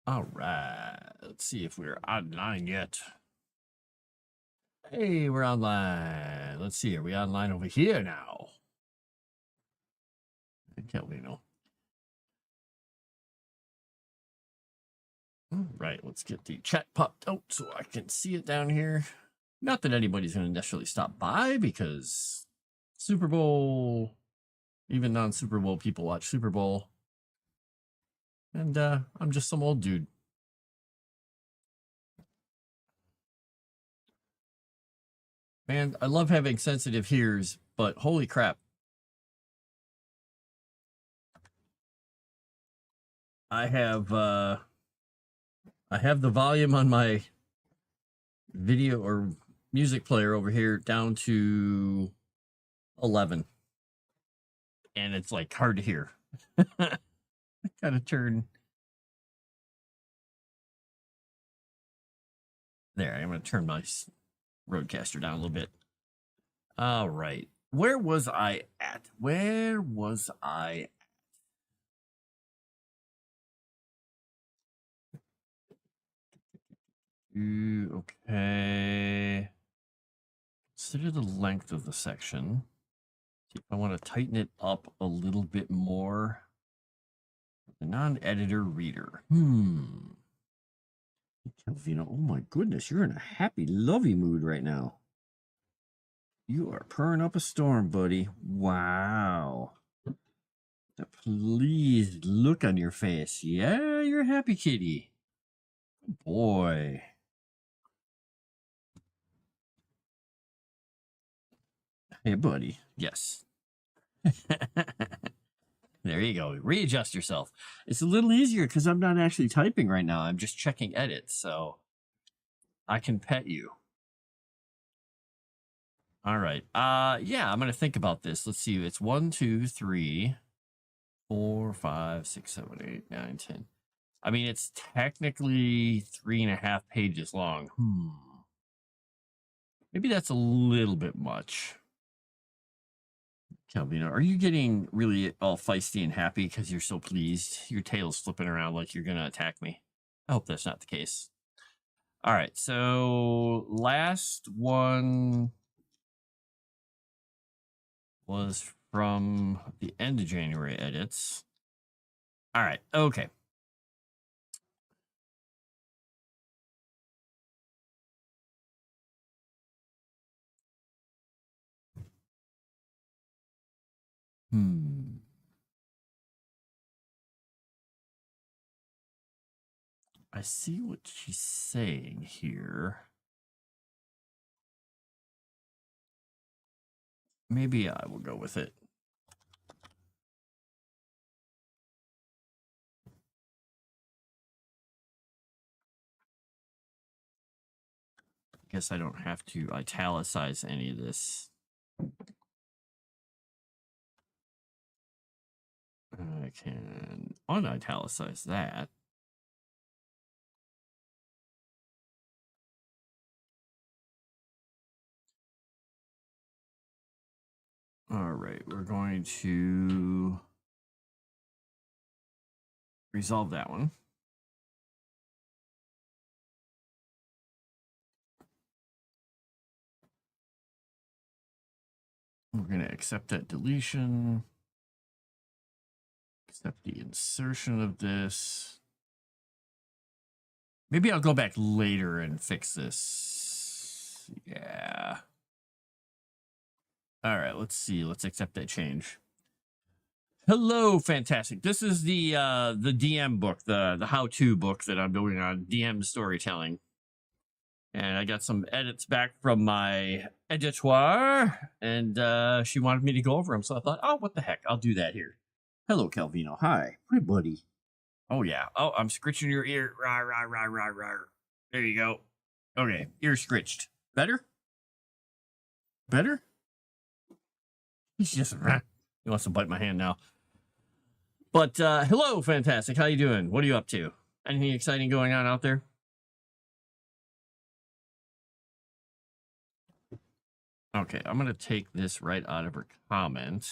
All right. Let's see if we're online yet. Hey, we're online. Let's see. Are we online over here now? Calvino. All right. Let's get the chat popped out so I can see it down here. Not that anybody's going to necessarily stop by because Super Bowl, even non Super Bowl people watch Super Bowl. And I'm just some old dude. Man, I love having sensitive ears, but holy crap. I have the volume on my video or music player over here down to 11. And it's like hard to hear. I gotta turn. There, I'm gonna turn my Rodecaster down a little bit. All right. Where was I at? Where was I at? Okay. Consider the length of the section. See if I want to tighten it up a little bit more. The non-editor reader. Calvino, oh my goodness, you're in a happy, lovey mood right now. You are purring up a storm, buddy. Wow. The pleased look on your face. Yeah, you're a happy kitty. Good boy. Hey, buddy. Yes. There you go. Readjust yourself. It's a little easier because I'm not actually typing right now. I'm just checking edits, so I can pet you. All right. Yeah, I'm gonna think about this. Let's see. It's 1, 2, 3, 4, 5, 6, 7, 8, 9, 10. I mean, it's technically 3.5 pages long. Maybe that's a little bit much. Calvino, are you getting really all feisty and happy because you're so pleased? Your tail's flipping around like you're going to attack me. I hope that's not the case. All right. So last one was from the end of January edits. All right. Okay. I see what she's saying here. Maybe I will go with it. I guess I don't have to italicize any of this. I can unitalicize that. All right, we're going to resolve that one. We're going to accept that deletion. Accept the insertion of this. Maybe I'll go back later and fix this. Yeah. All right, let's see. Let's accept that change. Hello, fantastic. This is the DM book, the how-to book that I'm doing on DM storytelling. And I got some edits back from my editor, and she wanted me to go over them. So I thought, oh, what the heck? I'll do that here. Hello, Calvino. Hi. Hi, buddy. Oh, yeah. Oh, I'm scritching your ear. Rah, rah, rah, rah, rah. There you go. Okay, ear scritched. Better? Better? He's just, he wants to bite my hand now. But hello, fantastic. How you doing? What are you up to? Anything exciting going on out there? Okay, I'm going to take this right out of her comment.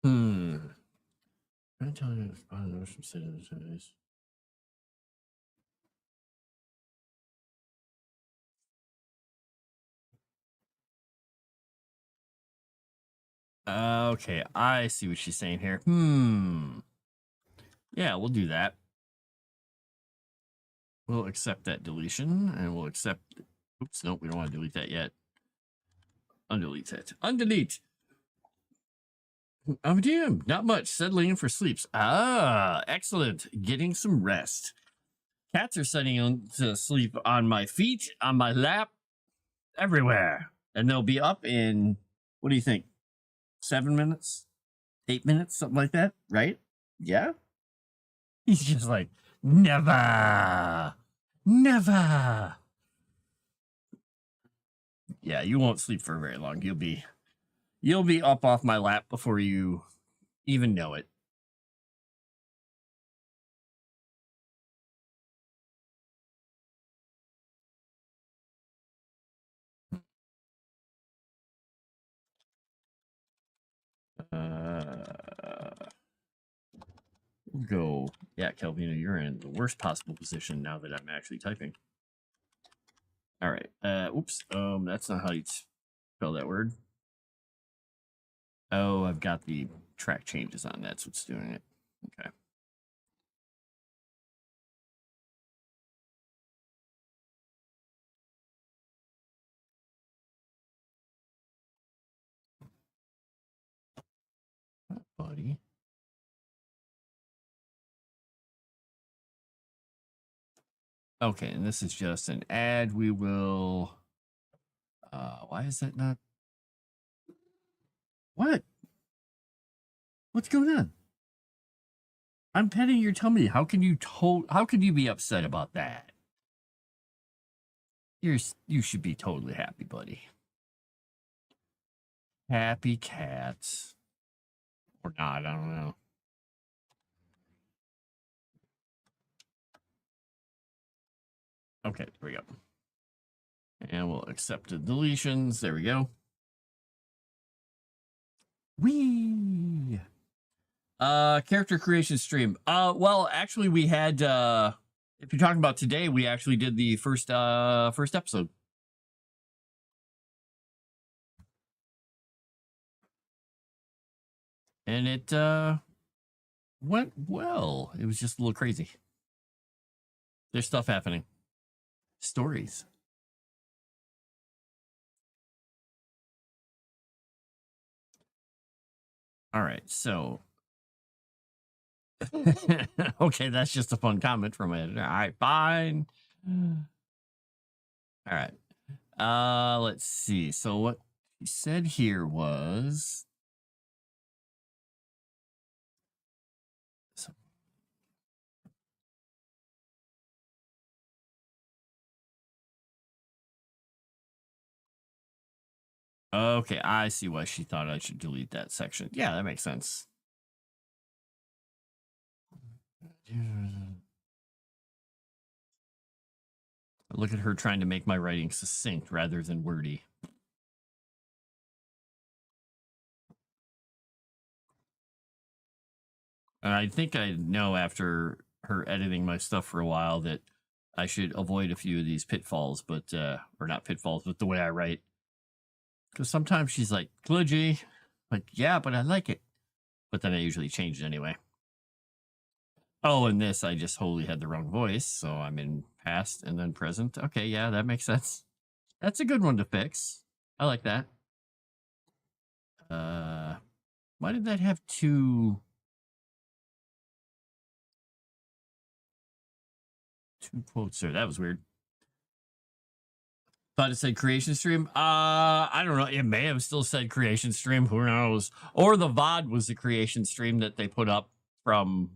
I'm telling you, I don't know some citizens. Okay, I see what she's saying here. Yeah, we'll do that. We'll accept that deletion, and we'll accept. Oops, nope, we don't want to delete that yet. Undelete it. Undelete. I'm DM. Not much. Settling in for sleeps. Ah, excellent. Getting some rest. Cats are setting to sleep on my feet, on my lap, everywhere. And they'll be up in, what do you think? 7 minutes? 8 minutes? Something like that, right? Yeah? He's just like, never. Never. Yeah, you won't sleep for very long. You'll be up off my lap before you even know it. We'll go. Yeah, Calvino, you're in the worst possible position now that I'm actually typing. All right. Oops. That's not how you spell that word. Oh, I've got the track changes on. That's what's doing it. Okay. Buddy. Okay, and this is just an ad. We will. Why is that not? What? What's going on? I'm petting your tummy. How can you How could you be upset about that? You should be totally happy, buddy. Happy cats. Or not, I don't know. Okay, there we go. And we'll accept the deletions. There we go. Whee! Character creation stream. Well, actually we had if you're talking about today, we actually did the first episode. And it went well. It was just a little crazy. There's stuff happening. Stories. All right, so okay, that's just a fun comment from it. All right, fine. All right. Let's see. So what he said here was okay, I see why she thought I should delete that section. Yeah, that makes sense. Look at her trying to make my writing succinct rather than wordy. And I think I know after her editing my stuff for a while that I should avoid a few of these pitfalls, but or not pitfalls, but the way I write. Because sometimes she's like, glitchy. Like, yeah, but I like it. But then I usually change it anyway. Oh, and this, I just wholly had the wrong voice. So I'm in past and then present. Okay, yeah, that makes sense. That's a good one to fix. I like that. Why did that have two quotes there? That was weird. Thought it said creation stream. I don't know. It may have still said creation stream. Who knows? Or the VOD was the creation stream that they put up from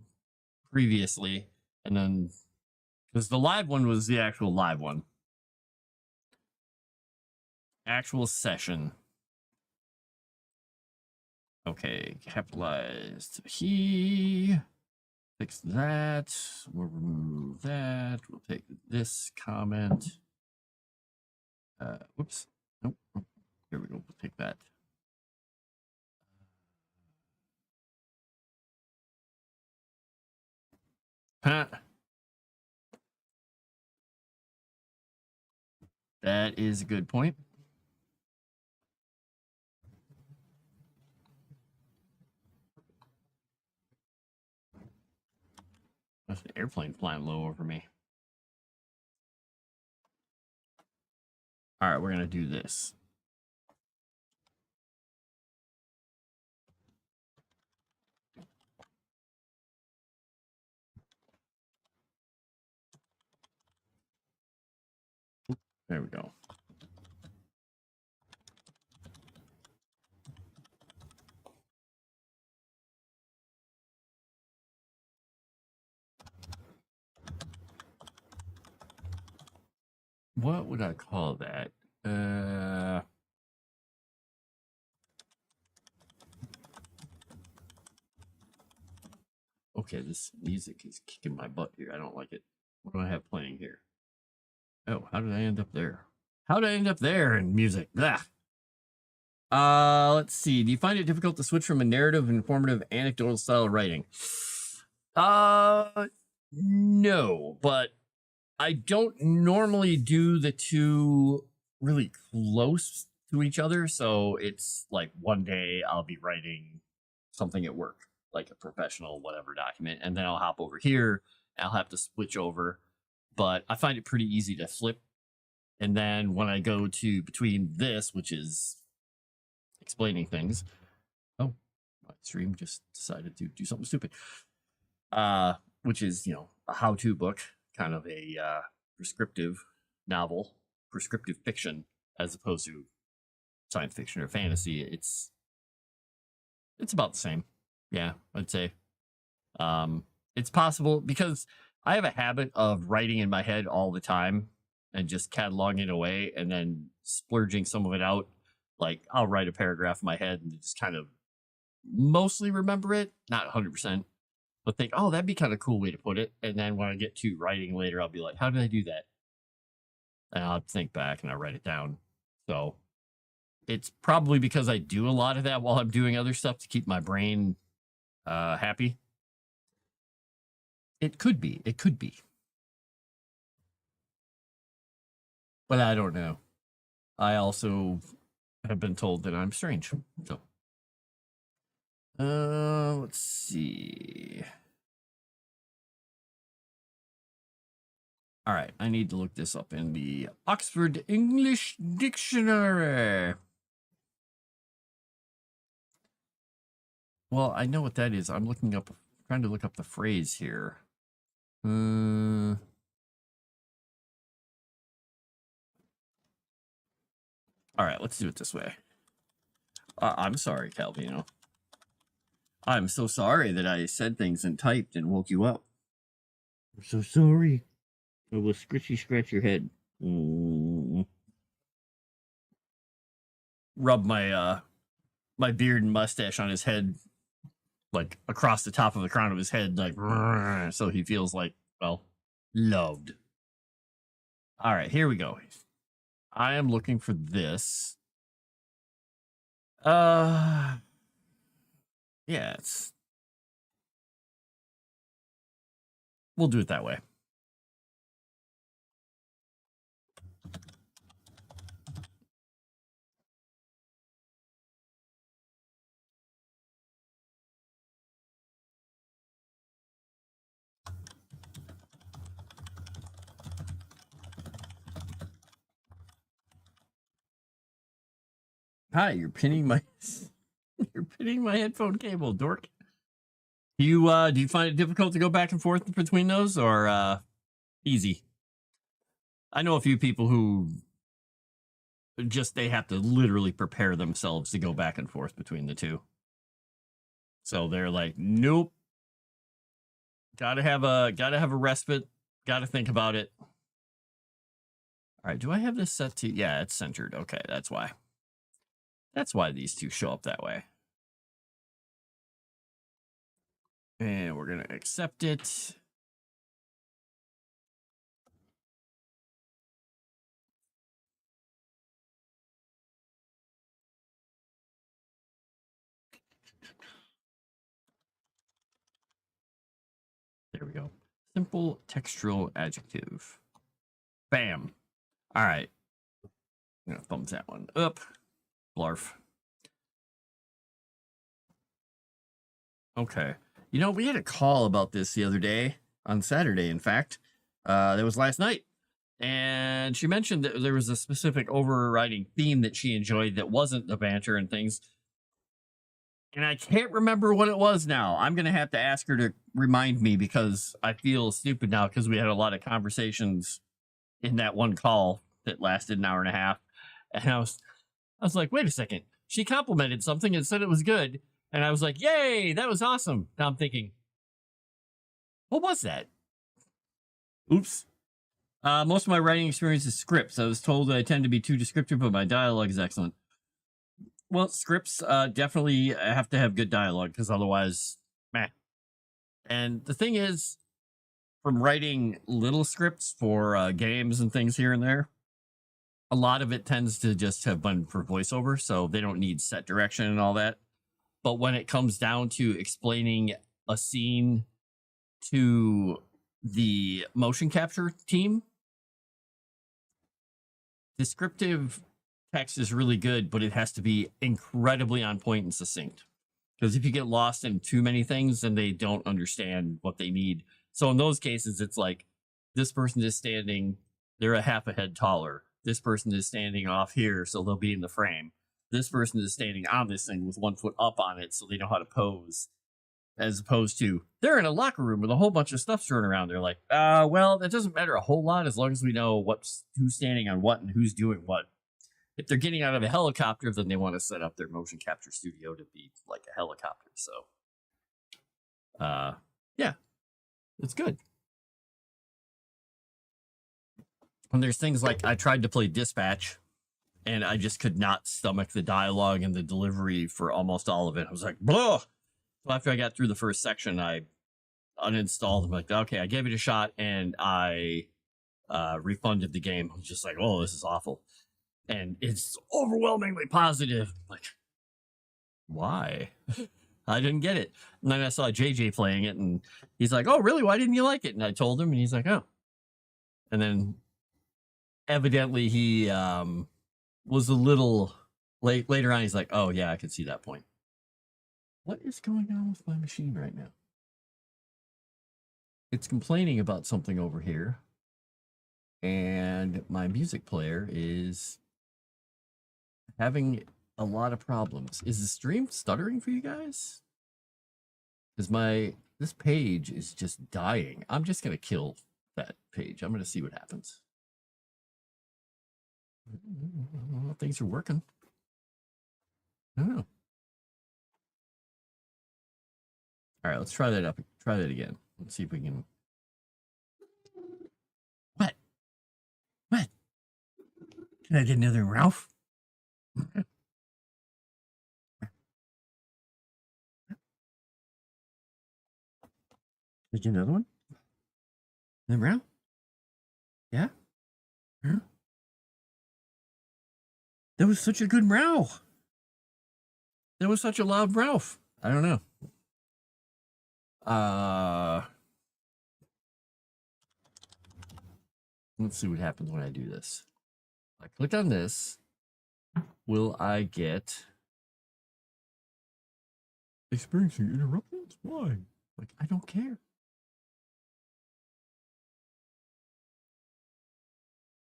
previously, and then because the live one was the actual live one, actual session. Okay, capitalized he. Fix that. We'll remove that. We'll take this comment. Whoops. Nope. Here we go. We'll take that. Huh. That is a good point. There's an airplane flying low over me. All right, we're going to do this. There we go. What would I call that? Okay, this music is kicking my butt here. I don't like it. What do I have playing here? Oh, how did I end up there? How did I end up there in music? Blah. Let's see. Do you find it difficult to switch from a narrative, informative, anecdotal style of writing? No, but I don't normally do the two really close to each other. So it's like one day I'll be writing something at work, like a professional whatever document, and then I'll hop over here. I'll have to switch over, but I find it pretty easy to flip. And then when I go to between this, which is explaining things, oh, my stream just decided to do something stupid. Which is, you know, a how-to book, kind of a prescriptive novel, prescriptive fiction, as opposed to science fiction or fantasy. It's about the same. Yeah, I'd say. It's possible because I have a habit of writing in my head all the time and just cataloging it away and then splurging some of it out. Like I'll write a paragraph in my head and just kind of mostly remember it, not 100%, but think, oh, that'd be kind of a cool way to put it. And then when I get to writing later, I'll be like, how did I do that? And I'll think back and I'll write it down. So it's probably because I do a lot of that while I'm doing other stuff to keep my brain happy. It could be. It could be. But I don't know. I also have been told that I'm strange. So, let's see. All right, I need to look this up in the Oxford English Dictionary. Well, I know what that is. I'm looking up, trying to look up the phrase here. All right, let's do it this way. I'm sorry, Calvino. I'm so sorry that I said things and typed and woke you up. I'm so sorry. I will scratch your head. Rub my my beard and mustache on his head, like across the top of the crown of his head, like so he feels like, well, loved. All right, here we go. I am looking for this. Yeah, we'll do it that way. Hi, you're pinning my you're pinning my headphone cable, dork. Do you find it difficult to go back and forth between those, or easy? I know a few people who just they have to literally prepare themselves to go back and forth between the two. So they're like, nope. Gotta have a respite. Gotta think about it. All right, do I have this set to? Yeah, it's centered. Okay, that's why. That's why these two show up that way. And we're gonna accept it. There we go. Simple textual adjective. Bam. All right. I'm gonna thumbs that one up. Blarf. Okay. You know, we had a call about this the other day, on Saturday, in fact. That was last night. And she mentioned that there was a specific overriding theme that she enjoyed that wasn't the banter and things. And I can't remember what it was now. I'm going to have to ask her to remind me because I feel stupid now because we had a lot of conversations in that one call that lasted an hour and a half. And I was like, wait a second. She complimented something and said it was good. And I was like, yay, that was awesome. Now I'm thinking, what was that? Oops. Most of my writing experience is scripts. I was told that I tend to be too descriptive, but my dialogue is excellent. Well, scripts definitely have to have good dialogue because otherwise, meh. And the thing is, from writing little scripts for games and things here and there, a lot of it tends to just have been for voiceover, so they don't need set direction and all that. But when it comes down to explaining a scene to the motion capture team, descriptive text is really good, but it has to be incredibly on point and succinct. Because if you get lost in too many things, then they don't understand what they need. So in those cases, it's like this person is standing, they're a half a head taller. This person is standing off here, so they'll be in the frame. This person is standing on this thing with 1 foot up on it, so they know how to pose. As opposed to, they're in a locker room with a whole bunch of stuff thrown around. They're like, well, that doesn't matter a whole lot as long as we know who's standing on what and who's doing what. If they're getting out of a helicopter, then they want to set up their motion capture studio to be like a helicopter. So, yeah, it's good. And there's things like I tried to play Dispatch, and I just could not stomach the dialogue and the delivery for almost all of it. I was like, blah. So after I got through the first section, I uninstalled. I'm like, okay, I gave it a shot, and I refunded the game. I was just like, oh, this is awful. And it's overwhelmingly positive. Like, why? I didn't get it. And then I saw JJ playing it, and he's like, oh, really? Why didn't you like it? And I told him, and he's like, oh. And then evidently he was a little later on. He's like, oh, yeah, I could see that point. What is going on with my machine right now? It's complaining about something over here. And my music player is having a lot of problems. Is the stream stuttering for you guys? Because this page is just dying. I'm just going to kill that page. I'm going to see what happens. Things are working. I don't know. All right, let's try that up. Try that again. Let's see if we can. What? What? Can I get another Ralph? Did you get another one? Another Ralph? Yeah? Huh? That was such a good meow. That was such a loud Ralph. I don't know. Let's see what happens when I do this. I click on this. Will I get experiencing interruptions? Why? Like, I don't care.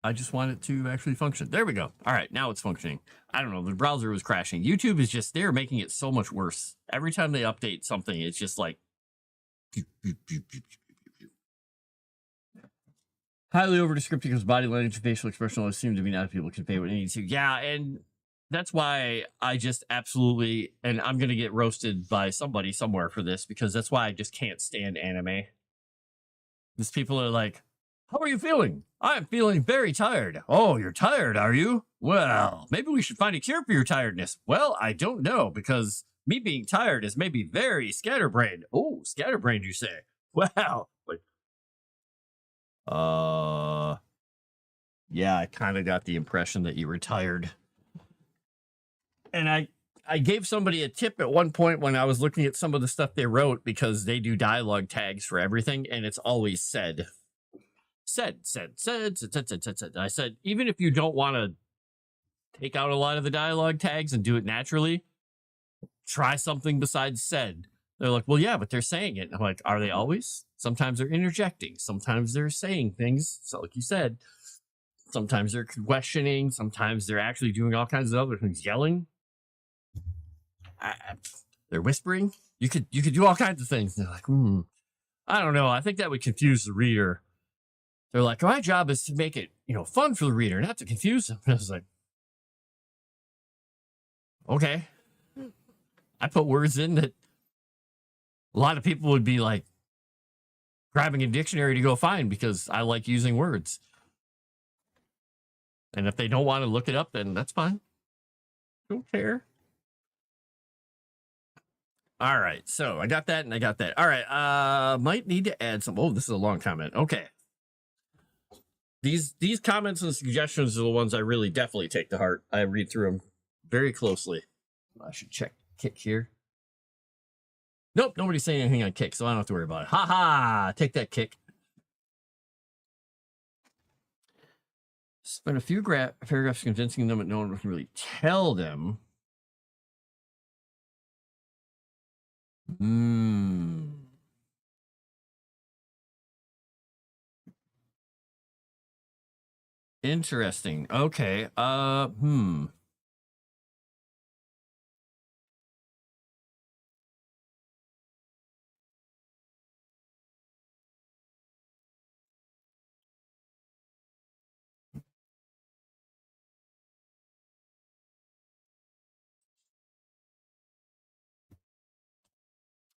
I just want it to actually function. There we go. All right, now it's functioning. I don't know. The browser was crashing. YouTube is just, they're making it so much worse. Every time they update something, it's just like. Highly over descriptive because body language and facial expression always seem to be not people convey what they need to. Yeah, and that's why I just absolutely, and I'm going to get roasted by somebody somewhere for this because that's why I just can't stand anime. These people are like, how are you feeling? I'm feeling very tired. Oh, you're tired, are you? Well, maybe we should find a cure for your tiredness. Well, I don't know because me being tired is maybe very scatterbrained. Oh, scatterbrained, you say? Wow. Like, yeah, I kind of got the impression that you were tired. And I I gave somebody a tip at one point when I was looking at some of the stuff they wrote because they do dialogue tags for everything, and it's always said. I said, even if you don't want to take out a lot of the dialogue tags and do it naturally, try something besides said. They're like, well, yeah, but they're saying it. I'm like, are they always? Sometimes they're interjecting. Sometimes they're saying things. So, like you said, sometimes they're questioning. Sometimes they're actually doing all kinds of other things, yelling. They're whispering. You could do all kinds of things. They're like, I don't know. I think that would confuse the reader. They're like, my job is to make it, fun for the reader, not to confuse them. And I was like, okay. I put words in that a lot of people would be like grabbing a dictionary to go find because I like using words. And if they don't want to look it up, then that's fine. Don't care. All right. So I got that and I got that. All right. Might need to add some. Oh, this is a long comment. Okay. These comments and suggestions are the ones I really definitely take to heart. I read through them very closely. I should check Kick here. Nope, nobody's saying anything on Kick, so I don't have to worry about it. Ha ha! Take that, Kick. Spent a few paragraphs convincing them that no one can really tell them. Interesting. Okay.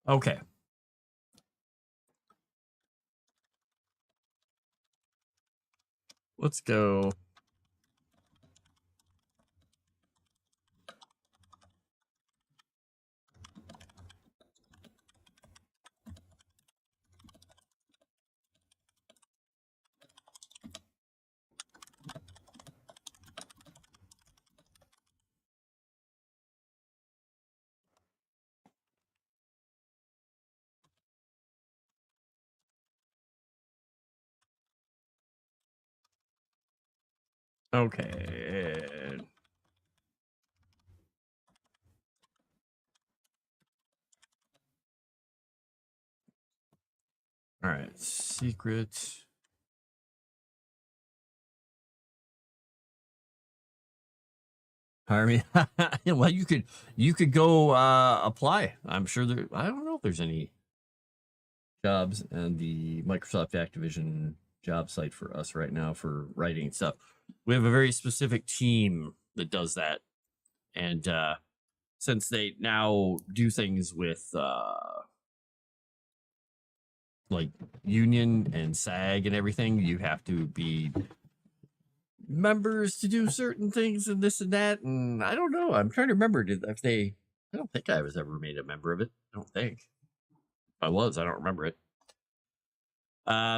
Okay. Let's go. Okay. All right. Secret. I mean, well, you could go apply. I'm sure there. I don't know if there's any jobs on the Microsoft Activision job site for us right now for writing stuff. We have a very specific team that does that, and since they now do things with like union and SAG and everything, you have to be members to do certain things and this and that. And I don't know. I'm trying to remember if they. I don't think I was ever made a member of it. I don't think. If I was, I don't remember it.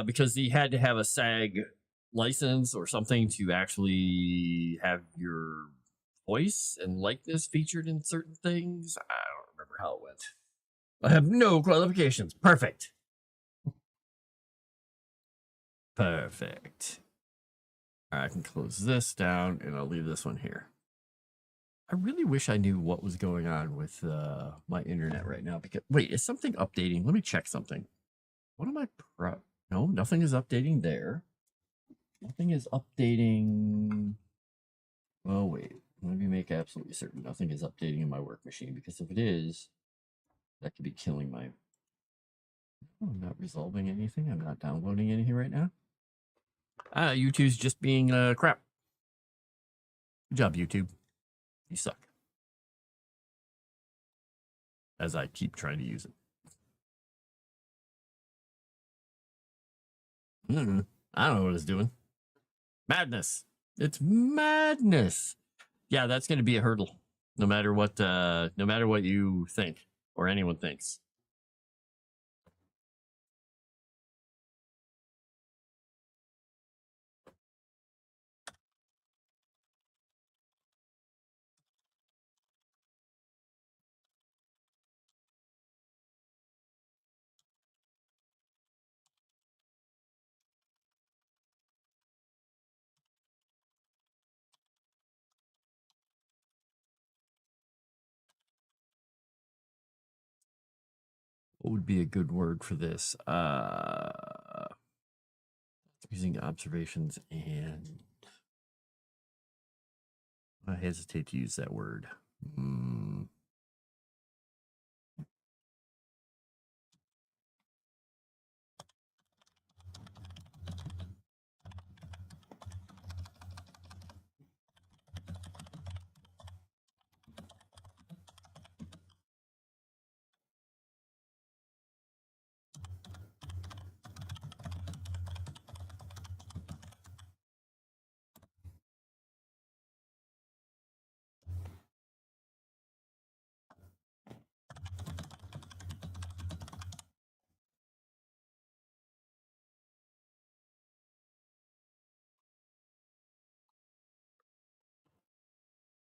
Because you had to have a SAG license or something to actually have your voice and likeness featured in certain things. I don't remember how it went. I have no qualifications. Perfect. Perfect. All right, I can close this down and I'll leave this one here. I really wish I knew what was going on with my internet right now. Because wait, is something updating? Let me check something. What am I? No, nothing is updating there. Nothing is updating. Oh wait, let me make absolutely certain nothing is updating in my work machine, because if it is, that could be killing my. Oh, I'm not resolving anything. I'm not downloading anything right now. YouTube's just being crap. Good job, YouTube. You suck. As I keep trying to use it. I don't know what it's doing. Madness. It's madness. Yeah, that's going to be a hurdle. No matter what you think or anyone thinks. What would be a good word for this? Using observations, and I hesitate to use that word.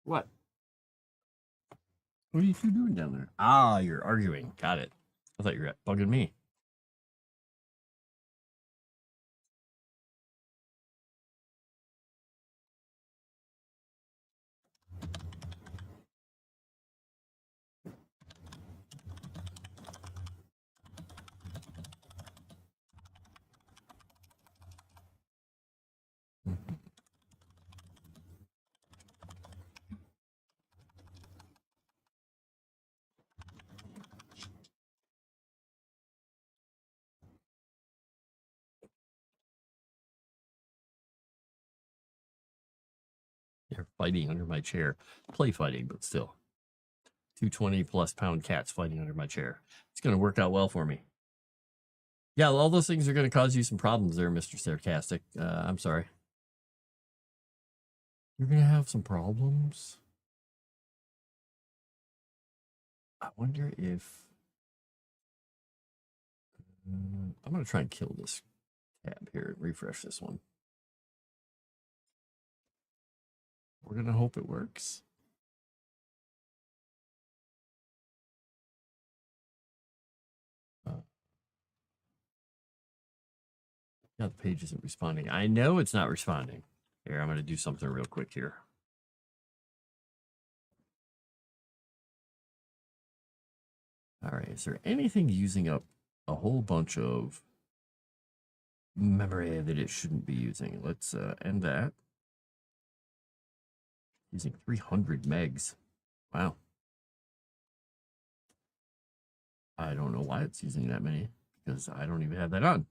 What? What are you two doing down there? Ah, you're arguing. Got it. I thought you were bugging me. They're fighting under my chair. Play fighting, but still. 220 plus pound cats fighting under my chair. It's going to work out well for me. Yeah, all those things are going to cause you some problems there, Mr. Sarcastic. I'm sorry. You're going to have some problems? I wonder if... I'm going to try and kill this tab here and refresh this one. We're going to hope it works. Yeah, the page isn't responding. I know it's not responding. Here, I'm going to do something real quick here. All right, is there anything using up a whole bunch of memory that it shouldn't be using? Let's end that. Using 300 megs. Wow. I don't know why it's using that many, because I don't even have that on.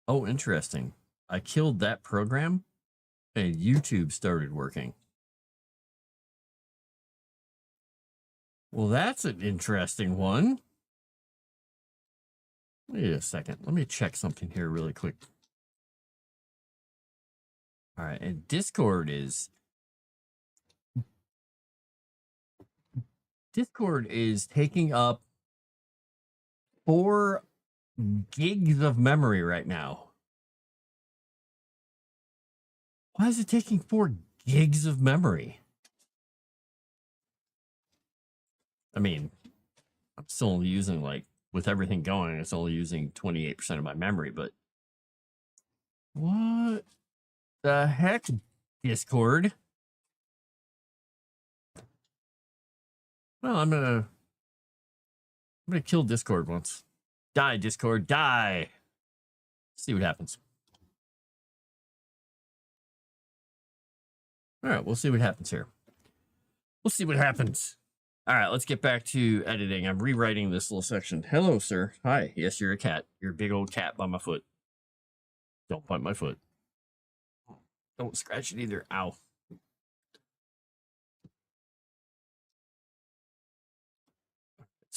Oh, interesting. I killed that program and YouTube started working. Well, that's an interesting one. Wait a second. Let me check something here really quick. All right, and Discord is taking up 4 gigs of memory right now. Why is it taking 4 gigs of memory? I mean, I'm still only using, like, with everything going, it's only using 28% of my memory, but what the heck, Discord? Well, I'm gonna kill Discord once. Die, Discord, die. See what happens. All right, we'll see what happens here. We'll see what happens. All right, let's get back to editing. I'm rewriting this little section. Hello, sir. Hi. Yes, you're a cat. You're a big old cat by my foot. Don't bite my foot. Don't scratch it either. Ow.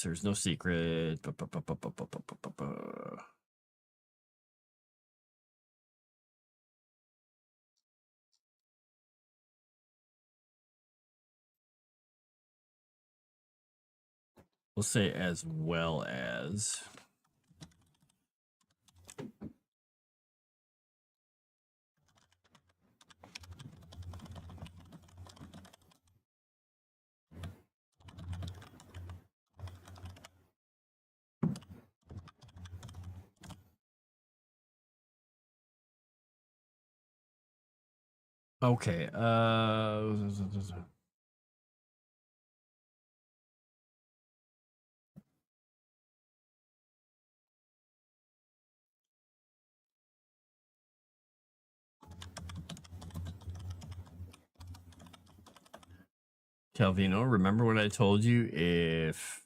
There's no secret. We'll say as well as. Okay. Calvino, remember what I told you? If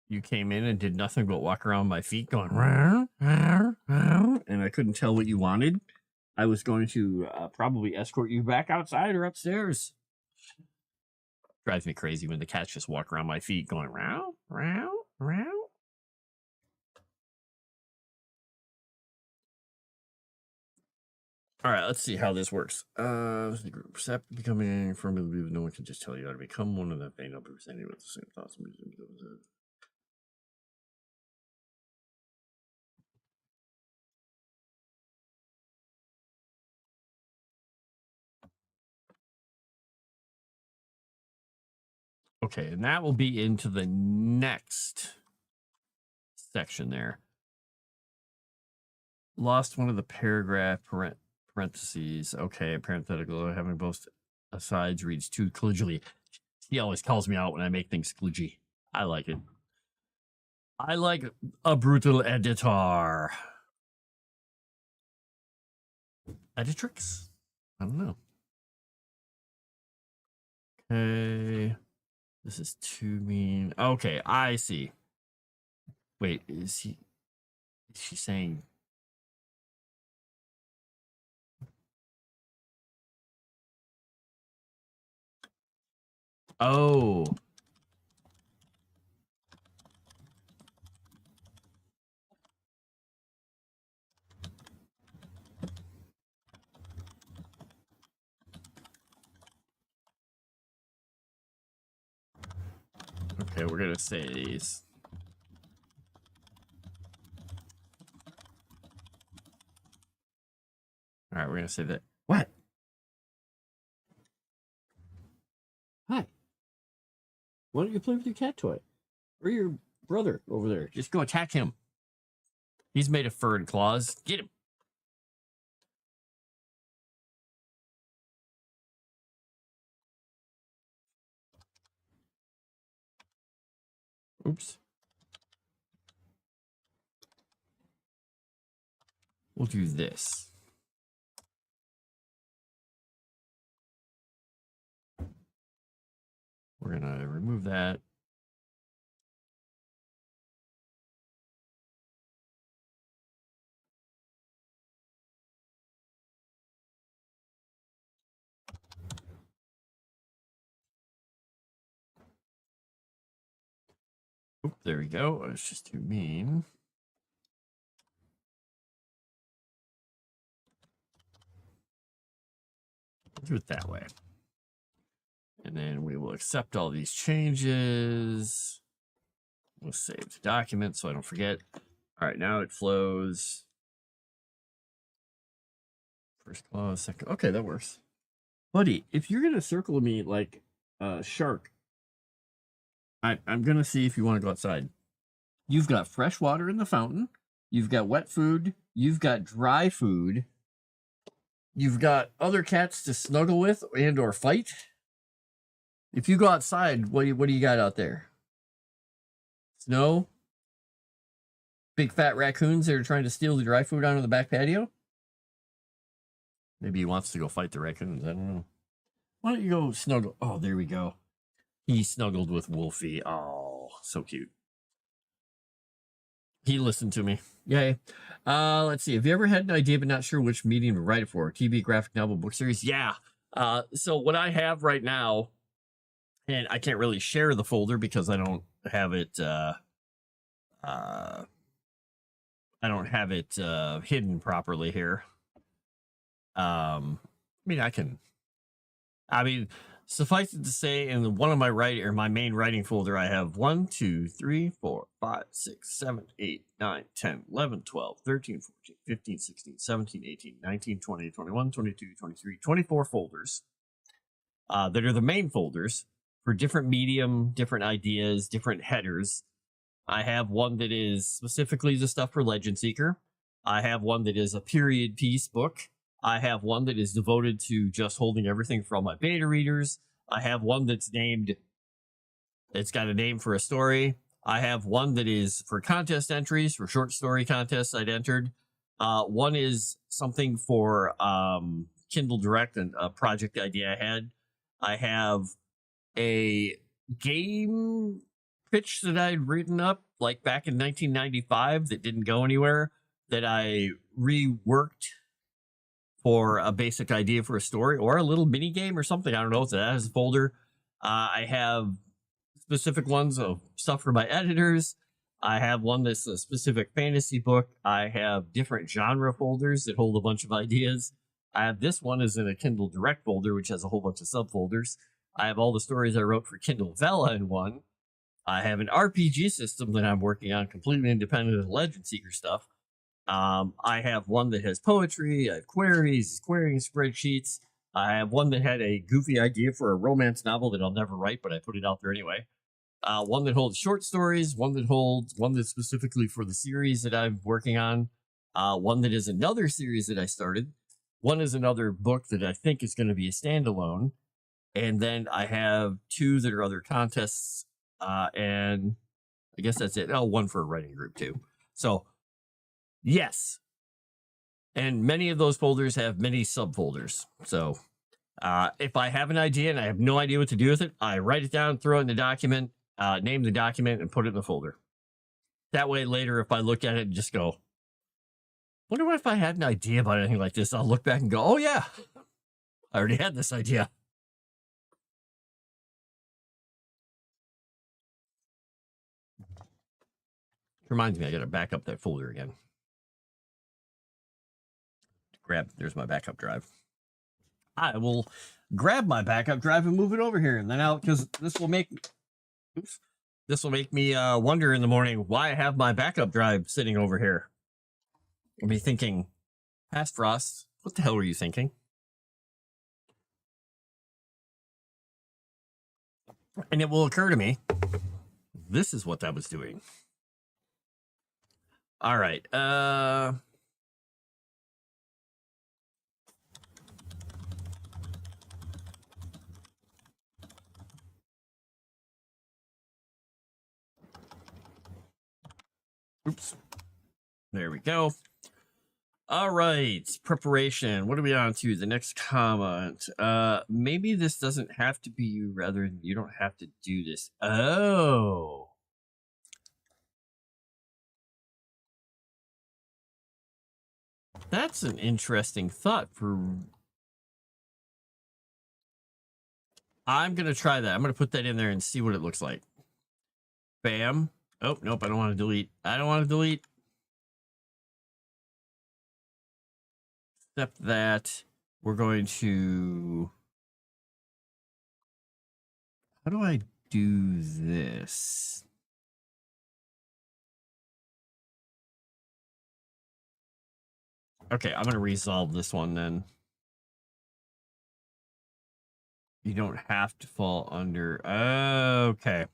you came in and did nothing but walk around my feet going, "Row, row, row," and I couldn't tell what you wanted, I was going to probably escort you back outside or upstairs. Drives me crazy when the cats just walk around my feet going, row, row, row. All right, let's see how this works. The group percept becoming formally, no one can just tell you how to become one of them. They know presenting with the same thoughts. Okay, and that will be into the next section there. Lost one of the paragraph parentheses. Okay, parenthetical, having both asides reads too kludgely. He always calls me out when I make things kludgy. I like it. I like a brutal editor. Editrix? I don't know. Okay. This is too mean. Okay, I see. Wait, is she saying? Oh. Okay, we're gonna say these. All right, we're gonna say that. What? Hi. Why don't you play with your cat toy? Or your brother over there? Just go attack him. He's made of fur and claws. Get him. Oops. We'll do this. We're gonna remove that. Oop, there we go. It's just too mean. Do it that way. And then we will accept all these changes. We'll save the document so I don't forget. All right, now it flows. First clause, second. Okay, that works. Buddy, if you're going to circle me like a shark, I'm going to see if you want to go outside. You've got fresh water in the fountain. You've got wet food. You've got dry food. You've got other cats to snuggle with and or fight. If you go outside, what do you got out there? Snow? Big fat raccoons that are trying to steal the dry food out of the back patio? Maybe he wants to go fight the raccoons. I don't know. Why don't you go snuggle? Oh, there we go. He snuggled with Wolfie. Oh, so cute. He listened to me. Yay. Let's see. Have you ever had an idea but not sure which medium to write it for? TV, graphic novel, book series? Yeah. So what I have right now, and I can't really share the folder because I don't have it hidden properly here. I mean, suffice it to say, in one of my main writing folder, I have 1, 2, 3, 4, 5, 6, 7, 8, 9, 10, 11, 12, 13, 14, 15, 16, 17, 18, 19, 20, 21, 22, 23, 24 folders that are the main folders for different medium, different ideas, different headers. I have one that is specifically the stuff for Legend Seeker. I have one that is a period piece book. I have one that is devoted to just holding everything for all my beta readers. I have one that's named, it's got a name for a story. I have one that is for contest entries, for short story contests I'd entered. One is something for Kindle Direct and a project idea I had. I have a game pitch that I'd written up like back in 1995 that didn't go anywhere, that I reworked for a basic idea for a story or a little mini game or something. I don't know. So that has a folder. I have specific ones of stuff for my editors. I have one that's a specific fantasy book. I have different genre folders that hold a bunch of ideas. I have this one is in a Kindle Direct folder, which has a whole bunch of subfolders. I have all the stories I wrote for Kindle Vella in one. I have an RPG system that I'm working on, completely independent of the Legend Seeker stuff. I have one that has poetry, I have queries, querying spreadsheets. I have one that had a goofy idea for a romance novel that I'll never write, but I put it out there anyway. One that holds short stories, one that's specifically for the series that I'm working on. One that is another series that I started. One is another book that I think is going to be a standalone. And then I have two that are other contests. And I guess that's it. Oh, one for a writing group too. So yes. And many of those folders have many subfolders. So if I have an idea and I have no idea what to do with it, I write it down, throw it in the document, name the document, and put it in the folder. That way later, if I look at it and just go, wonder what if I had an idea about anything like this, I'll look back and go, oh yeah, I already had this idea. Reminds me, I got to back up that folder again. There's my backup drive. I will grab my backup drive and move it over here, and then because this will make me wonder in the morning why I have my backup drive sitting over here. I'll be thinking, Past Frost, what the hell were you thinking? And it will occur to me, this is what that was doing. All right. Oops. There we go. All right. Preparation. What are we on to? The next comment. Maybe this doesn't have to be you, rather than you don't have to do this. Oh. That's an interesting thought for... I'm going to try that. I'm going to put that in there and see what it looks like. Bam. Oh, nope. I don't want to delete. I don't want to delete. Except that we're going to... How do I do this? Okay, I'm going to resolve this one then. You don't have to fall under... Okay.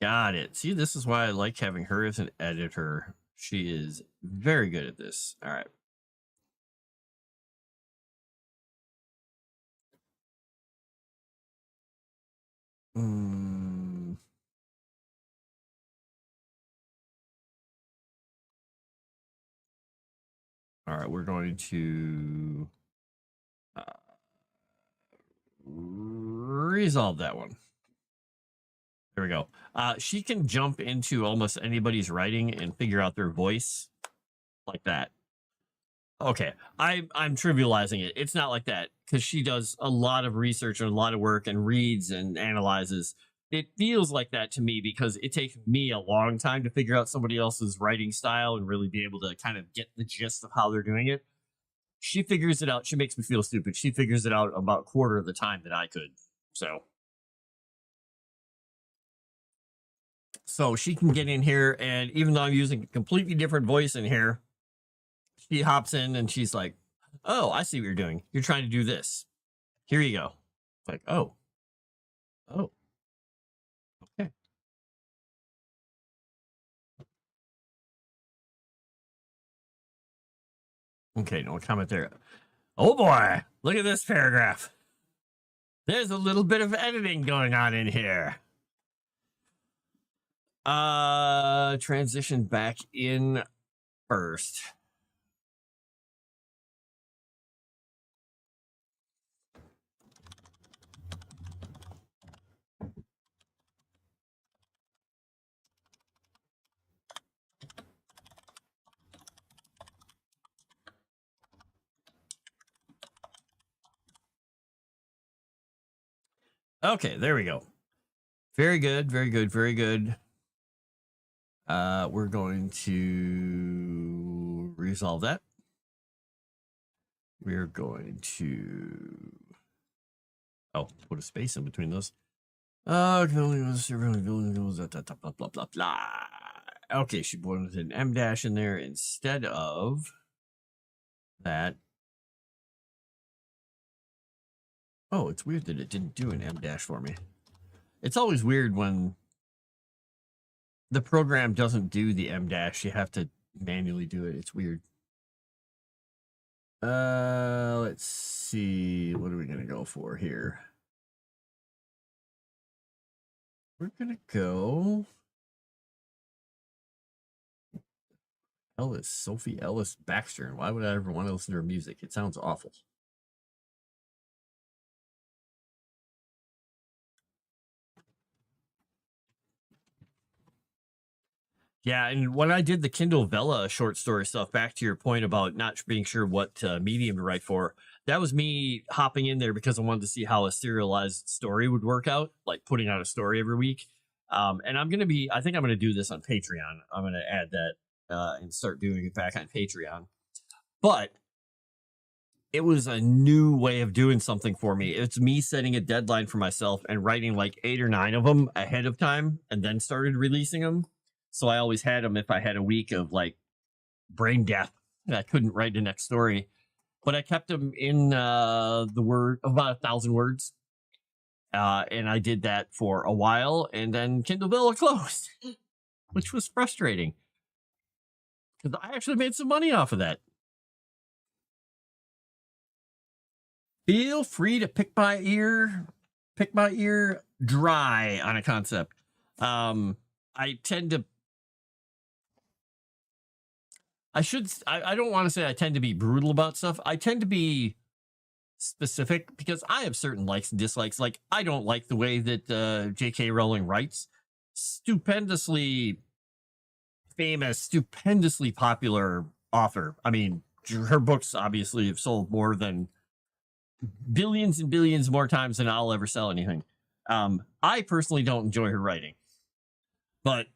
Got it. See, this is why I like having her as an editor. She is very good at this. All right. All right, we're going to resolve that one. There we go. She can jump into almost anybody's writing and figure out their voice like that. Okay, I'm trivializing it. It's not like that because she does a lot of research and a lot of work and reads and analyzes. It feels like that to me because it takes me a long time to figure out somebody else's writing style and really be able to kind of get the gist of how they're doing it. She figures it out. She makes me feel stupid. She figures it out about a quarter of the time that I could. So she can get in here, and even though I'm using a completely different voice in here, she hops in and she's like, oh, I see what you're doing. You're trying to do this. Here you go. Like, oh. Okay. Okay, no comment there. Oh boy, look at this paragraph. There's a little bit of editing going on in here. Transition back in first. Okay, there we go. Very good, very good, very good. We're going to resolve that. We're going to put a space in between those. Blah blah blah blah. Okay, she put an M dash in there instead of that. Oh, it's weird that it didn't do an M dash for me. It's always weird when the program doesn't do the M dash. You have to manually do it. It's weird. Let's see. What are we going to go for here? We're going to go Sophie Ellis Baxter. Why would I ever want to listen to her music? It sounds awful. Yeah, and when I did the Kindle Vella short story stuff, back to your point about not being sure what medium to write for, that was me hopping in there because I wanted to see how a serialized story would work out, like putting out a story every week. And I think I'm going to do this on Patreon. I'm going to add that and start doing it back on Patreon. But it was a new way of doing something for me. It's me setting a deadline for myself and writing like 8 or 9 of them ahead of time and then started releasing them. So I always had them if I had a week of like brain death and I couldn't write the next story. But I kept them in the word about 1,000 words. And I did that for a while, and then Kindle Vella closed, which was frustrating because I actually made some money off of that. Feel free to pick my ear dry on a concept. I don't want to say I tend to be brutal about stuff. I tend to be specific because I have certain likes and dislikes. Like, I don't like the way that J.K. Rowling writes. Stupendously famous, stupendously popular author. I mean, her books obviously have sold more than billions and billions more times than I'll ever sell anything. I personally don't enjoy her writing, but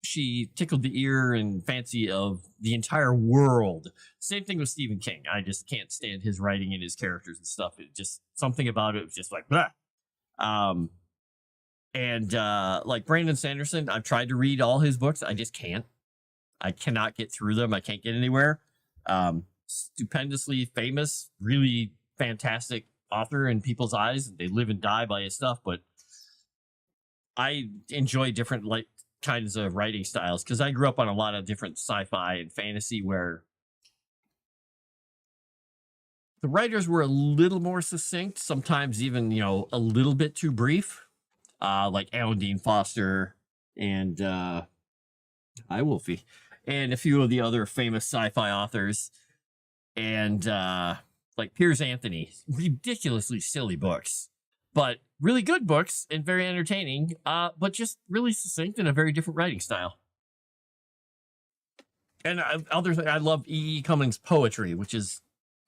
she tickled the ear and fancy of the entire world. Same thing with Stephen King. I just can't stand his writing and his characters and stuff. It just, something about it was just like, blah. Like Brandon Sanderson, I've tried to read all his books. I just can't. I cannot get through them. I can't get anywhere. Stupendously famous, really fantastic author in people's eyes. They live and die by his stuff, but I enjoy different kinds of writing styles because I grew up on a lot of different sci-fi and fantasy where the writers were a little more succinct, sometimes even, a little bit too brief, like Alan Dean Foster and Wolfie and a few of the other famous sci-fi authors, and like Piers Anthony. Ridiculously silly books, but really good books and very entertaining, but just really succinct and a very different writing style. And I love E.E. Cummings' poetry, which is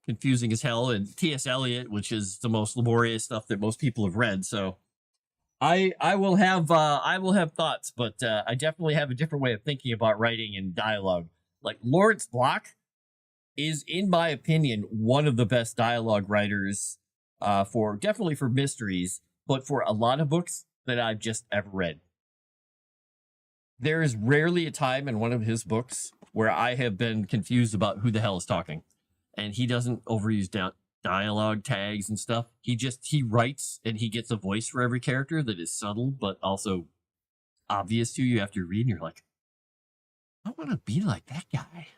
confusing as hell, and T.S. Eliot, which is the most laborious stuff that most people have read. So I will have thoughts, but I definitely have a different way of thinking about writing and dialogue. Like Lawrence Block is, in my opinion, one of the best dialogue writers definitely for mysteries, but for a lot of books that I've just ever read. There is rarely a time in one of his books where I have been confused about who the hell is talking. And he doesn't overuse dialogue tags and stuff. He writes and he gets a voice for every character that is subtle, but also obvious to you after you read, and you're like, I want to be like that guy.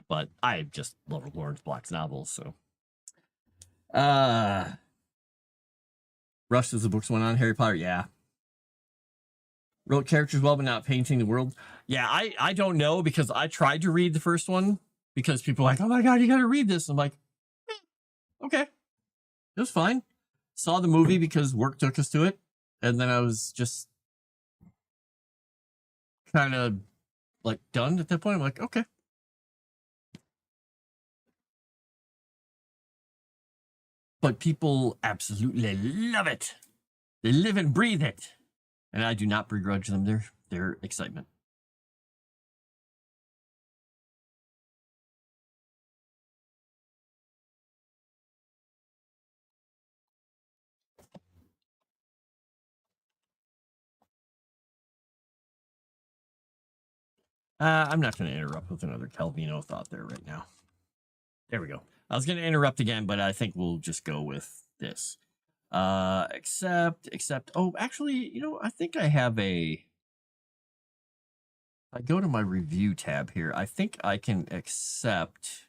but I just love Lawrence Block's novels. So, rushed as the books went on. Harry Potter, yeah. Wrote characters well, but not painting the world. Yeah, I don't know because I tried to read the first one because people are like, oh my god, you got to read this. I'm like, okay, it was fine. Saw the movie because work took us to it, and then I was just kind of like done at that point. I'm like, okay. But people absolutely love it. They live and breathe it, and I do not begrudge them their excitement. I'm not going to interrupt with another Calvino thought there right now. There we go. I was going to interrupt again, but I think we'll just go with this. Except. Oh, actually, you know, I think I have a. I go to my review tab here. I think I can accept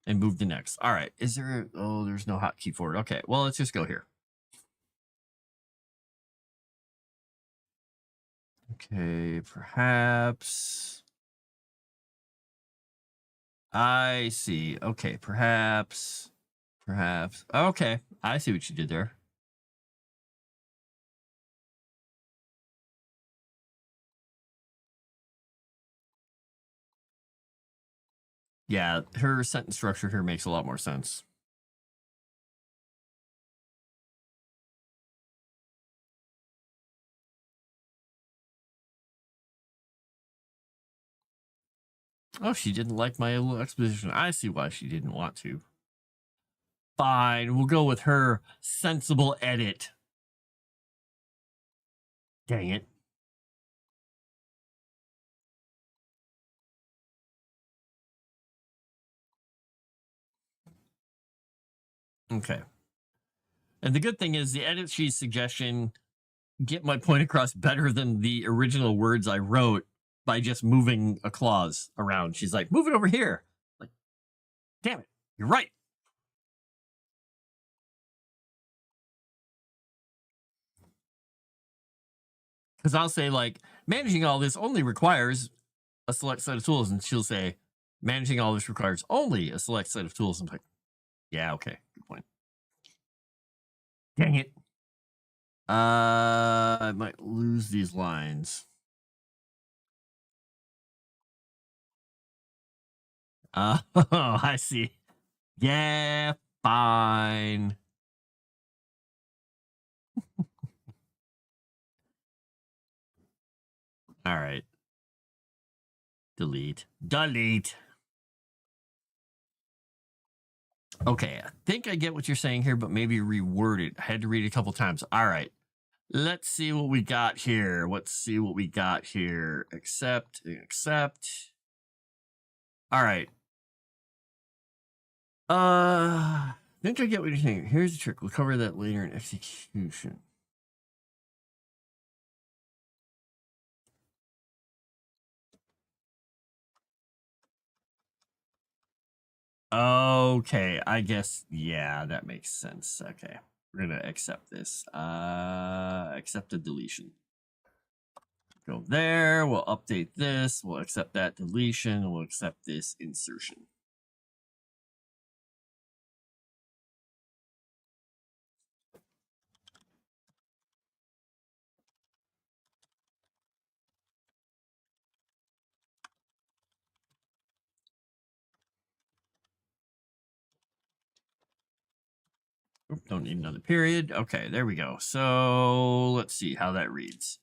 and move to next. All right. Is there? Oh, there's no hotkey for it. Okay. Well, let's just go here. Okay, perhaps. I see. Okay, perhaps. Okay, I see what you did there. Yeah, her sentence structure here makes a lot more sense. Oh, she didn't like my little exposition. I see why she didn't want to. Fine, we'll go with her sensible edit. Dang it. Okay. And the good thing is the edit she's suggestion get my point across better than the original words I wrote by just moving a clause around. She's like, move it over here. Like, damn it, you're right. Because I'll say, like, managing all this only requires a select set of tools. And she'll say, managing all this requires only a select set of tools. I'm like, yeah, okay, good point. Dang it. I might lose these lines. Oh, I see. Yeah, fine. All right. Delete. Okay, I think I get what you're saying here, but maybe reword it. I had to read it a couple times. All right. Let's see what we got here. Accept. All right. I think I get what you're saying. Here's the trick. We'll cover that later in execution. Okay, I guess, yeah, that makes sense. Okay, we're gonna accept this. Accept the deletion. Go there, we'll update this, we'll accept that deletion, we'll accept this insertion. Oop, don't need another period. Okay, there we go. So let's see how that reads.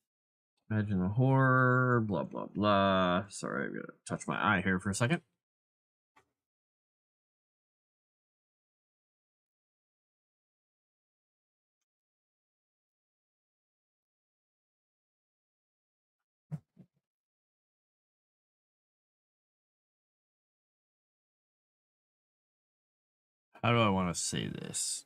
Imagine the horror, blah, blah, blah. Sorry, I'm gonna touch my eye here for a second. How do I want to say this?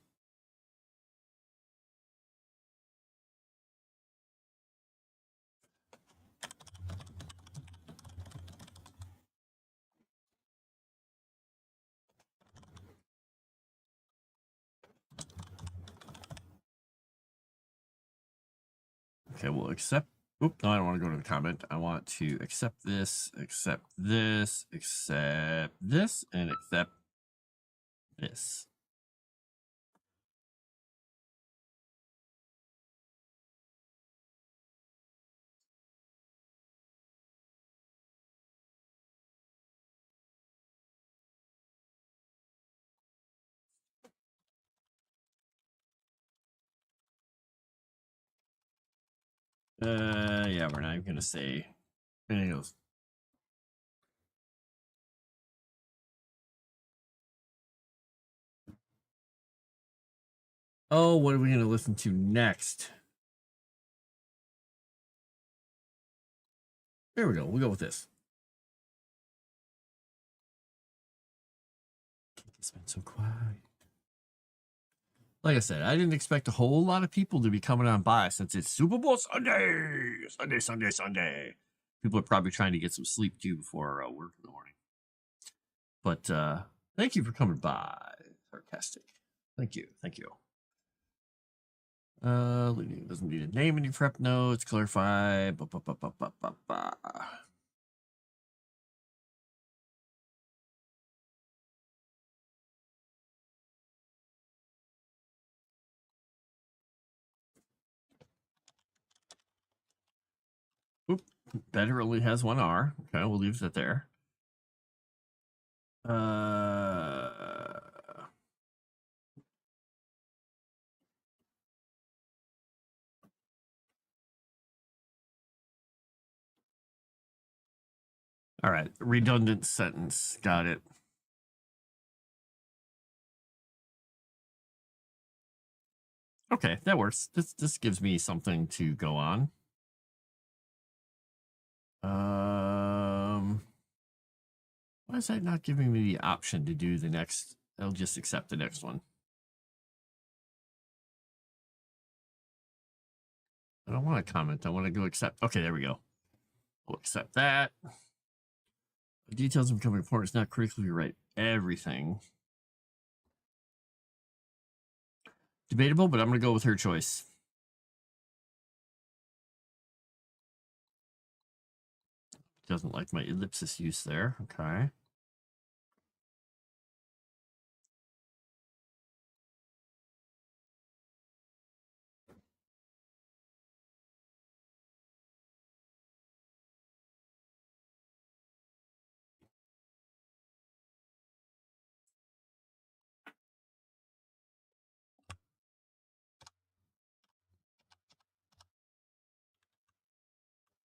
Okay, we'll accept. Oop, no, I don't want to go to the comment. I want to accept this, accept this, accept this, and accept this. Yeah, we're not even gonna say anything else. Oh, what are we gonna listen to next? There we go. We'll go with this. It's been so quiet. Like I said, I didn't expect a whole lot of people to be coming on by since it's Super Bowl Sunday. Sunday. People are probably trying to get some sleep too before work in the morning. But thank you for coming by. Sarcastic. Thank you. Doesn't need a name in your prep notes. Clarify. Oop. Better only has one R. Okay, we'll leave that there. All right, redundant sentence. Got it. Okay, that works. This gives me something to go on. Why is that not giving me the option to do the next? I'll just accept the next one. I don't want to comment. I want to go accept. Okay, there we go. We'll accept that. The details of becoming important is not critically right. Everything. Debatable, but I'm going to go with her choice. Doesn't like my ellipsis use there. Okay.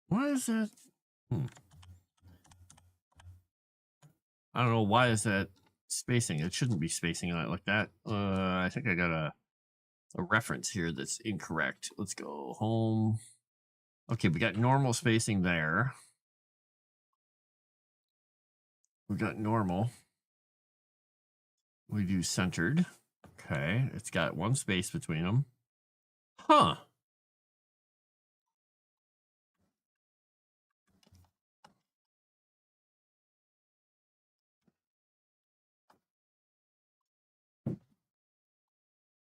Why is that? I don't know. Why is that spacing? It shouldn't be spacing on it like that. I think I got a reference here that's incorrect. Let's go home. Okay, we got normal spacing there. We got normal. We do centered. Okay, it's got one space between them. Huh.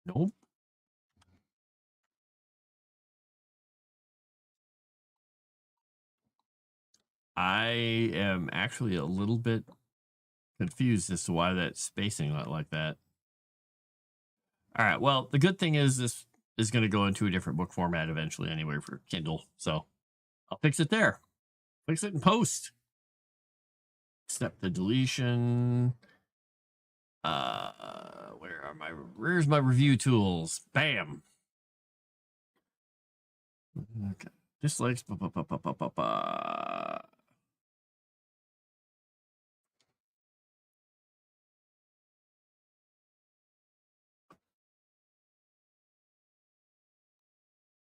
Nope. I am actually a little bit confused as to why that's spacing like that. All right. Well, the good thing is this is going to go into a different book format eventually anyway for Kindle. So I'll fix it there. Fix it in post. Accept the deletion. Where's my review tools? Bam. Okay. Dislikes. I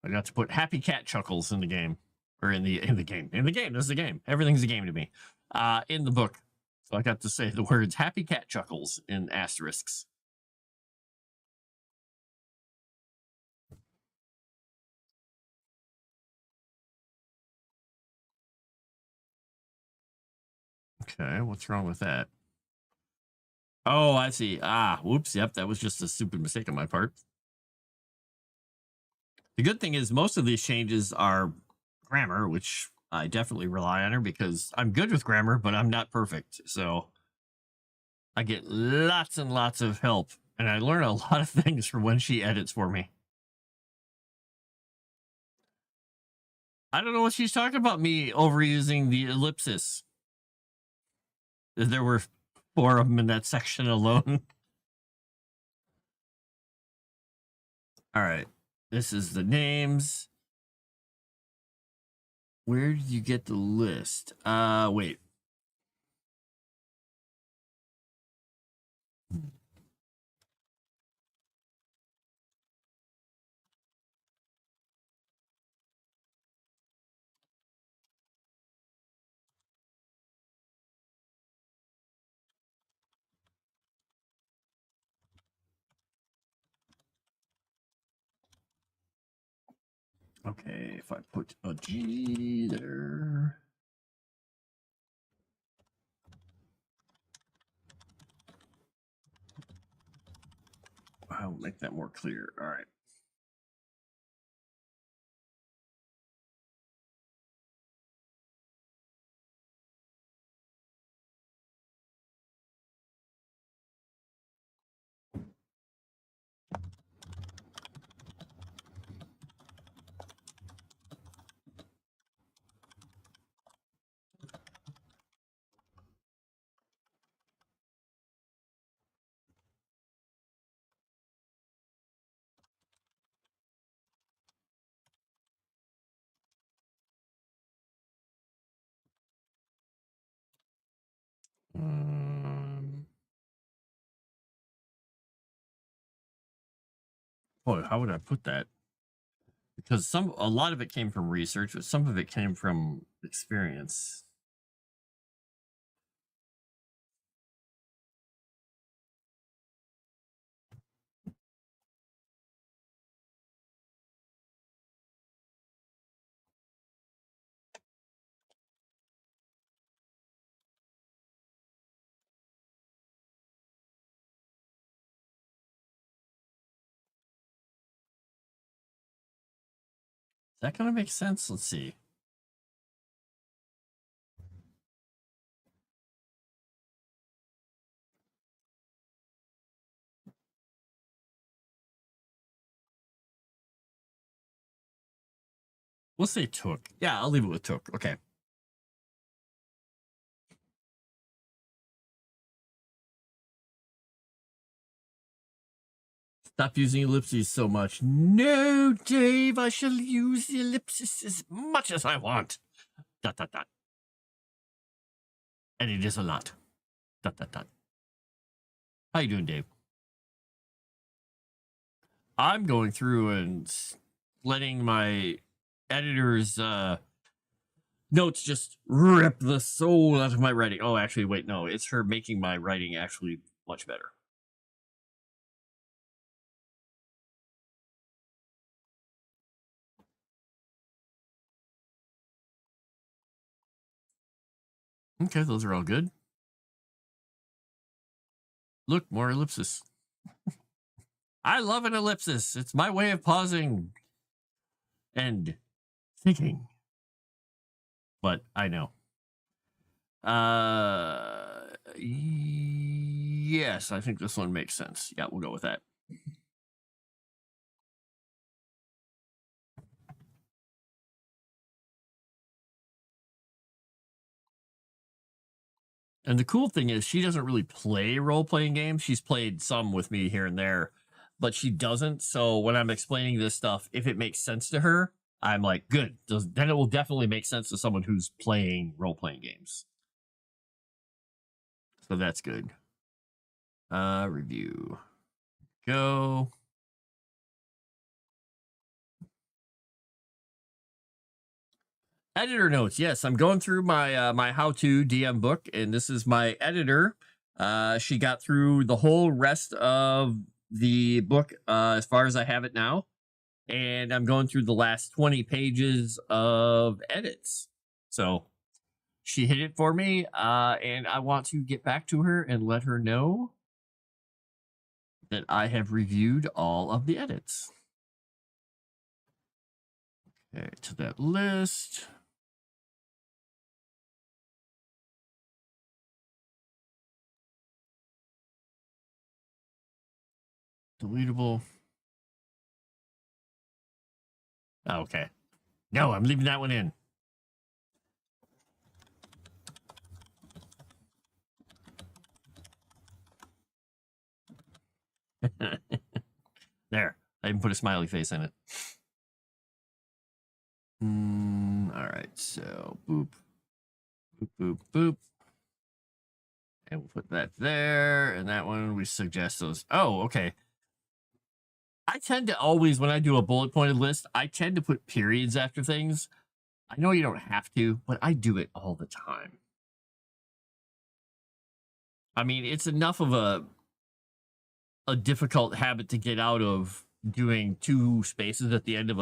got to put happy cat chuckles in the game. Or in the game. This is the game. Everything's a game to me. In the book. So I got to say the words happy cat chuckles in asterisks. Okay, what's wrong with that? Oh, I see. Whoops. Yep, that was just a stupid mistake on my part. The good thing is most of these changes are grammar, which I definitely rely on her because I'm good with grammar, but I'm not perfect. So I get lots and lots of help, and I learn a lot of things from when she edits for me. I don't know what she's talking about me overusing the ellipsis. There were 4 of them in that section alone. All right. This is the names. Where did you get the list? Wait. Okay, if I put a G there. I'll make that more clear. All right. Boy, how would I put that? Because a lot of it came from research, but some of it came from experience. Is that gonna make sense? Let's see. We'll say took. Yeah, I'll leave it with took. Okay. Stop using ellipses so much. No, Dave, I shall use the ellipsis as much as I want. Dot, dot, dot. And it is a lot. Dot, dot, dot. How you doing, Dave? I'm going through and letting my editor's notes just rip the soul out of my writing. Oh, actually, wait, no, it's her making my writing actually much better. Okay, those are all good. Look, more ellipsis. I love an ellipsis. It's my way of pausing and thinking. But I know. Yes, I think this one makes sense. Yeah, we'll go with that. And the cool thing is she doesn't really play role-playing games. She's played some with me here and there, but she doesn't. So when I'm explaining this stuff, if it makes sense to her, I'm like, good. Then it will definitely make sense to someone who's playing role-playing games. So that's good. Review. Go. Editor notes. Yes, I'm going through my my how-to DM book, and this is my editor. She got through the whole rest of the book as far as I have it now, and I'm going through the last 20 pages of edits. So she hit it for me, and I want to get back to her and let her know that I have reviewed all of the edits. Okay, to that list. Deletable. Okay. No, I'm leaving that one in. There. I even put a smiley face in it. All right. So boop, boop, boop, boop. And we'll put that there. And that one, we suggest those. Oh, okay. I tend to always, when I do a bullet pointed list, I tend to put periods after things. I know you don't have to, but I do it all the time. I mean, it's enough of a difficult habit to get out of doing two spaces at the end of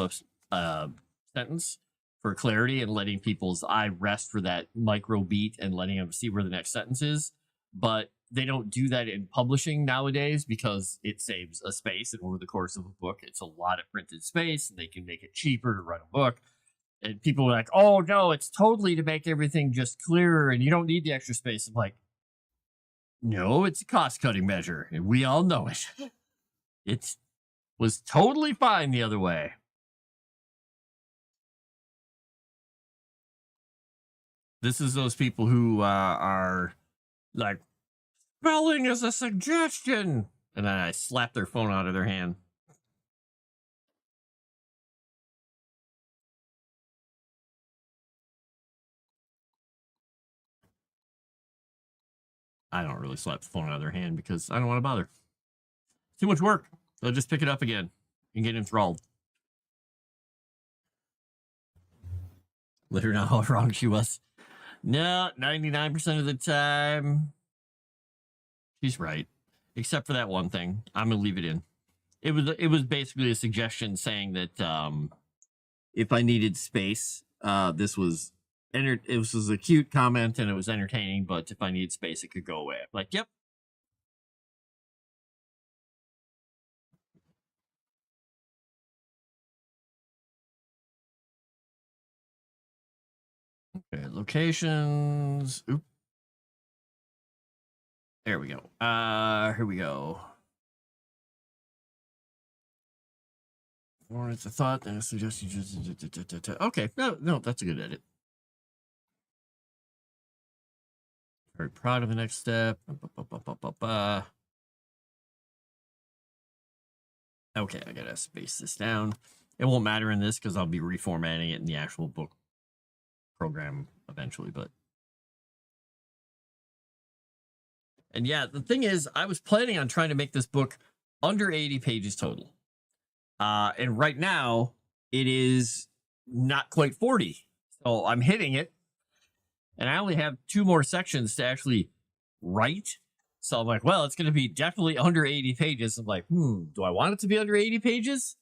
a sentence for clarity and letting people's eye rest for that micro beat and letting them see where the next sentence is. But they don't do that in publishing nowadays because it saves a space. And over the course of a book, it's a lot of printed space and they can make it cheaper to run a book. And people are like, oh, no, it's totally to make everything just clearer and you don't need the extra space. I'm like, no, it's a cost cutting measure. And we all know it. It was totally fine the other way. This is those people who are like, spelling is a suggestion. And then I slap their phone out of their hand. I don't really slap the phone out of their hand because I don't want to bother. Too much work. They'll just pick it up again and get enthralled. Let her know how wrong she was. No, 99% of the time, she's right. Except for that one thing. I'm gonna leave it in. It was basically a suggestion saying that if I needed space, this was it was a cute comment and it was entertaining, but if I needed space, it could go away. I'm like, yep. Okay, locations. Oop. There we go. Here we go. Or it's a thought and a suggestion. Okay, no, that's a good edit. Very proud of the next step. Okay, I gotta space this down. It won't matter in this because I'll be reformatting it in the actual book program eventually, but. And yeah, the thing is, I was planning on trying to make this book under 80 pages total. And right now, it is not quite 40. So I'm hitting it. And I only have 2 more sections to actually write. So I'm like, well, it's going to be definitely under 80 pages. I'm like, do I want it to be under 80 pages?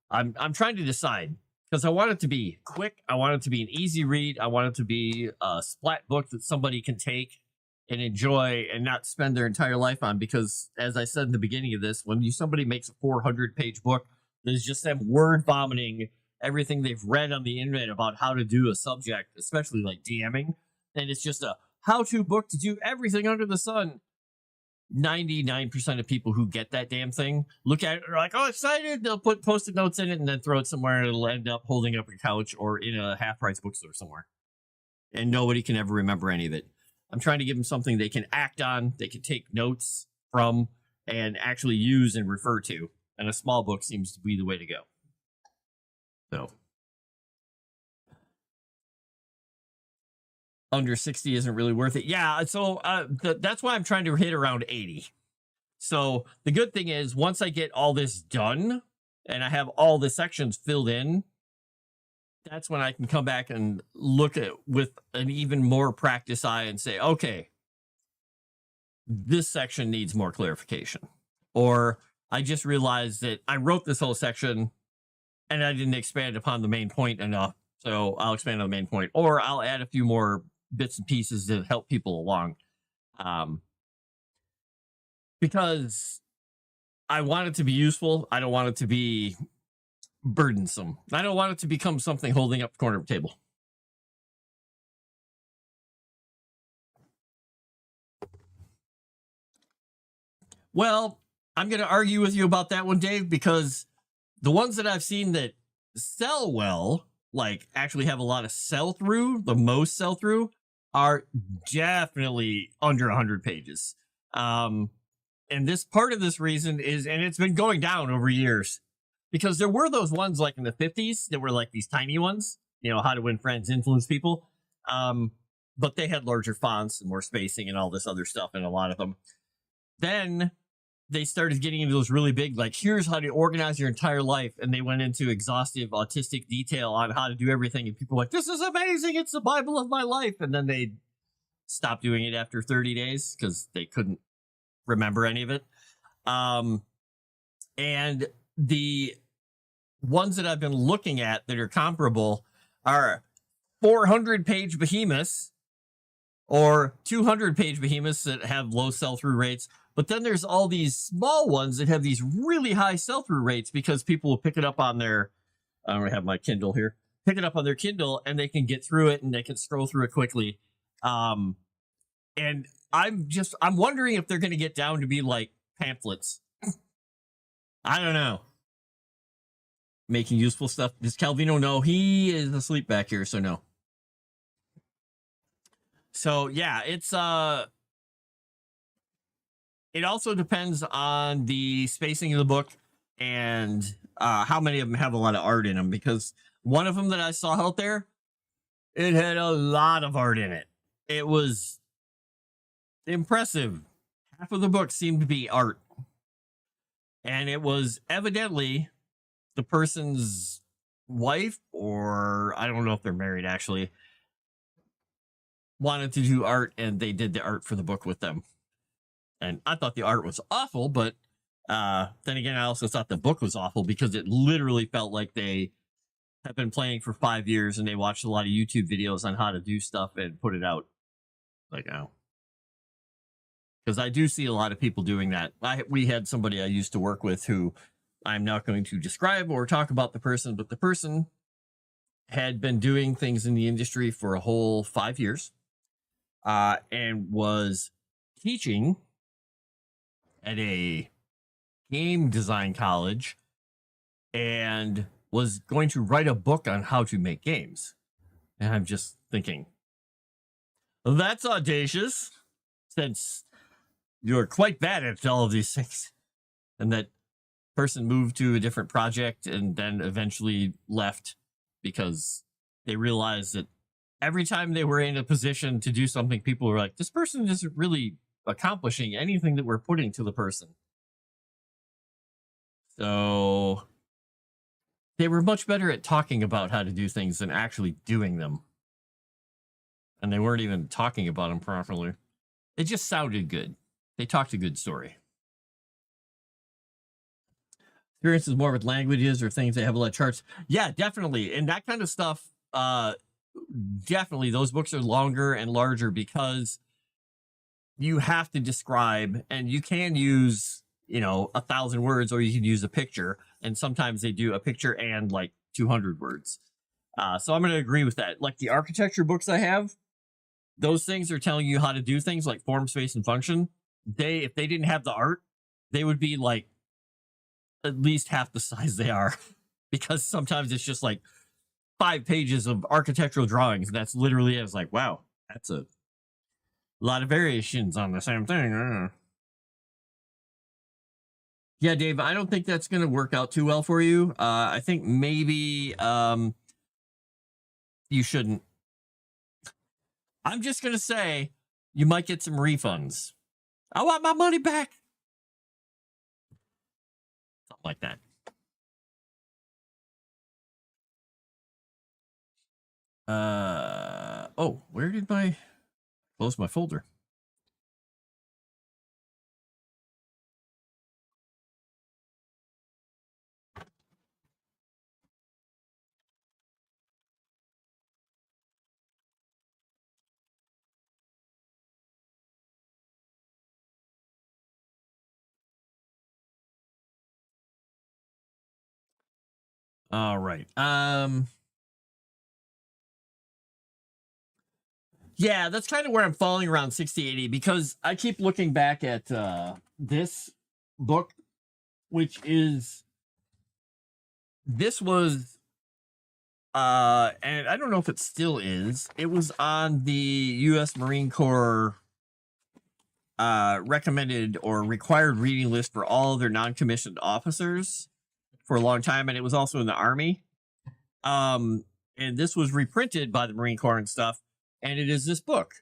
I'm trying to decide because I want it to be quick. I want it to be an easy read. I want it to be a splat book that somebody can take and enjoy and not spend their entire life on. Because as I said in the beginning of this, when somebody makes a 400-page book, there's just them word vomiting everything they've read on the internet about how to do a subject, especially like DMing. And it's just a how-to book to do everything under the sun. 99% of people who get that damn thing look at it and are like, oh, excited. They'll put post-it notes in it and then throw it somewhere and it'll end up holding up a couch or in a half-price bookstore somewhere. And nobody can ever remember any of it. I'm trying to give them something they can act on, they can take notes from, and actually use and refer to. And a small book seems to be the way to go. So under 60 isn't really worth it. Yeah, so that's why I'm trying to hit around 80. So the good thing is once I get all this done and I have all the sections filled in, that's when I can come back and look at with an even more practice eye and say, okay, this section needs more clarification. Or I just realized that I wrote this whole section and I didn't expand upon the main point enough. So I'll expand on the main point, or I'll add a few more bits and pieces to help people along. Because I want it to be useful. I don't want it to be burdensome. I don't want it to become something holding up the corner of the table. Well, I'm going to argue with you about that one, Dave, because the ones that I've seen that sell well, like actually have a lot of sell through, the most sell through, are definitely under 100 pages. And this part of this reason is, and it's been going down over years, because there were those ones like in the 50s that were like these tiny ones, you know, how to win friends, influence people. Um, but they had larger fonts and more spacing and all this other stuff in a lot of them. Then they started getting into those really big, like, here's how to organize your entire life. And they went into exhaustive autistic detail on how to do everything. And people were like, this is amazing. It's the Bible of my life. And then they stopped doing it after 30 days because they couldn't remember any of it. And the ones that I've been looking at that are comparable are 400-page behemoths or 200-page behemoths that have low sell-through rates. But then there's all these small ones that have these really high sell-through rates because people will pick it up on their, I don't have my Kindle here, pick it up on their Kindle and they can get through it and they can scroll through it quickly. And I'm wondering if they're going to get down to be like pamphlets. I don't know. Making useful stuff. Does Calvino know? He is asleep back here, so no. So yeah, it's it also depends on the spacing of the book and how many of them have a lot of art in them, because one of them that I saw out there, it had a lot of art in it. It was impressive. Half of the book seemed to be art. And it was evidently the person's wife, or I don't know if they're married actually, wanted to do art and they did the art for the book with them. And I thought the art was awful, but then again, I also thought the book was awful because it literally felt like they have been playing for 5 years and they watched a lot of YouTube videos on how to do stuff and put it out. Like, oh. Because I do see a lot of people doing that. We had somebody I used to work with who I'm not going to describe or talk about the person, but the person had been doing things in the industry for a whole 5 years and was teaching at a game design college and was going to write a book on how to make games. And I'm just thinking, that's audacious, since you're quite bad at all of these things. And that person moved to a different project and then eventually left because they realized that every time they were in a position to do something, people were like, this person isn't really accomplishing anything that we're putting to the person. So they were much better at talking about how to do things than actually doing them. And they weren't even talking about them properly. It just sounded good. They talked a good story. Experiences more with languages or things that have a lot of charts. Yeah, definitely. And that kind of stuff, definitely those books are longer and larger because you have to describe, and you can use, 1,000 words, or you can use a picture. And sometimes they do a picture and like 200 words. So I'm going to agree with that. Like the architecture books I have, those things are telling you how to do things like form, space, and function. If they didn't have the art, they would be like at least half the size they are, because sometimes it's just like 5 pages of architectural drawings. And that's literally it. It's like, wow, that's a lot of variations on the same thing. Yeah, Dave, I don't think that's going to work out too well for you. I think maybe you shouldn't. I'm just going to say you might get some refunds. I want my money back. Something like that. Oh, where did my close my folder? All right. Yeah, that's kind of where I'm falling around 60-80 because I keep looking back at this book, which is this was and I don't know if it still is. It was on the US Marine Corps recommended or required reading list for all of their non-commissioned officers for a long time, and it was also in the Army. And this was reprinted by the Marine Corps and stuff, and it is this book,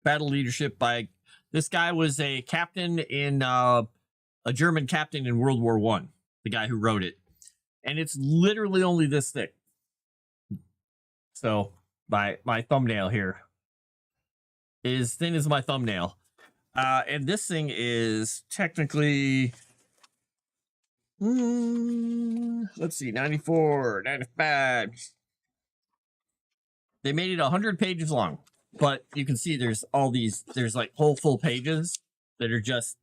Battle Leadership by this guy was a captain in a German captain in World War One, the guy who wrote it, and it's literally only this thick. So my thumbnail here is thin as my thumbnail. And this thing is technically, let's see, 94, 95. They made it 100 pages long, but you can see there's all these, there's like whole full pages that are just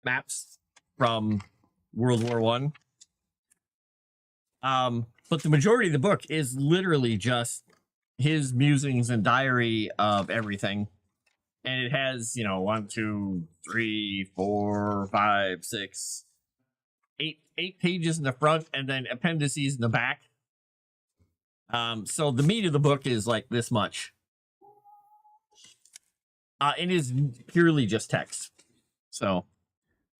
maps from World War One. But the majority of the book is literally just his musings and diary of everything. And it has, 1, 2, 3, 4, 5, 6, 8 pages in the front and then appendices in the back. So the meat of the book is like this much. It is purely just text. So,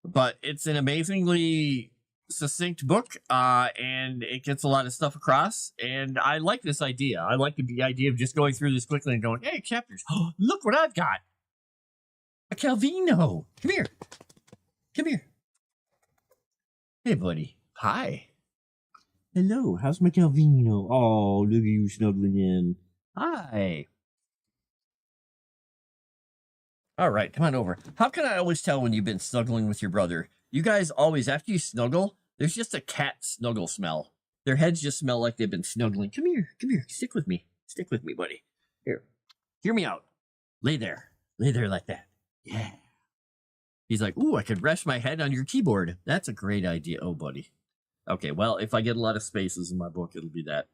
but it's an amazingly succinct book, and it gets a lot of stuff across. And I like this idea. I like the idea of just going through this quickly and going, hey, chapters, look what I've got. A Calvino. Come here. Come here. Hey, buddy. Hi. Hello. How's my Calvino? Oh, look at you snuggling in. Hi. All right, come on over. How can I always tell when you've been snuggling with your brother? You guys always, after you snuggle, there's just a cat snuggle smell. Their heads just smell like they've been snuggling. Come here. Come here. Stick with me. Stick with me, buddy. Here. Hear me out. Lay there. Lay there like that. Yeah. He's like, ooh, I could rest my head on your keyboard. That's a great idea. Oh, buddy. Okay, well, if I get a lot of spaces in my book, it'll be that.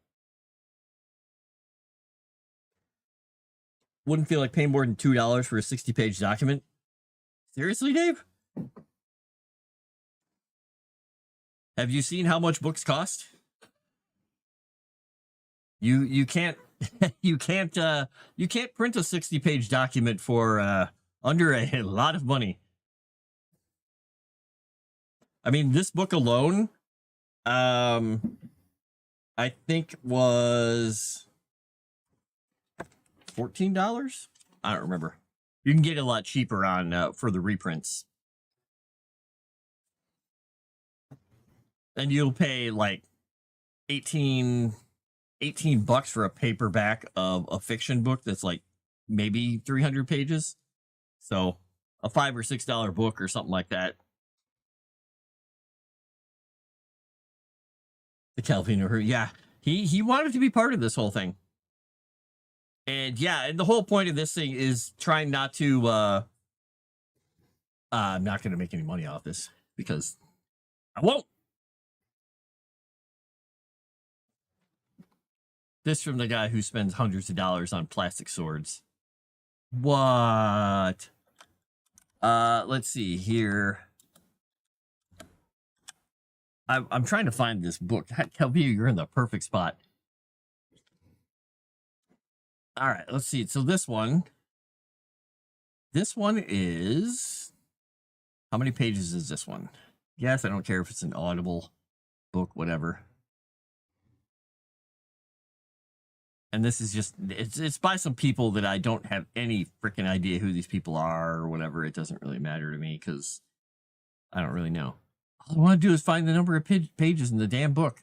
Wouldn't feel like paying more than $2 for a 60-page document. Seriously, Dave? Have you seen how much books cost? You can't you can't print a 60-page document for under a lot of money. I mean, this book alone, I think was $14. I don't remember. You can get it a lot cheaper on for the reprints, and you'll pay like 18 bucks for a paperback of a fiction book that's like maybe 300 pages. So a $5 or $6 book or something like that. The Calvino, yeah, he wanted to be part of this whole thing. And yeah, and the whole point of this thing is trying not to I'm not going to make any money off this because I won't. This from the guy who spends hundreds of dollars on plastic swords. What? Let's see here. I'm trying to find this book. Calvino, you're in the perfect spot. All right, let's see. So this one is, how many pages is this one? Yes, I don't care if it's an Audible book, whatever. And this is just, it's by some people that I don't have any freaking idea who these people are or whatever. It doesn't really matter to me because I don't really know. All I want to do is find the number of pages in the damn book.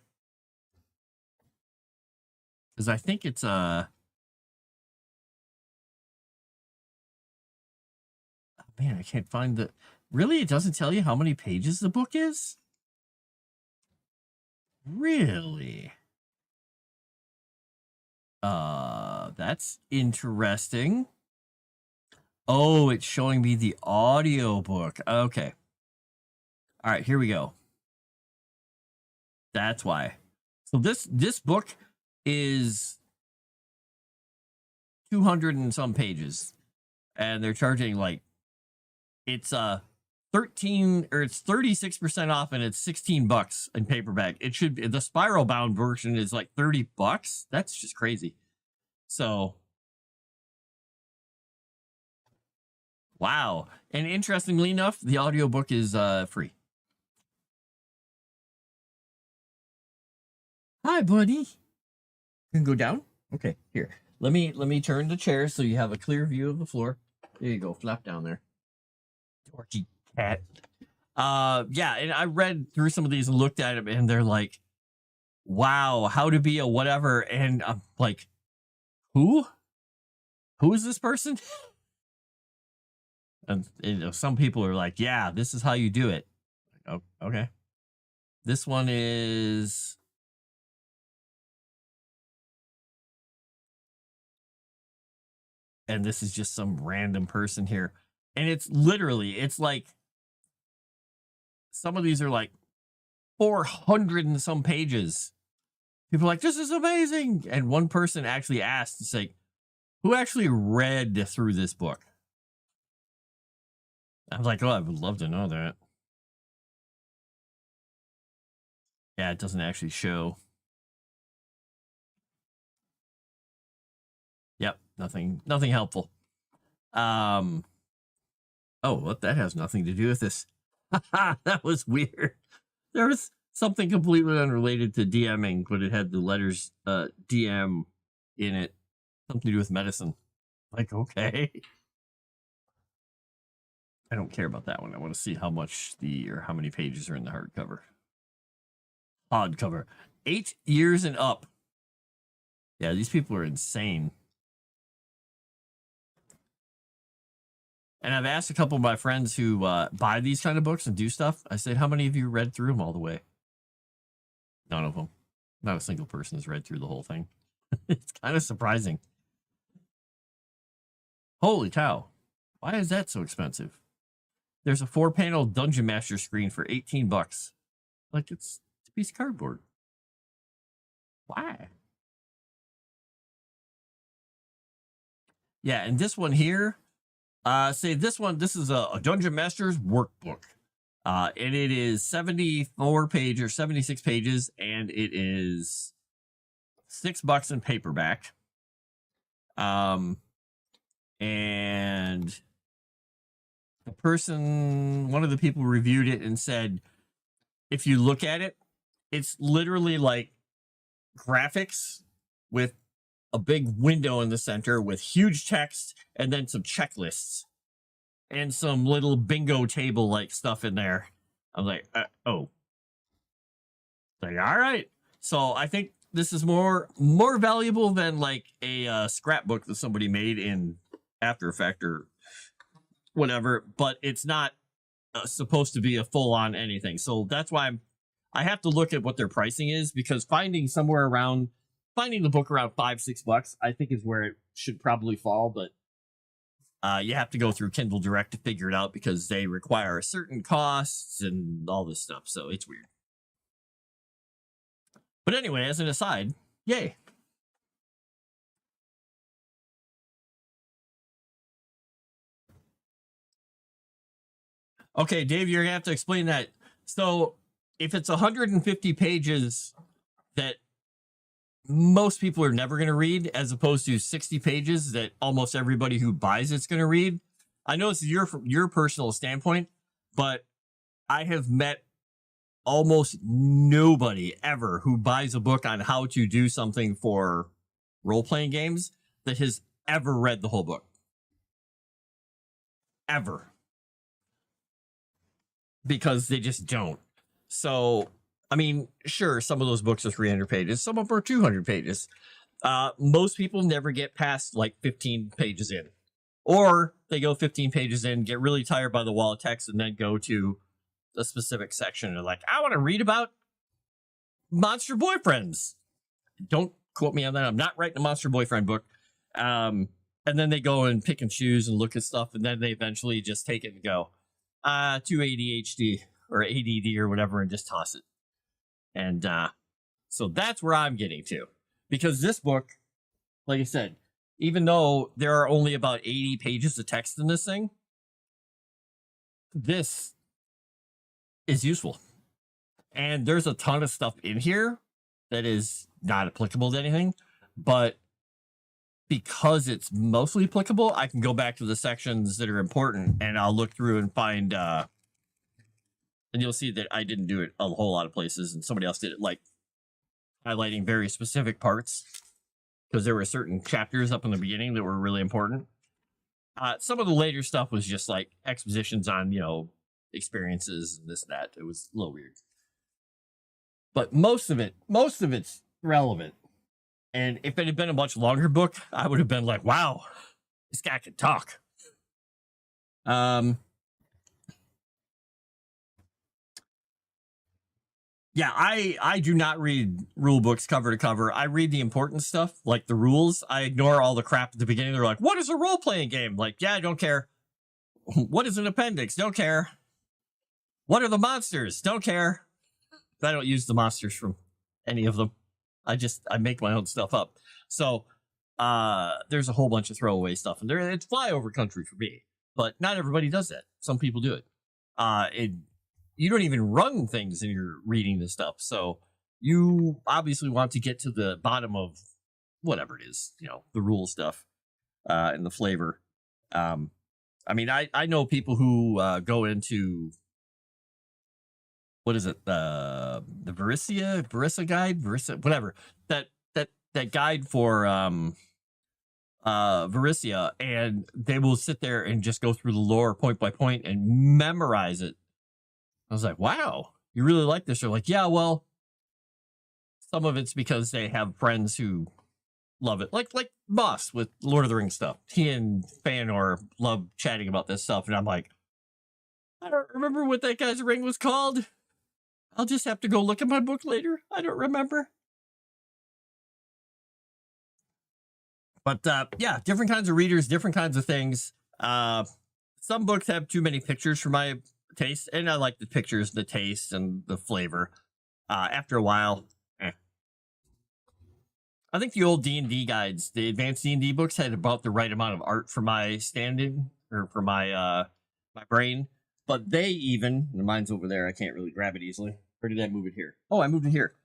Because I think it's oh, man, I can't find the, really? It doesn't tell you how many pages the book is? Really? That's interesting. Oh, it's showing me the audio book. Okay. All right, here we go. That's why. So this book is 200 and some pages, and they're charging like it's 13 or it's 36% off, and it's $16 in paperback. It should be the spiral bound version is like $30. That's just crazy. So wow. And interestingly enough, the audiobook is free. Hi, buddy. You can go down. Okay, here. Let me turn the chair so you have a clear view of the floor. There you go. Flap down there. Dorky cat. Yeah, and I read through some of these and looked at them, and they're like, wow, how to be a whatever. And I'm like, who is this person? And you know, some people are like, yeah, this is how you do it. Oh, okay. This one is and this is just some random person here. And it's literally, it's like some of these are like 400 and some pages. People are like, this is amazing. And one person actually asked, it's like, who actually read through this book? I was like, oh, I would love to know that. Yeah, it doesn't actually show. Yep, nothing helpful. Oh, what? That has nothing to do with this. That was weird. There was something completely unrelated to DMing, but it had the letters DM in it. Something to do with medicine. Like, okay. I don't care about that one. I want to see how much or how many pages are in the hardcover. Hardcover. 8 years and up. Yeah, these people are insane. And I've asked a couple of my friends who buy these kind of books and do stuff. I said, how many of you read through them all the way? None of them. Not a single person has read through the whole thing. It's kind of surprising. Holy cow. Why is that so expensive? There's a 4-panel Dungeon Master screen for $18. Like, it's a piece of cardboard. Why? Yeah, and this one here, this is a Dungeon Master's workbook. And it is 74 pages or 76 pages, and it is $6 in paperback. And one of the people reviewed it and said, if you look at it, it's literally like graphics with a big window in the center with huge text and then some checklists and some little bingo table like stuff in there. I'm like, oh, like, all right. So I think this is more valuable than like a scrapbook that somebody made in After Effects or whatever, but it's not supposed to be a full-on anything. So that's why I have to look at what their pricing is, because finding the book around $5-6, I think is where it should probably fall. But you have to go through Kindle Direct to figure it out, because they require certain costs and all this stuff. So it's weird. But anyway, as an aside, yay. Okay, Dave, you're going to have to explain that. So if it's 150 pages that most people are never going to read, as opposed to 60 pages that almost everybody who buys it's going to read, I know it's your personal standpoint, but I have met almost nobody ever who buys a book on how to do something for role-playing games that has ever read the whole book. Ever. Because they just don't. So, I mean, sure, some of those books are 300 pages. Some of them are 200 pages. Most people never get past like 15 pages in. Or they go 15 pages in, get really tired by the wall of text, and then go to a specific section. And they're like, I want to read about monster boyfriends. Don't quote me on that. I'm not writing a monster boyfriend book. And then they go and pick and choose and look at stuff. And then they eventually just take it and go, to ADHD or ADD or whatever, and just toss it. And So that's where I'm getting to. Because this book, like I said, even though there are only about 80 pages of text in this thing, this is useful. And there's a ton of stuff in here that is not applicable to anything, but because it's mostly applicable, I can go back to the sections that are important and I'll look through and find and you'll see that I didn't do it a whole lot of places and somebody else did it, like highlighting very specific parts because there were certain chapters up in the beginning that were really important. Some of the later stuff was just like expositions on, experiences and this and that. It was a little weird. But most of it's relevant. And if it had been a much longer book, I would have been like, wow, this guy can talk. Yeah, I do not read rule books cover to cover. I read the important stuff, like the rules. I ignore all the crap at the beginning. They're like, what is a role-playing game? Like, yeah, I don't care. What is an appendix? Don't care. What are the monsters? Don't care. I don't use the monsters from any of them. I make my own stuff up. So there's a whole bunch of throwaway stuff in there. It's flyover country for me, but not everybody does that. Some people do it. You don't even run things and you're reading this stuff. So you obviously want to get to the bottom of whatever it is, the rule stuff and the flavor. I mean, I know people who go into, what is it? The Verissa guide, whatever. That guide for Verissa, and they will sit there and just go through the lore point by point and memorize it. I was like, wow, you really like this? They're like, yeah, well, some of it's because they have friends who love it. Like Moss with Lord of the Rings stuff. He and Fanor love chatting about this stuff. And I'm like, I don't remember what that guy's ring was called. I'll just have to go look at my book later. I don't remember. But yeah, different kinds of readers, different kinds of things. Some books have too many pictures for my taste, and I like the pictures, the taste, and the flavor. After a while, I think the old D&D guides, the advanced D&D books, had about the right amount of art for my standing or for my my brain. But they even, mine's over there. I can't really grab it easily. Or did I move it here? Oh, I moved it here.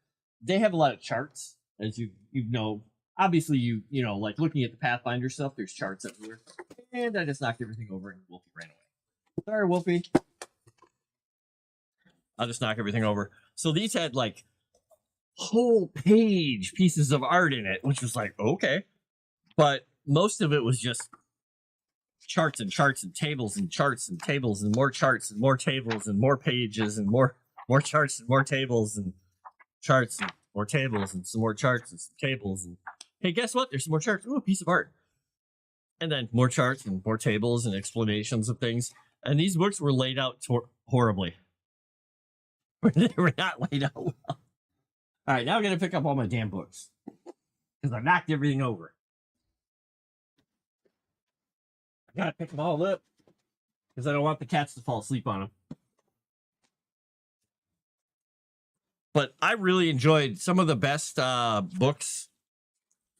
They have a lot of charts, as you know. Obviously, you know, like looking at the Pathfinder stuff. There's charts everywhere, and I just knocked everything over, and Wolfie ran away. Sorry, Wolfie. I'll just knock everything over. So these had like whole page pieces of art in it, which was like, okay. But most of it was just charts and charts and tables and charts and tables and more charts and more tables and more pages and more charts and more tables and charts and more tables and some more charts and some tables. And hey, guess what? There's some more charts. Ooh, a piece of art. And then more charts and more tables and explanations of things. And these books were laid out horribly. They were not laid out well. All right, now I'm going to pick up all my damn books. Because I knocked everything over. I got to pick them all up. Because I don't want the cats to fall asleep on them. But I really enjoyed some of the best books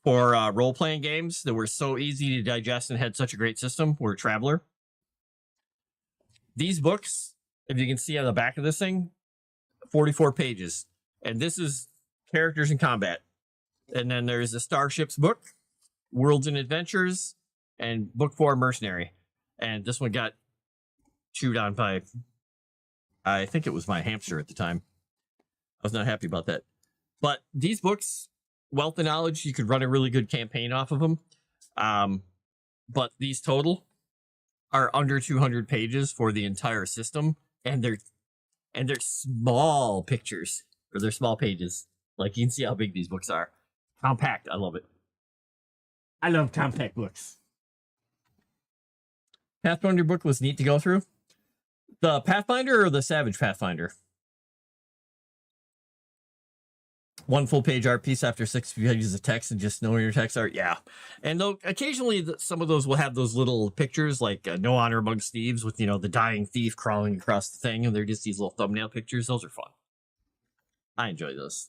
for role-playing games that were so easy to digest and had such a great system were Traveller. These books, if you can see on the back of this thing, 44 pages. And this is characters in combat. And then there's the Starships book, Worlds and Adventures, and book 4, Mercenary. And this one got chewed on by, I think it was my hamster at the time. I was not happy about that. But these books, Wealth of Knowledge, you could run a really good campaign off of them. But these total are under 200 pages for the entire system. And they're small pictures, or they're small pages. Like, you can see how big these books are. Compact. I love it. I love compact books. Pathfinder book was neat to go through. The Pathfinder or the Savage Pathfinder? One full page art piece after 6 pages of text and just knowing your text art. Yeah. And though occasionally some of those will have those little pictures like No Honor Amongst Thieves with, you know, the dying thief crawling across the thing. And they're just these little thumbnail pictures. Those are fun. I enjoy those.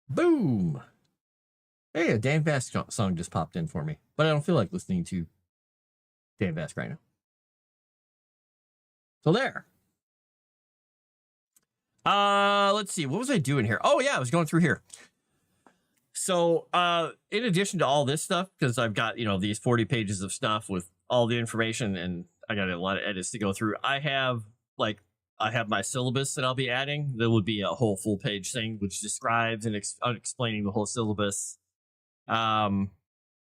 Boom. Hey, a Dan Vasc song just popped in for me, but I don't feel like listening to Dan Vasc right now. So there. Let's see. What was I doing here? Oh yeah, I was going through here. So, in addition to all this stuff, because I've got, these 40 pages of stuff with all the information and I got a lot of edits to go through. I have my syllabus that I'll be adding. There would be a whole full page thing which describes and explaining the whole syllabus. And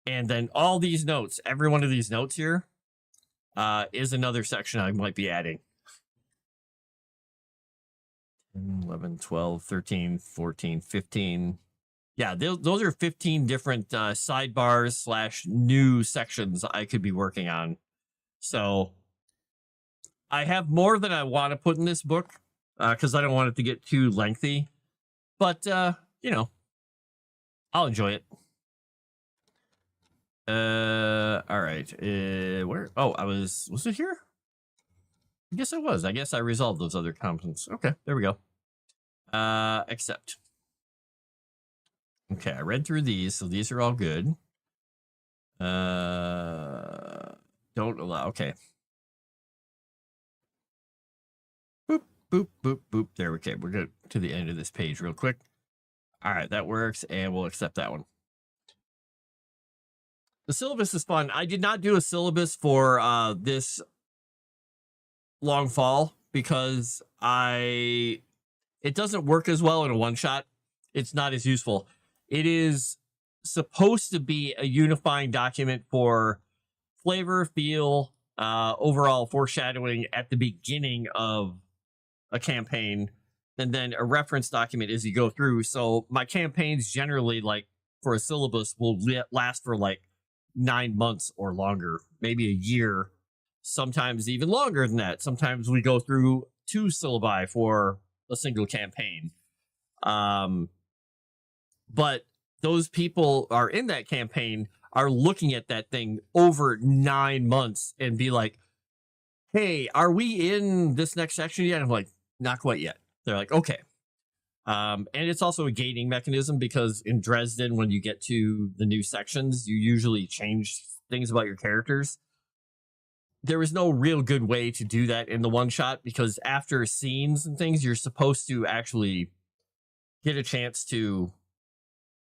then all these notes, every one of these notes here, is another section I might be adding. 11, 12, 13, 14, 15. Yeah, those are 15 different sidebars / new sections I could be working on. So I have more than I want to put in this book because I don't want it to get too lengthy. But, I'll enjoy it. All right. Where? Oh, was it here? I guess I was. I guess I resolved those other components. Okay, there we go. Accept. Okay, I read through these, so these are all good. Don't allow. Okay. Boop, boop, boop, boop. There we go. We're good to the end of this page real quick. All right, that works, and we'll accept that one. The syllabus is fun. I did not do a syllabus for this long fall because it doesn't work as well in a one-shot. It's not as useful. It is supposed to be a unifying document for flavor, feel, overall foreshadowing at the beginning of a campaign, and then a reference document as you go through. So my campaigns generally, like for a syllabus, will last for like 9 months or longer, maybe a year, sometimes even longer than that. Sometimes we go through 2 syllabi for a single campaign. But those people are in that campaign are looking at that thing over 9 months and be like, hey, are we in this next section yet? I'm like, not quite yet. They're like, okay. And it's also a gating mechanism because in Dresden, when you get to the new sections, you usually change things about your characters. There is no real good way to do that in the one shot because after scenes and things, you're supposed to actually get a chance to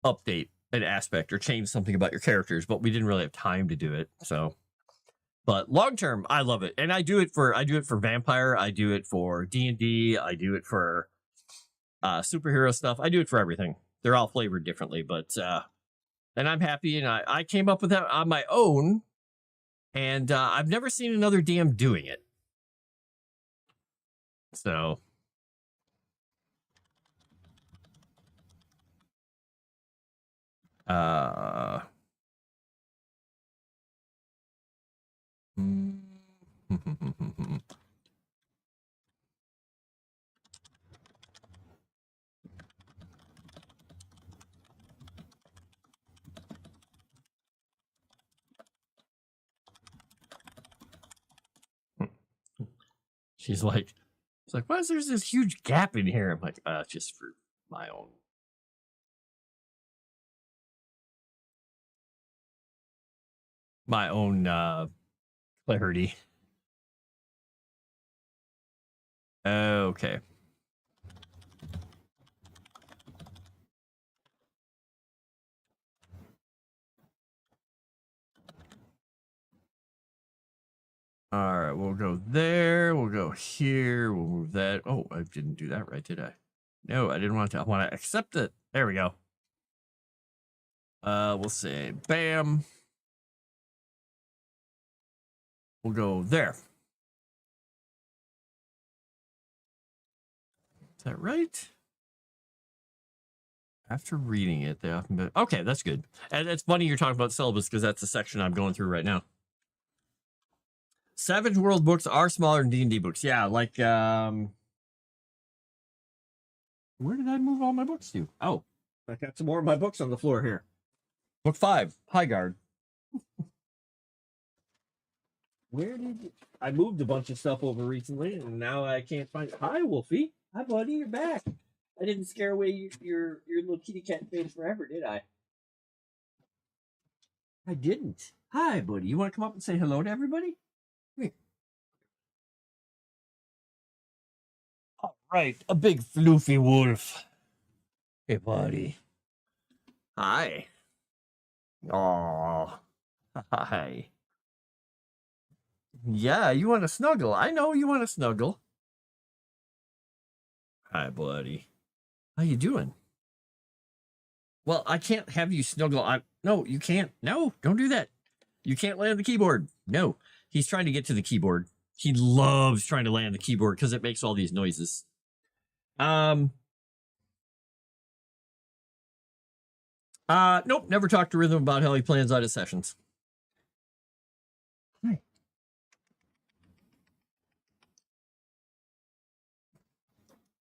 update an aspect or change something about your characters, but we didn't really have time to do it. So, but long term, I love it, and I do it for Vampire, I do it for D&D, I do it for superhero stuff. I do it for everything. They're all flavored differently, but and I'm happy, and I came up with that on my own, and I've never seen another DM doing it. So. She's like, why is there this huge gap in here? I'm like, just for my own. Clarity. Okay. All right, we'll go there. We'll go here. We'll move that. Oh, I didn't do that right, did I? No, I didn't want to. I want to accept it. There we go. We'll say bam. We'll go there. Is that right? After reading it, they often been okay. That's good. And it's funny you're talking about syllabus because that's the section I'm going through right now. Savage World books are smaller than D&D books. Yeah, like where did I move all my books to? Oh, I got some more of my books on the floor here. Book 5, Highguard. Where did I moved a bunch of stuff over recently, and now I can't find. Hi, Wolfie. Hi, buddy. You're back. I didn't scare away your little kitty cat face forever, did I? I didn't. Hi, buddy. You want to come up and say hello to everybody? Come here. All right, a big floofy wolf. Hey, buddy. Hi. Oh, hi. Yeah, you want to snuggle. I know you want to snuggle. Hi, buddy. How you doing? Well, I can't have you snuggle on. No, you can't. No, don't do that. You can't lay on the keyboard. No, he's trying to get to the keyboard. He loves trying to lay on the keyboard because it makes all these noises. Nope, never talked to Rhythm about how he plans out his sessions. Hi.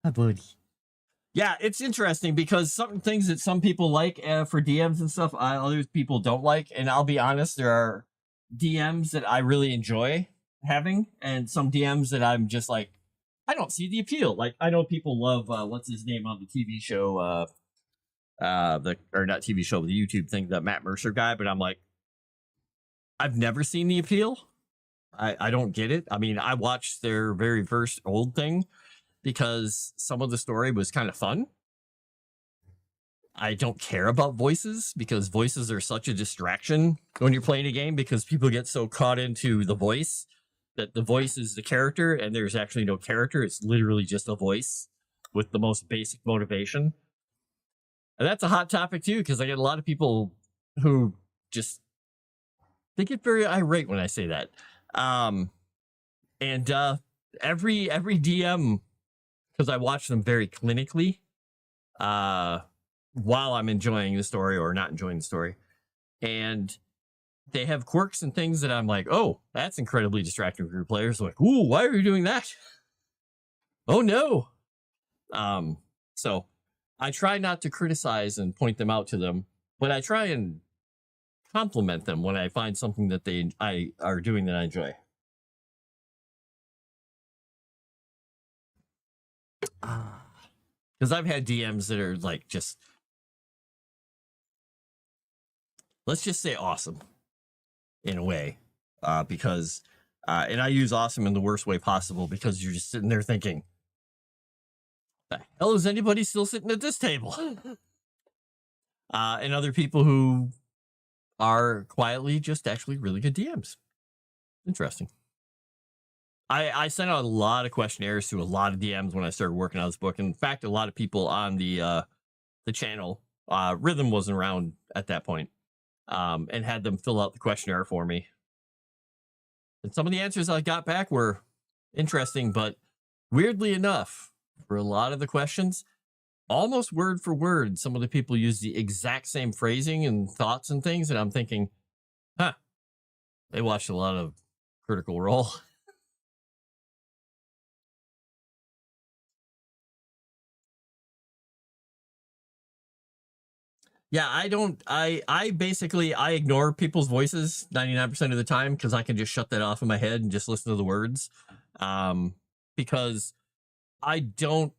Hi, buddy. Yeah, it's interesting because some things that some people like for DMs and stuff, other people don't like. And I'll be honest, there are DMs that I really enjoy having, and some DMs that I'm just like, I don't see the appeal. Like, I know people love what's his name on the TV show, or not TV show, the YouTube thing, the Matt Mercer guy, but I'm like, I've never seen the appeal. I don't get it. I mean, I watched their very first old thing because some of the story was kind of fun. I don't care about voices because voices are such a distraction when you're playing a game because people get so caught into the voice that the voice is the character and there's actually no character. It's literally just a voice with the most basic motivation. And that's a hot topic too, because I get a lot of people who just, they get very irate when I say that. And every DM, because I watch them very clinically while I'm enjoying the story or not enjoying the story. And they have quirks and things that I'm like, oh, that's incredibly distracting for your players. Like, ooh, why are you doing that? Oh, no. So I try not to criticize and point them out to them, but I try and compliment them when I find something that I are doing that I enjoy. Because I've had DMs that are like just, let's just say awesome in a way, because and I use awesome in the worst way possible because you're just sitting there thinking, the hell is anybody still sitting at this table? And other people who are quietly just actually really good DMs. Interesting. I sent out a lot of questionnaires to a lot of DMs when I started working on this book. In fact, a lot of people on the channel, Rhythm wasn't around at that point, and had them fill out the questionnaire for me. And some of the answers I got back were interesting, but weirdly enough, for a lot of the questions, almost word for word, some of the people use the exact same phrasing and thoughts and things. And I'm thinking, huh, they watched a lot of Critical Role. Yeah, I basically, I ignore people's voices 99% of the time because I can just shut that off in my head and just listen to the words. Because I don't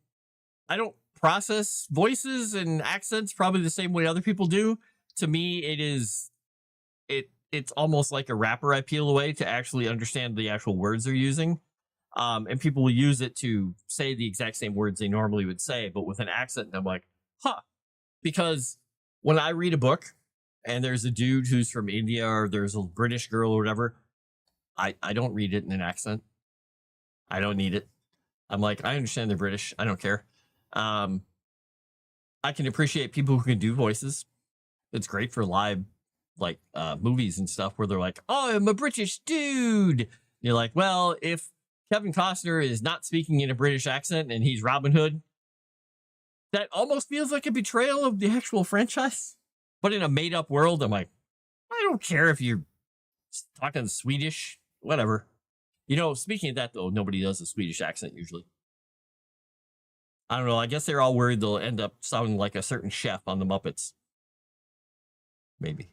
process voices and accents probably the same way other people do. To me, it's almost like a wrapper I peel away to actually understand the actual words they're using. And people will use it to say the exact same words they normally would say, but with an accent. And I'm like, huh, because when I read a book and there's a dude who's from India or there's a British girl or whatever, I don't read it in an accent. I don't need it. I'm like, I understand they're British. I don't care. I can appreciate people who can do voices. It's great for live, like movies and stuff where they're like, oh, I'm a British dude. And you're like, well, if Kevin Costner is not speaking in a British accent and he's Robin Hood, that almost feels like a betrayal of the actual franchise. But in a made up world, I'm like, I don't care if you're talking Swedish, whatever. You know, speaking of that, though, nobody does a Swedish accent usually. I don't know. I guess they're all worried they'll end up sounding like a certain chef on the Muppets. Maybe.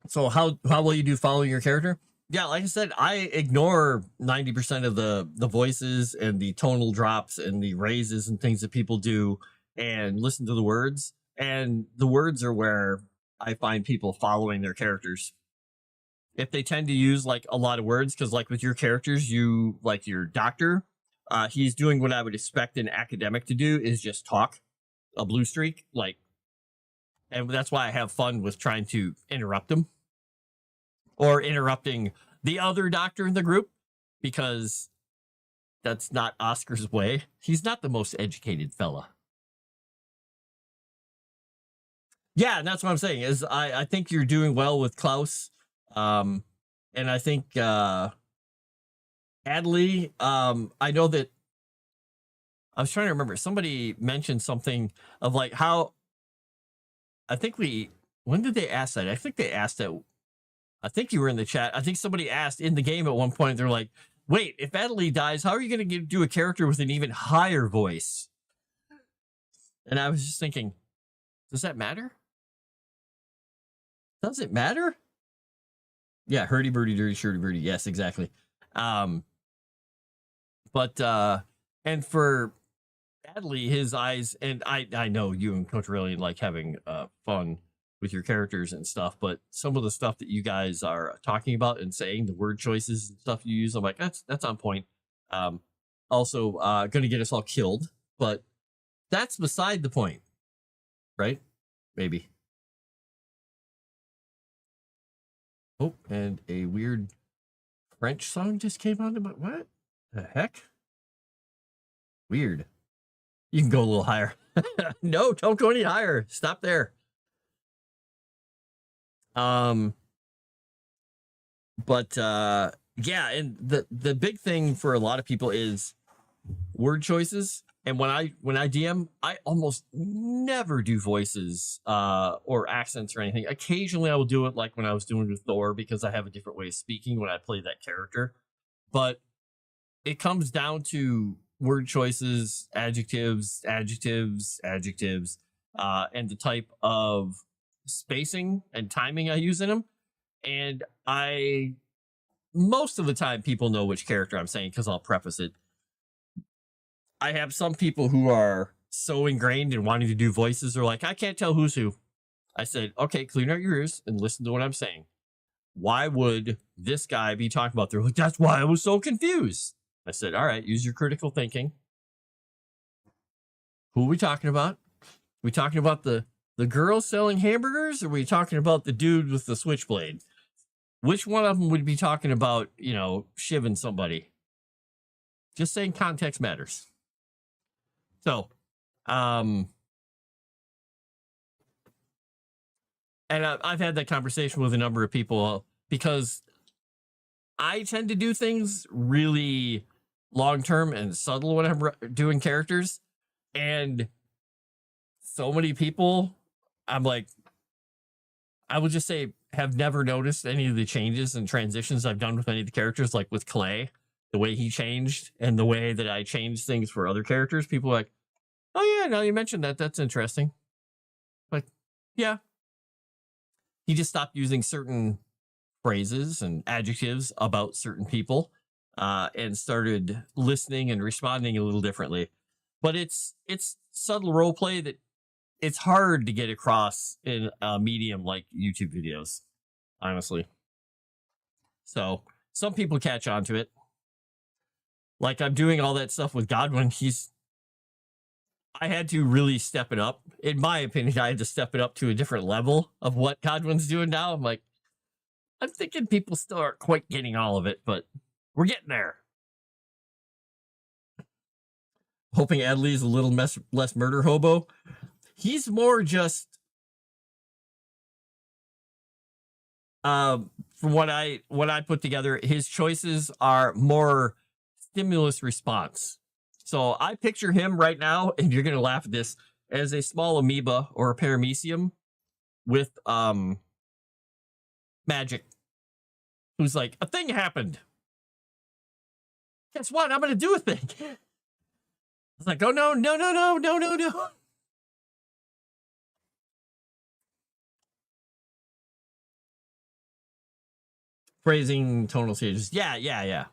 So how will you do following your character? Yeah, like I said, I ignore 90% of the voices and the tonal drops and the raises and things that people do and listen to the words. And the words are where I find people following their characters. If they tend to use like a lot of words, because like with your characters, you like your doctor, he's doing what I would expect an academic to do is just talk a blue streak. Like, and that's why I have fun with trying to interrupt him or interrupting the other doctor in the group because that's not Oscar's way. He's not the most educated fella. Yeah, and that's what I'm saying is I think you're doing well with Klaus. Um, and I think Adley, I know that I was trying to remember somebody mentioned something of like how I think when did they ask that? I think they asked that. I think you were in the chat. I think somebody asked in the game at one point, they're like, wait, if Adley dies, how are you going to do a character with an even higher voice? And I was just thinking, does that matter? Does it matter? Yeah, hurdy birdie, dirty shirty birdie. Yes, exactly. But and for Adley, his eyes, and I know you and Coach really like having fun with your characters and stuff, but some of the stuff that you guys are talking about and saying, the word choices and stuff you use, I'm like, that's on point. Also gonna get us all killed, but that's beside the point, right? Maybe. Oh, and a weird French song just came on. But what the heck? Weird. You can go a little higher. No, don't go any higher. Stop there. But yeah, and the big thing for a lot of people is word choices. And when I DM, I almost never do voices or accents or anything. Occasionally I will do it like when I was doing with Thor because I have a different way of speaking when I play that character. But it comes down to word choices, adjectives, and the type of spacing and timing I use in them. And most of the time, people know which character I'm saying because I'll preface it. I have some people who are so ingrained in wanting to do voices, they're like, I can't tell who's who. I said, okay, clean out your ears and listen to what I'm saying. Why would this guy be talking about? They're like, that's why I was so confused. I said, all right, use your critical thinking. Who are we talking about? Are we talking about the girl selling hamburgers, or are we talking about the dude with the switchblade? Which one of them would be talking about, shivving somebody? Just saying context matters. So, and I've had that conversation with a number of people because I tend to do things really long term and subtle when I'm doing characters. And so many people, I'm like, I would just say, have never noticed any of the changes and transitions I've done with any of the characters, like with Clay, the way he changed and the way that I changed things for other characters. People are like, oh, yeah, no, you mentioned that. That's interesting. Like, yeah. He just stopped using certain phrases and adjectives about certain people and started listening and responding a little differently. But it's subtle role play that it's hard to get across in a medium like YouTube videos, honestly. So some people catch on to it. Like I'm doing all that stuff with Godwin. I had to really step it up. In my opinion, I had to step it up to a different level of what Godwin's doing now. I'm like, I'm thinking people still aren't quite getting all of it, but we're getting there. Hoping Adley's a little less murder hobo. He's more just from what I put together, his choices are more stimulus response. So I picture him right now, and you're gonna laugh at this, as a small amoeba or a paramecium with magic, who's like, a thing happened. Guess what? I'm gonna do a thing. It's like, oh no. Phrasing, tonal changes. Yeah.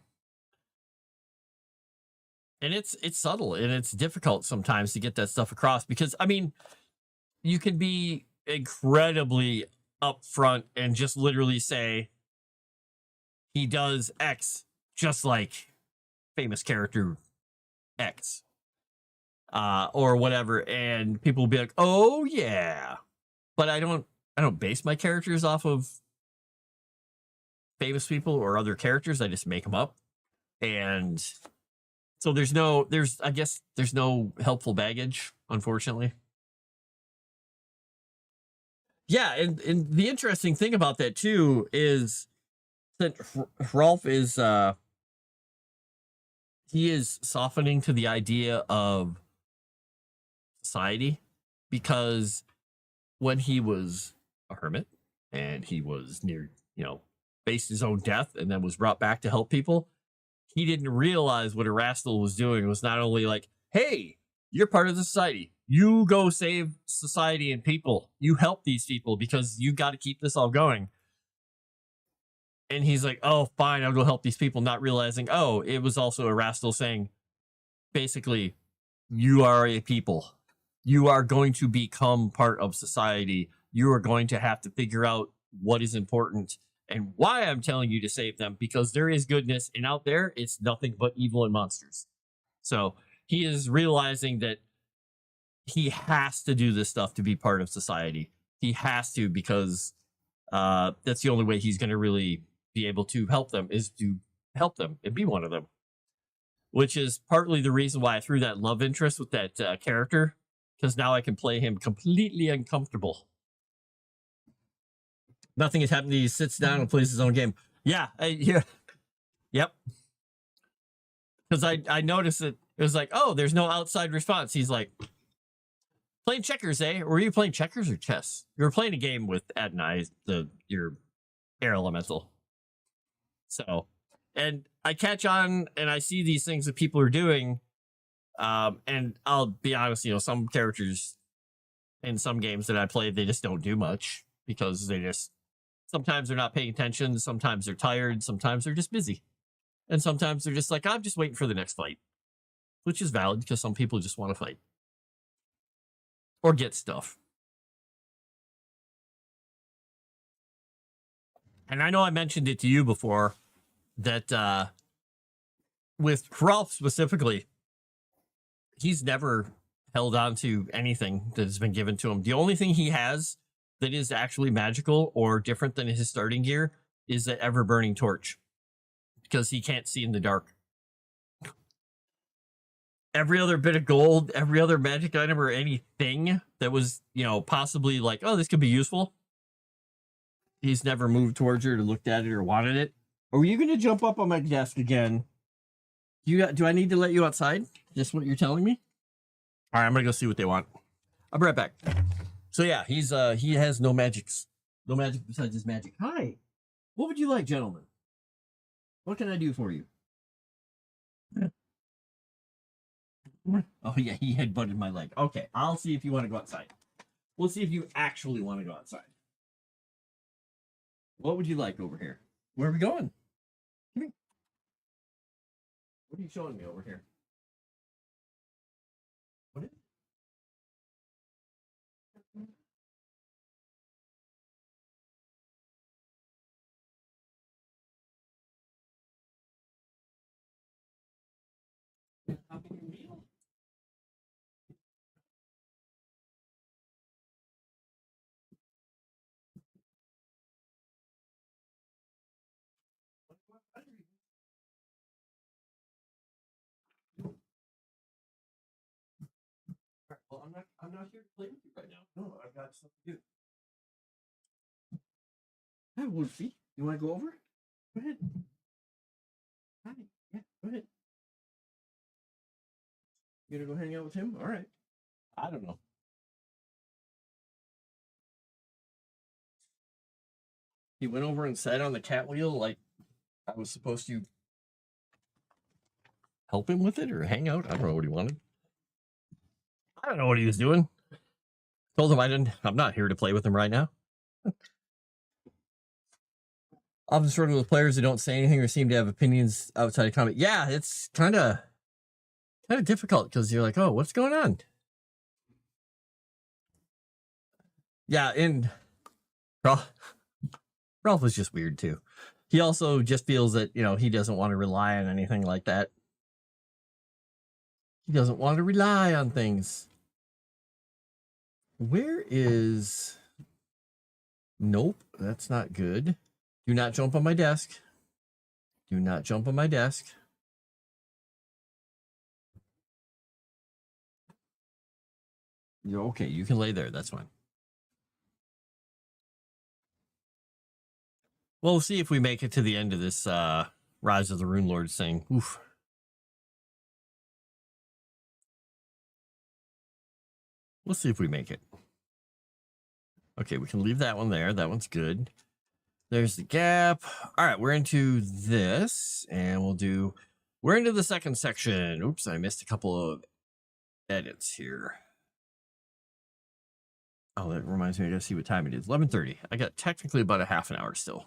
And it's subtle and it's difficult sometimes to get that stuff across because I mean, you can be incredibly upfront and just literally say he does X just like famous character X. Or whatever, and people will be like, "Oh yeah," but I don't base my characters off of famous people or other characters. I just make them up, and so I guess there's no helpful baggage, unfortunately. Yeah, and the interesting thing about that too is that Rolf is he is softening to the idea of society because when he was a hermit and he was near, faced his own death and then was brought back to help people, he didn't realize what Erastil was doing was not only like, hey, you're part of the society. You go save society and people. You help these people because you got to keep this all going. And he's like, oh, fine, I'll go help these people, not realizing, oh, it was also Erastil saying, basically, you are a people. You are going to become part of society. You are going to have to figure out what is important and why I'm telling you to save them because there is goodness, and out there, it's nothing but evil and monsters. So he is realizing that he has to do this stuff to be part of society. He has to because that's the only way he's going to really be able to help them is to help them and be one of them. Which is partly the reason why I threw that love interest with that character, because now I can play him completely uncomfortable. Nothing has happened. He sits down and plays his own game. Yeah, yep. Because I noticed that it was like, oh, there's no outside response. He's like, playing checkers, eh? Or were you playing checkers or chess? You were playing a game with Adonai, your air elemental. So, and I catch on and I see these things that people are doing. And I'll be honest, some characters in some games that I play, they just don't do much because sometimes they're not paying attention. Sometimes they're tired. Sometimes they're just busy. And sometimes they're just like, I'm just waiting for the next fight, which is valid because some people just want to fight or get stuff. And I know I mentioned it to you before that with Rolf specifically, he's never held on to anything that has been given to him. The only thing he has that is actually magical or different than his starting gear is the ever burning torch because he can't see in the dark. Every other bit of gold, every other magic item or anything that was, possibly like, oh, this could be useful. He's never moved towards her or looked at it or wanted it. Are you going to jump up on my desk again? Do I need to let you outside? Just what you're telling me? All right, I'm going to go see what they want. I'll be right back. So yeah, he has no magics. No magic besides his magic. Hi. What would you like, gentlemen? What can I do for you? Oh yeah, he had butted my leg. Okay, I'll see if you want to go outside. We'll see if you actually want to go outside. What would you like over here? Where are we going? Come here. What are you showing me over here? What is it? Well, I'm not here to play with you right now. No, I've got stuff to do. Hi, Wolfie. You want to go over? Go ahead. Hi. Yeah, go ahead. You gonna go hang out with him? All right. I don't know. He went over and sat on the cat wheel like I was supposed to help him with it or hang out. I don't know what he wanted. I don't know what he was doing. Told him I'm not here to play with him right now. Often struggle with players who don't say anything or seem to have opinions outside of combat. Yeah, it's kind of difficult because you're like, oh, what's going on? Yeah, and Ralph was just weird too. He also just feels that, you know, he doesn't want to rely on anything like that. He doesn't want to rely on things. Where is... Nope, that's not good. Do not jump on my desk. Do not jump on my desk. You're okay, you can lay there, that's fine. Well, we'll see if we make it to the end of this Rise of the Rune Lords thing. Oof. We'll see if we make it. Okay, we can leave that one there. That one's good. There's the gap. All right, we're into this, and we're into the second section. Oops, I missed a couple of edits here. Oh, that reminds me, I gotta see what time it is. 11:30. I got technically about a half an hour still.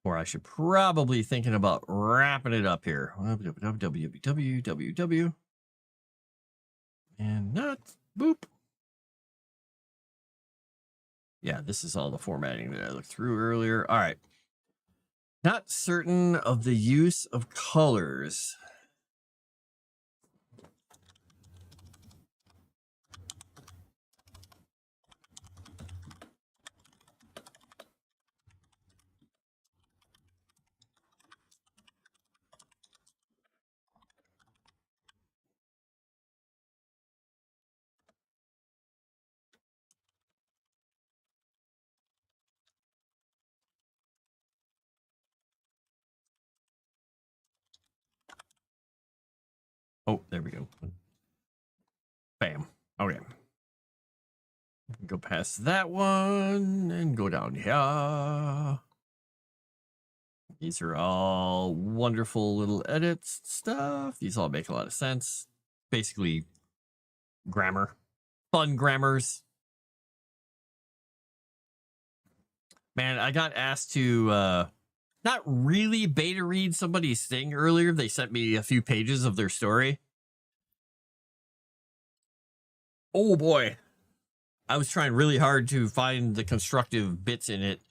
Or I should probably thinking about wrapping it up here. www. And not boop. Yeah, this is all the formatting that I looked through earlier. All right. Not certain of the use of colors. Oh, there we go. Bam. Okay. Go past that one and go down here. These are all wonderful little edits stuff. These all make a lot of sense. Basically, grammar. Fun grammars. Man, I got asked to not really beta read somebody's thing earlier. They sent me a few pages of their story. Oh boy. I was trying really hard to find the constructive bits in it.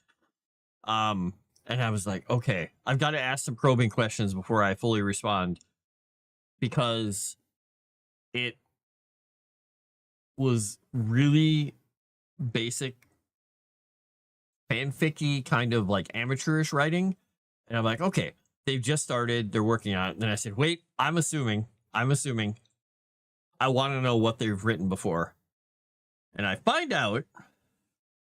And I was like, okay, I've got to ask some probing questions before I fully respond, because it was really basic fanficky kind of like amateurish writing. And I'm like, okay, they've just started, they're working on it. And then I said, wait, I'm assuming I want to know what they've written before. And I find out,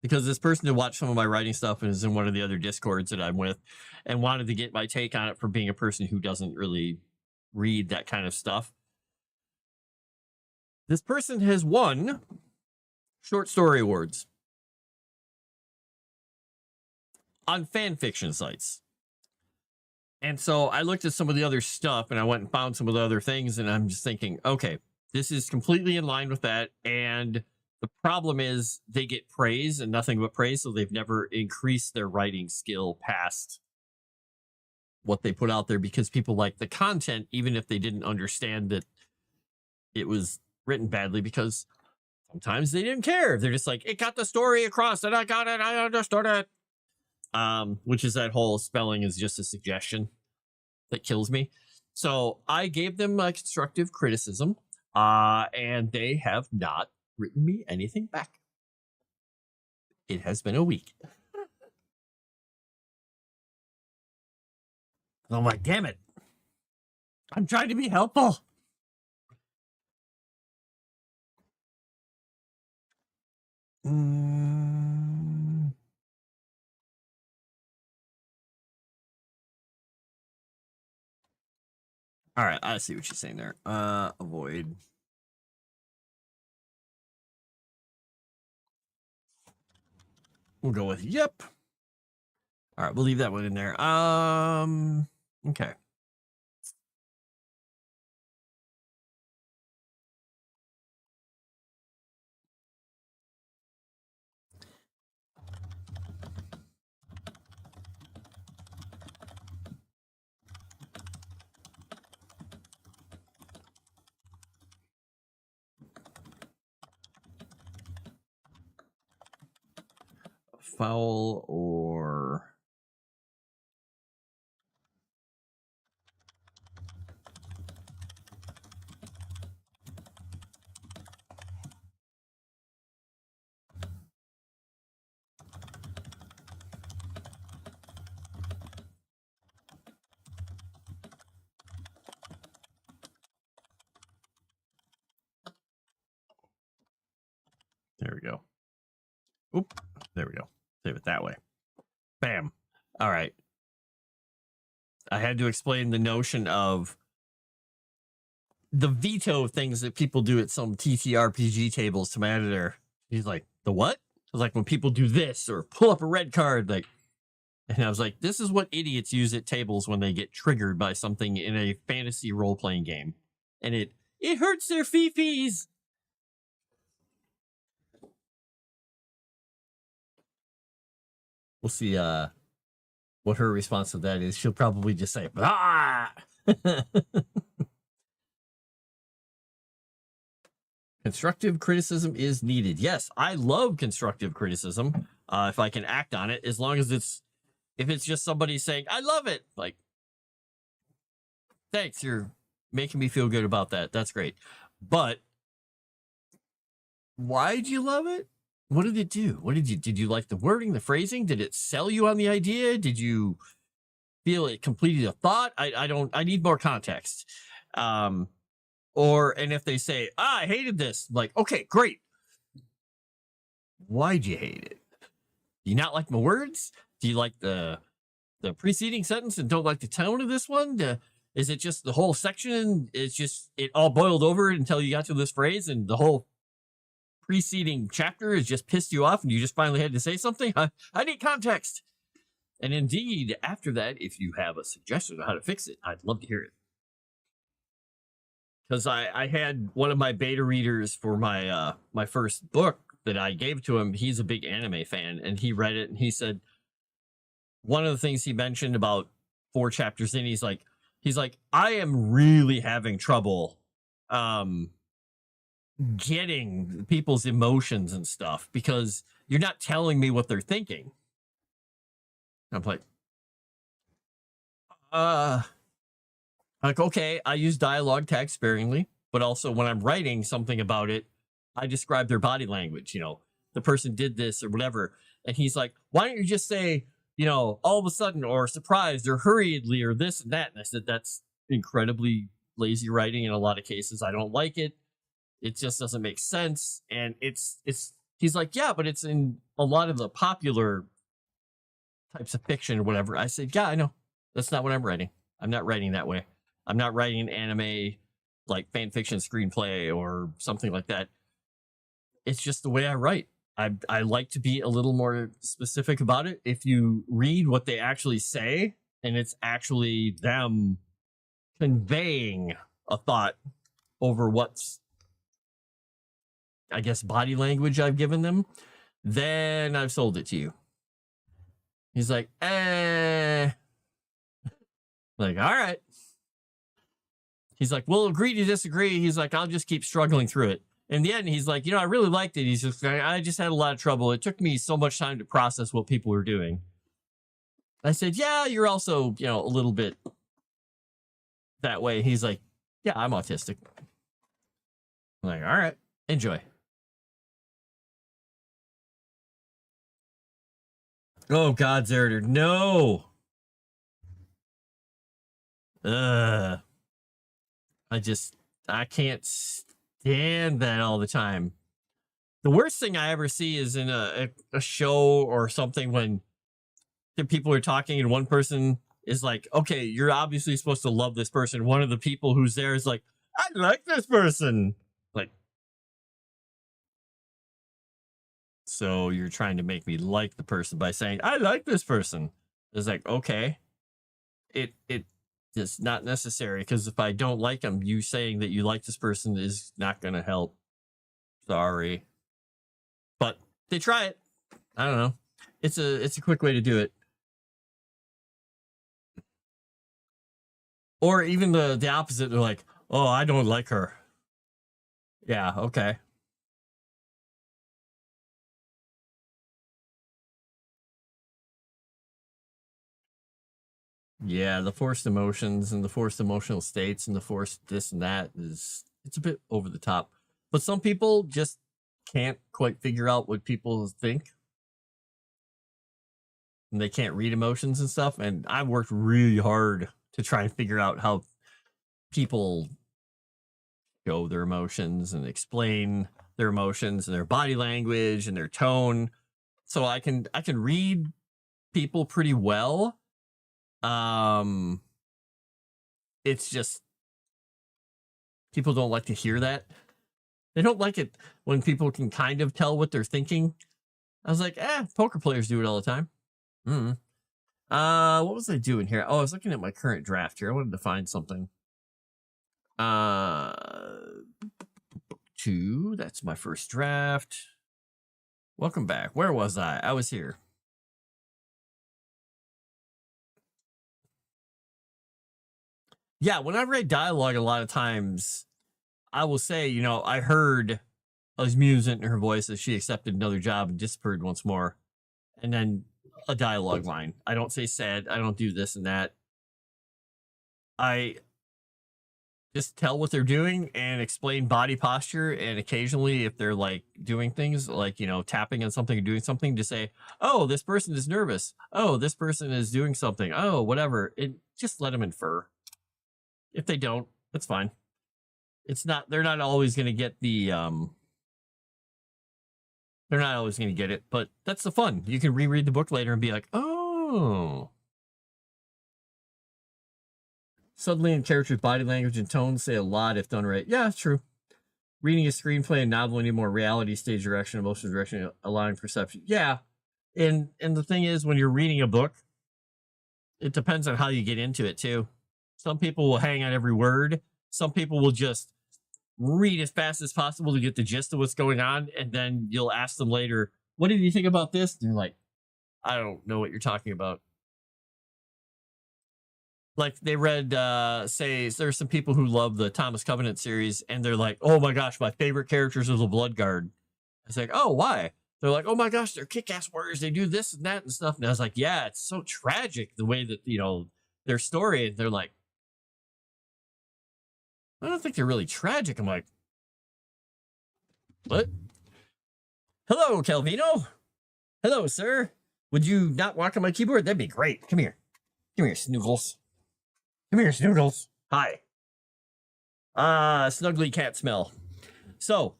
because this person had watched some of my writing stuff and is in one of the other Discords that I'm with, and wanted to get my take on it from being a person who doesn't really read that kind of stuff. This person has won short story awards on fan fiction sites. And so I looked at some of the other stuff and I went and found some of the other things, and I'm just thinking, okay, this is completely in line with that. And the problem is they get praise and nothing but praise, so they've never increased their writing skill past what they put out there, because people like the content, even if they didn't understand that it was written badly, because sometimes they didn't care. They're just like, it got the story across and I got it, I understood it. Which is that whole spelling is just a suggestion that kills me. So I gave them a constructive criticism, and they have not written me anything back. It has been a week. And I'm like, damn it. I'm trying to be helpful. All right, I see what she's saying there. Avoid. We'll go with yep. All right, we'll leave that one in there. Okay. foul or... There we go. Oop, there we go. Save it that way. Bam. All right. I had to explain the notion of the veto things that people do at some TTRPG tables to my editor. He's like, the what? I was like, when people do this or pull up a red card, like, and I was like, this is what idiots use at tables when they get triggered by something in a fantasy role-playing game. And it hurts their fifis. We'll see what her response to that is. She'll probably just say, ah! Constructive criticism is needed. Yes, I love constructive criticism. If I can act on it, as long as if it's just somebody saying, I love it. Like, thanks, you're making me feel good about that. That's great. But why'd you love it? What did it do? Did you like the wording, the phrasing? Did it sell you on the idea? Did you feel it completed a thought? I need more context. And if they say, I hated this, like, okay, great. Why'd you hate it? Do you not like my words? Do you like the preceding sentence and don't like the tone of this one? Is it just the whole section? It's just, it all boiled over until you got to this phrase and the whole preceding chapter has just pissed you off and you just finally had to say something? I need context. And indeed, after that, if you have a suggestion on how to fix it, I'd love to hear it. Because I had one of my beta readers for my my first book that I gave to him. He's a big anime fan, and he read it, and he said one of the things he mentioned about 4 chapters in, he's like, I am really having trouble getting people's emotions and stuff because you're not telling me what they're thinking. I'm like, okay, I use dialogue tag sparingly, but also when I'm writing something about it, I describe their body language. You know, the person did this or whatever. And he's like, why don't you just say, you know, all of a sudden or surprised or hurriedly or this and that? And I said, that's incredibly lazy writing in a lot of cases. I don't like it. It just doesn't make sense. And he's like, yeah, but it's in a lot of the popular types of fiction or whatever. I said, yeah, I know. That's not what I'm writing. I'm not writing that way. I'm not writing an anime like fan fiction screenplay or something like that. It's just the way I write. I like to be a little more specific about it. If you read what they actually say and it's actually them conveying a thought over what's, I guess, body language I've given them, then I've sold it to you. He's like, like, all right. He's like, we'll agree to disagree. He's like, I'll just keep struggling through it. In the end, he's like, you know, I really liked it. He's just, I just had a lot of trouble. It took me so much time to process what people were doing. I said, yeah, you're also, you know, a little bit that way. He's like, yeah, I'm autistic. I'm like, all right, enjoy. Oh, God, Zerator, no. I can't stand that all the time. The worst thing I ever see is in a show or something when the people are talking and one person is like, okay, you're obviously supposed to love this person. One of the people who's there is like, I like this person. Like, so you're trying to make me like the person by saying, I like this person. It's like, okay. It is not necessary, because if I don't like them, you saying that you like this person is not going to help. Sorry. But they try it. I don't know. It's a quick way to do it. Or even the opposite. They're like, oh, I don't like her. Yeah, okay. Yeah, the forced emotions and the forced emotional states and the forced this and that it's a bit over the top. But some people just can't quite figure out what people think and they can't read emotions and stuff. And I worked really hard to try and figure out how people show their emotions and explain their emotions and their body language and their tone. So I can read people pretty well. Um it's just people don't like to hear that. They don't like it when people can kind of tell what they're thinking. I was like, poker players do it all the time. Mm. What was I doing here? Oh, I was looking at my current draft here. I wanted to find something. Uh, two. That's my first draft. Welcome back. Where was I? I was here. Yeah, when I read dialogue, a lot of times I will say, I heard amusement in her voice as she accepted another job and disappeared once more. And then a dialogue line. I don't say sad. I don't do this and that. I just tell what they're doing and explain body posture. And occasionally, if they're like doing things like, tapping on something or doing something, to say, oh, this person is nervous. Oh, this person is doing something. Oh, whatever. It just let them infer. If they don't, that's fine. They're not always going to get they're not always going to get it, but that's the fun. You can reread the book later and be like, oh. Suddenly, in characters' body language and tone say a lot if done right. Yeah, it's true. Reading a screenplay and novel need more reality, stage direction, emotional direction, allowing perception. Yeah. And the thing is, when you're reading a book, it depends on how you get into it too. Some people will hang on every word. Some people will just read as fast as possible to get the gist of what's going on. And then you'll ask them later, what did you think about this? And they're like, I don't know what you're talking about. Like they read, say, there's some people who love the Thomas Covenant series, and they're like, oh my gosh, my favorite characters are the Blood Guard. I was like, oh, why? They're like, oh my gosh, they're kick-ass warriors. They do this and that and stuff. And I was like, yeah, it's so tragic the way that, their story. And they're like, I don't think they're really tragic. I'm like, what? Hello, Calvino. Hello, sir. Would you not walk on my keyboard? That'd be great. Come here. Come here, Snoogles. Come here, Snoogles. Hi. Snuggly cat smell. So,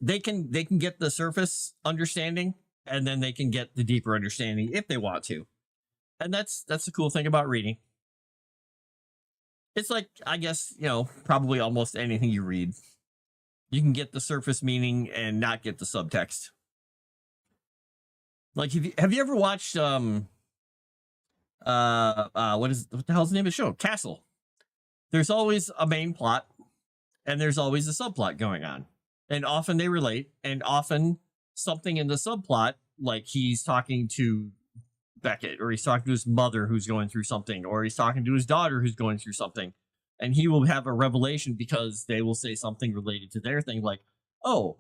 they can get the surface understanding, and then they can get the deeper understanding if they want to. And that's the cool thing about reading. It's like, I guess, probably almost anything you read. You can get the surface meaning and not get the subtext. Like, have you ever watched what the hell's the name of the show? Castle. There's always a main plot and there's always a subplot going on. And often they relate, and often something in the subplot, like he's talking to Beckett, or he's talking to his mother who's going through something, or he's talking to his daughter who's going through something, and he will have a revelation because they will say something related to their thing, like, oh,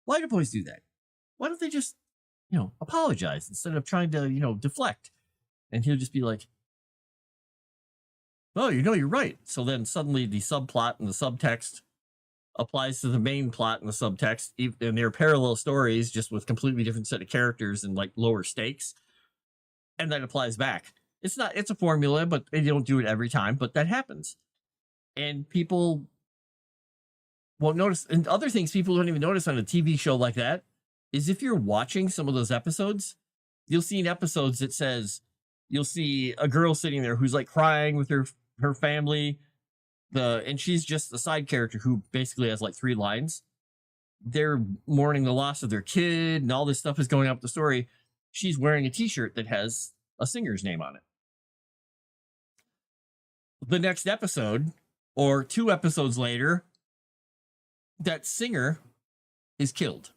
why do boys do that? Why don't they just, apologize instead of trying to, deflect? And he'll just be like, oh, you're right. So then suddenly the subplot and the subtext applies to the main plot and the subtext, and they're parallel stories, just with completely different set of characters and like lower stakes. And that applies back. It's a formula, but they don't do it every time, but that happens. And people won't notice. And other things people don't even notice on a TV show like that is if you're watching some of those episodes, you'll see in episodes that says, you'll see a girl sitting there who's like crying with her family. And she's just a side character who basically has like 3 lines. They're mourning the loss of their kid and all this stuff is going up the story. She's wearing a t-shirt that has a singer's name on it. The next episode, or 2 episodes later, that singer is killed.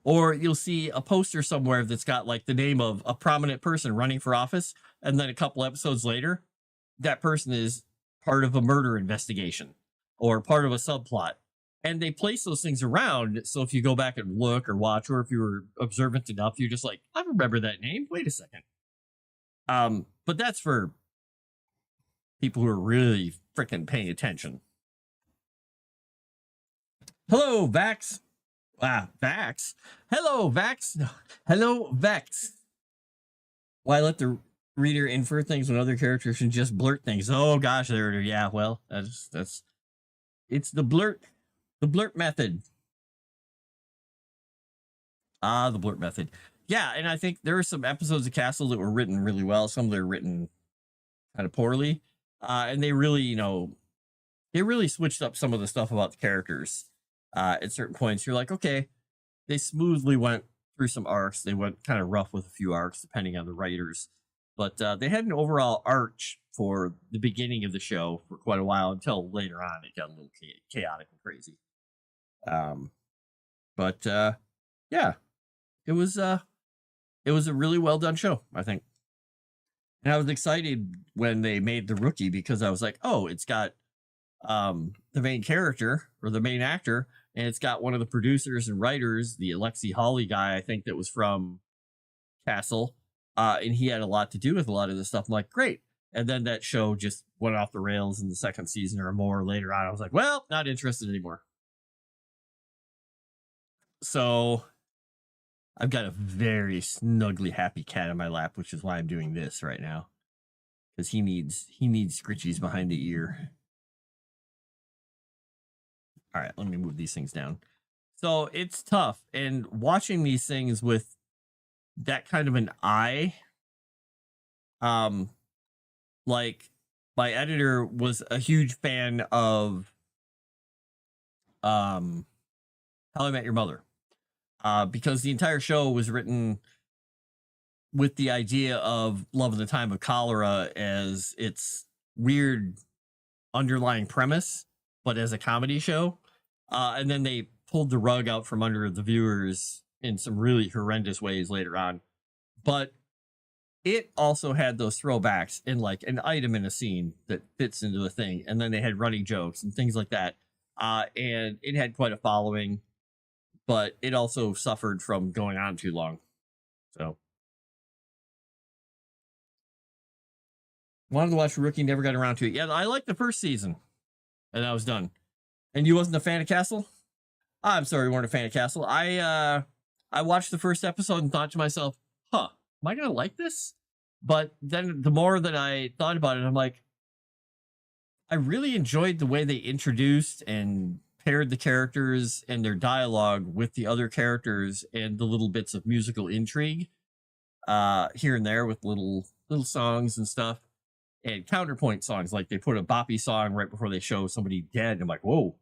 Or you'll see a poster somewhere that's got like the name of a prominent person running for office, and then a couple episodes later, that person is part of a murder investigation or part of a subplot. And they place those things around. So if you go back and look or watch, or if you were observant enough, you're just like, I remember that name. Wait a second. But that's for people who are really freaking paying attention. Hello, Vax. Vax. Hello, Vax. Hello, Vex. Why let the reader infer things when other characters can just blurt things? Oh gosh, there. Yeah, well, that's it's the blurt method. The blurt method. Yeah, and I think there are some episodes of Castle that were written really well. Some that are written kind of poorly, and they really, they really switched up some of the stuff about the characters. At certain points, you're like, okay, they smoothly went through some arcs. They went kind of rough with a few arcs, depending on the writers, but they had an overall arch for the beginning of the show for quite a while until later on it got a little chaotic and crazy. But yeah, it was a really well done show, I think. And I was excited when they made The Rookie because I was like, oh, it's got the main character or the main actor, and it's got one of the producers and writers, the Alexi Hawley guy, I think that was from Castle, and he had a lot to do with a lot of this stuff. I'm like, great. And then that show just went off the rails in the second season or more later on. I was like, well, not interested anymore. So I've got a very snuggly happy cat in my lap, which is why I'm doing this right now, because he needs scritchies behind the ear. All right, let me move these things down. So it's tough, and watching these things with that kind of an eye, like my editor was a huge fan of How I Met Your Mother, because the entire show was written with the idea of Love in the Time of Cholera as its weird underlying premise, but as a comedy show. And then they pulled the rug out from under the viewers in some really horrendous ways later on. But it also had those throwbacks in like an item in a scene that fits into the thing. And then they had running jokes and things like that. And it had quite a following, but it also suffered from going on too long. So wanted to watch Rookie, never got around to it. Yeah, I liked the first season, and I was done. And you wasn't a fan of Castle? I'm sorry, you weren't a fan of Castle. I watched the first episode and thought to myself, huh, am I gonna like this? But then the more that I thought about it, I'm like, I really enjoyed the way they introduced and paired the characters and their dialogue with the other characters and the little bits of musical intrigue here and there with little songs and stuff and counterpoint songs. Like they put a boppy song right before they show somebody dead. I'm like, whoa.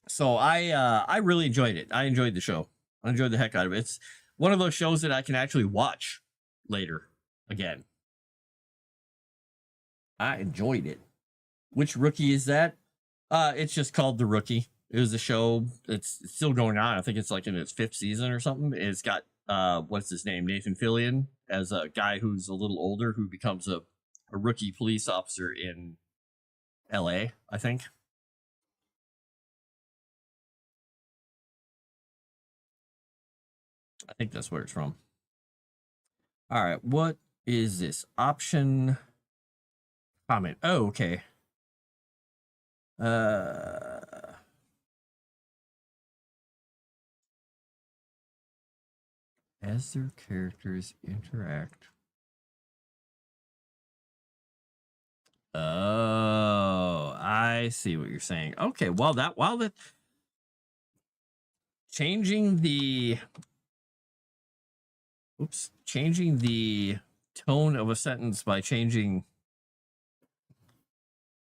So I really enjoyed it. I enjoyed the show. I enjoyed the heck out of it. It's one of those shows that I can actually watch later again. I enjoyed it. Which Rookie is that? It's just called The Rookie. It was a show. It's still going on. I think it's like in its 5th season or something. It's got what's his name? Nathan Fillion as a guy who's a little older who becomes a rookie police officer in LA, I think. I think that's where it's from. All right, what is this? Option comment. Oh, okay. As their characters interact. Oh, I see what you're saying. Okay, well that changing the changing the tone of a sentence by changing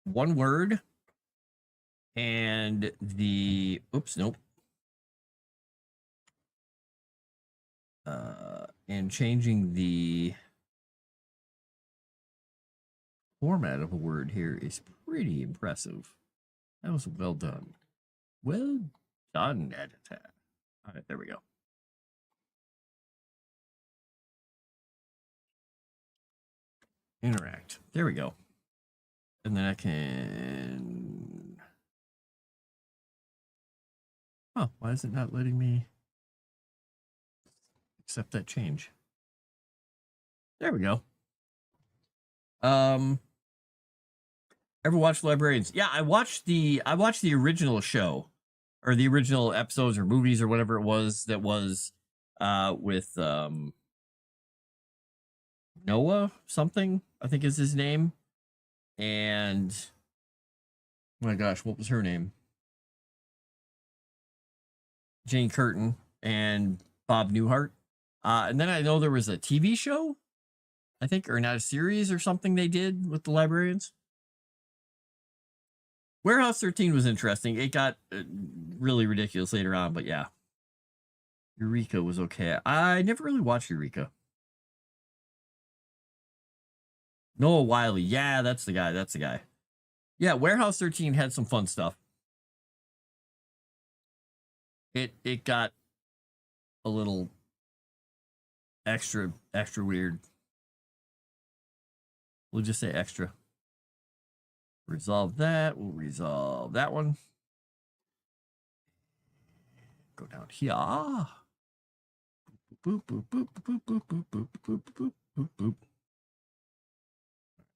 one word and the and changing the format of a word here is pretty impressive. That was well done. Well done, editor. All right, there we go. Interact. There we go. And then I can... Oh, why is it not letting me accept that change? There we go. Ever watched Librarians? Yeah, I watched the original show, or the original episodes or movies or whatever it was that was with Noah something, I think is his name. And oh my gosh, what was her name? Jane Curtin and Bob Newhart. And then I know there was a TV show, I think, or not a series or something they did with the Librarians. Warehouse 13 was interesting. It got really ridiculous later on, but yeah. Eureka was okay. I never really watched Eureka. Noah Wiley. Yeah, that's the guy. That's the guy. Yeah, Warehouse 13 had some fun stuff. It got a little extra weird. We'll just say extra. Resolve that. We'll resolve that one. Go down here. Boop, boop, boop, boop, boop, boop, boop, boop, boop, boop, boop.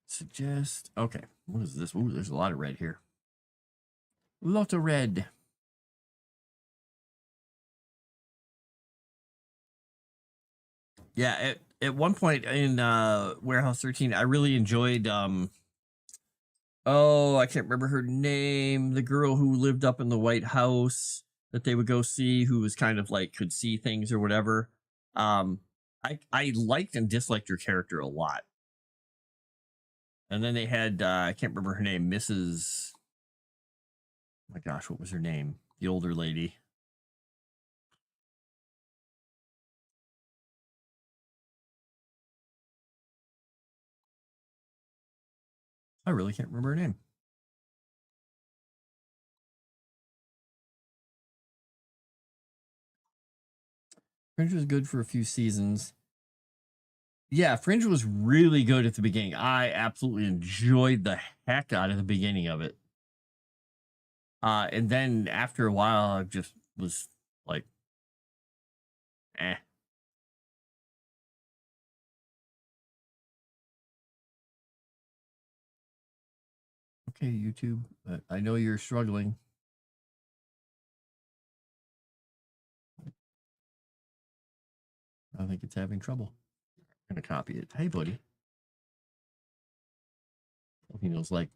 Suggest. Okay. What is this? Ooh, there's a lot of red here. Lot of red. Yeah, at one point in Warehouse 13, I really enjoyed oh, I can't remember her name, the girl who lived up in the White House that they would go see, who was kind of like could see things or whatever. I liked and disliked her character a lot. And then they had I can't remember her name, Mrs. Oh my gosh, what was her name? The older lady. I really can't remember her name. Fringe was good for a few seasons. Yeah, Fringe was really good at the beginning. I absolutely enjoyed the heck out of the beginning of it. And then after a while, I just was like, eh. Okay, YouTube, I know you're struggling. I think it's having trouble. I'm gonna copy it. Hey, buddy. Filipino's like,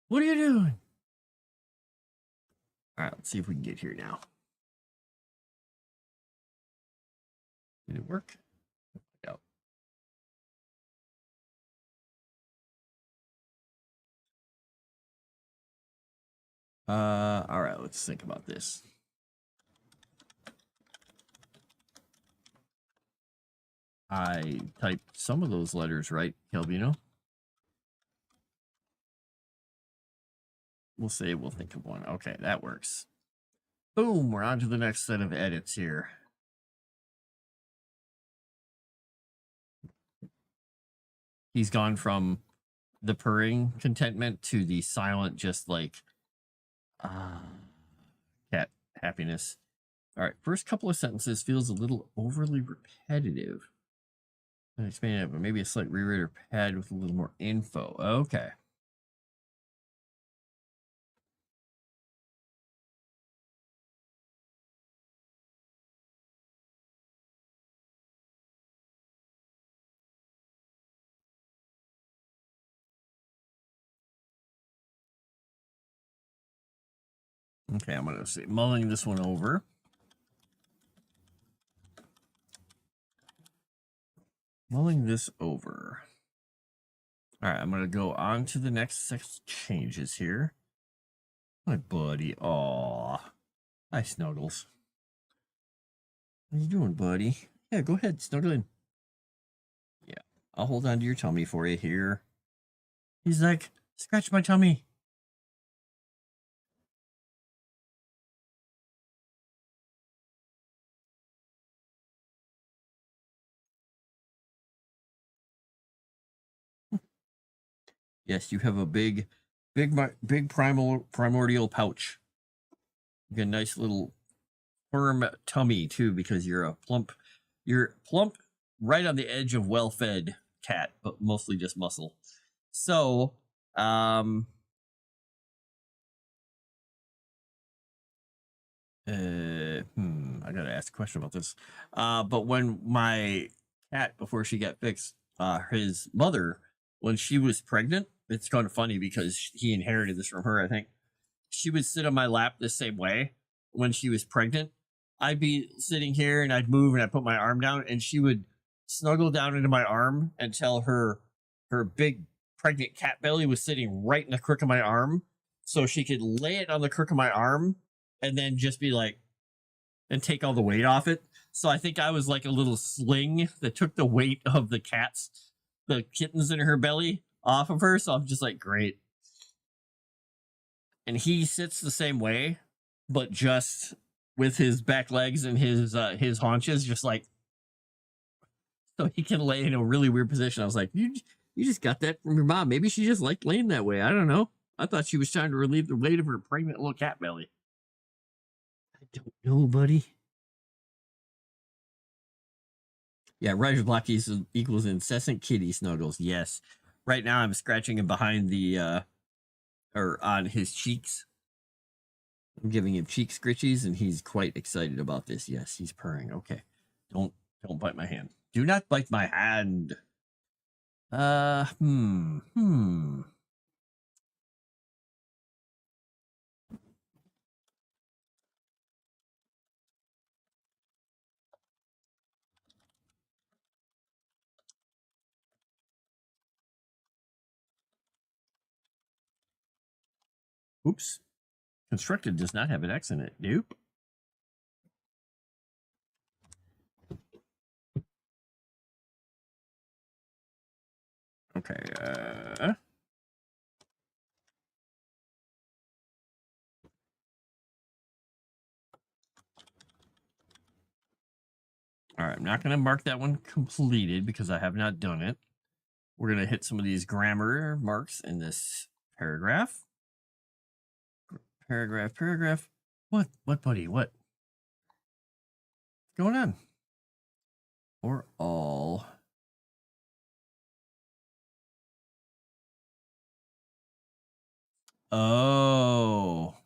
what are you doing? All right, let's see if we can get here now. Did it work? No. All right, let's think about this. I typed some of those letters right, Kelvino. We'll say we'll think of one. Okay, that works. Boom, we're on to the next set of edits here. He's gone from the purring contentment to the silent, just like cat happiness. All right, first couple of sentences feels a little overly repetitive. I expand it, but maybe a slight rewrite or pad with a little more info. Okay. Okay, I'm gonna say mulling this one over. Mulling this over. All right, I'm gonna go on to the next 6 changes here. My buddy, aw, hi Snuggles. What are you doing, buddy? Yeah, go ahead, snuggle in. Yeah, I'll hold on to your tummy for you here. He's like, scratch my tummy. Yes, you have a big primordial pouch. You got a nice little firm tummy too, because you're plump right on the edge of well-fed cat, but mostly just muscle. So, I gotta ask a question about this. But when my cat, before she got fixed, his mother, when she was pregnant, it's kind of funny because he inherited this from her, I think. She would sit on my lap the same way when she was pregnant. I'd be sitting here and I'd move and I'd put my arm down and she would snuggle down into my arm until her big pregnant cat belly was sitting right in the crook of my arm. So she could lay it on the crook of my arm and then just be like, and take all the weight off it. So I think I was like a little sling that took the weight of the kittens in her belly off of her. So I'm just like, great. And he sits the same way, but just with his back legs and his haunches, just like, so he can lay in a really weird position. I was like, you just got that from your mom. Maybe she just liked laying that way. I don't know. I thought she was trying to relieve the weight of her pregnant little cat belly. I don't know, buddy. Yeah, Roger Block equals incessant kitty snuggles. Yes. Right now I'm scratching him behind the or on his cheeks. I'm giving him cheek scritchies and he's quite excited about this. Yes, he's purring. Okay. Don't bite my hand. Do not bite my hand. Oops. Constructed does not have an X in it. Nope. Okay. All right. I'm not going to mark that one completed because I have not done it. We're going to hit some of these grammar marks in this paragraph. Paragraph. What, buddy? What's going on? Or all. Oh.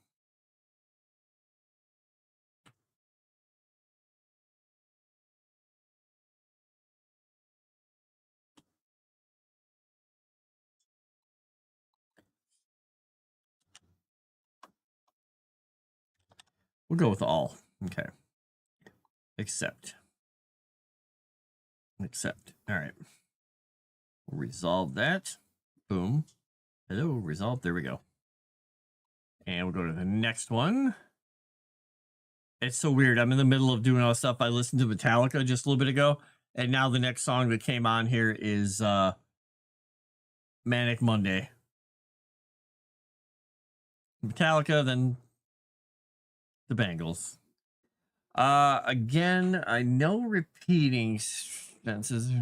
We'll go with all. Okay. Except. All right. We'll resolve that. Boom. Hello, resolve. There we go. And we'll go to the next one. It's so weird. I'm in the middle of doing all this stuff. I listened to Metallica just a little bit ago. And now the next song that came on here is Manic Monday. Metallica, then the Bangles. Again, I know repeating sentences.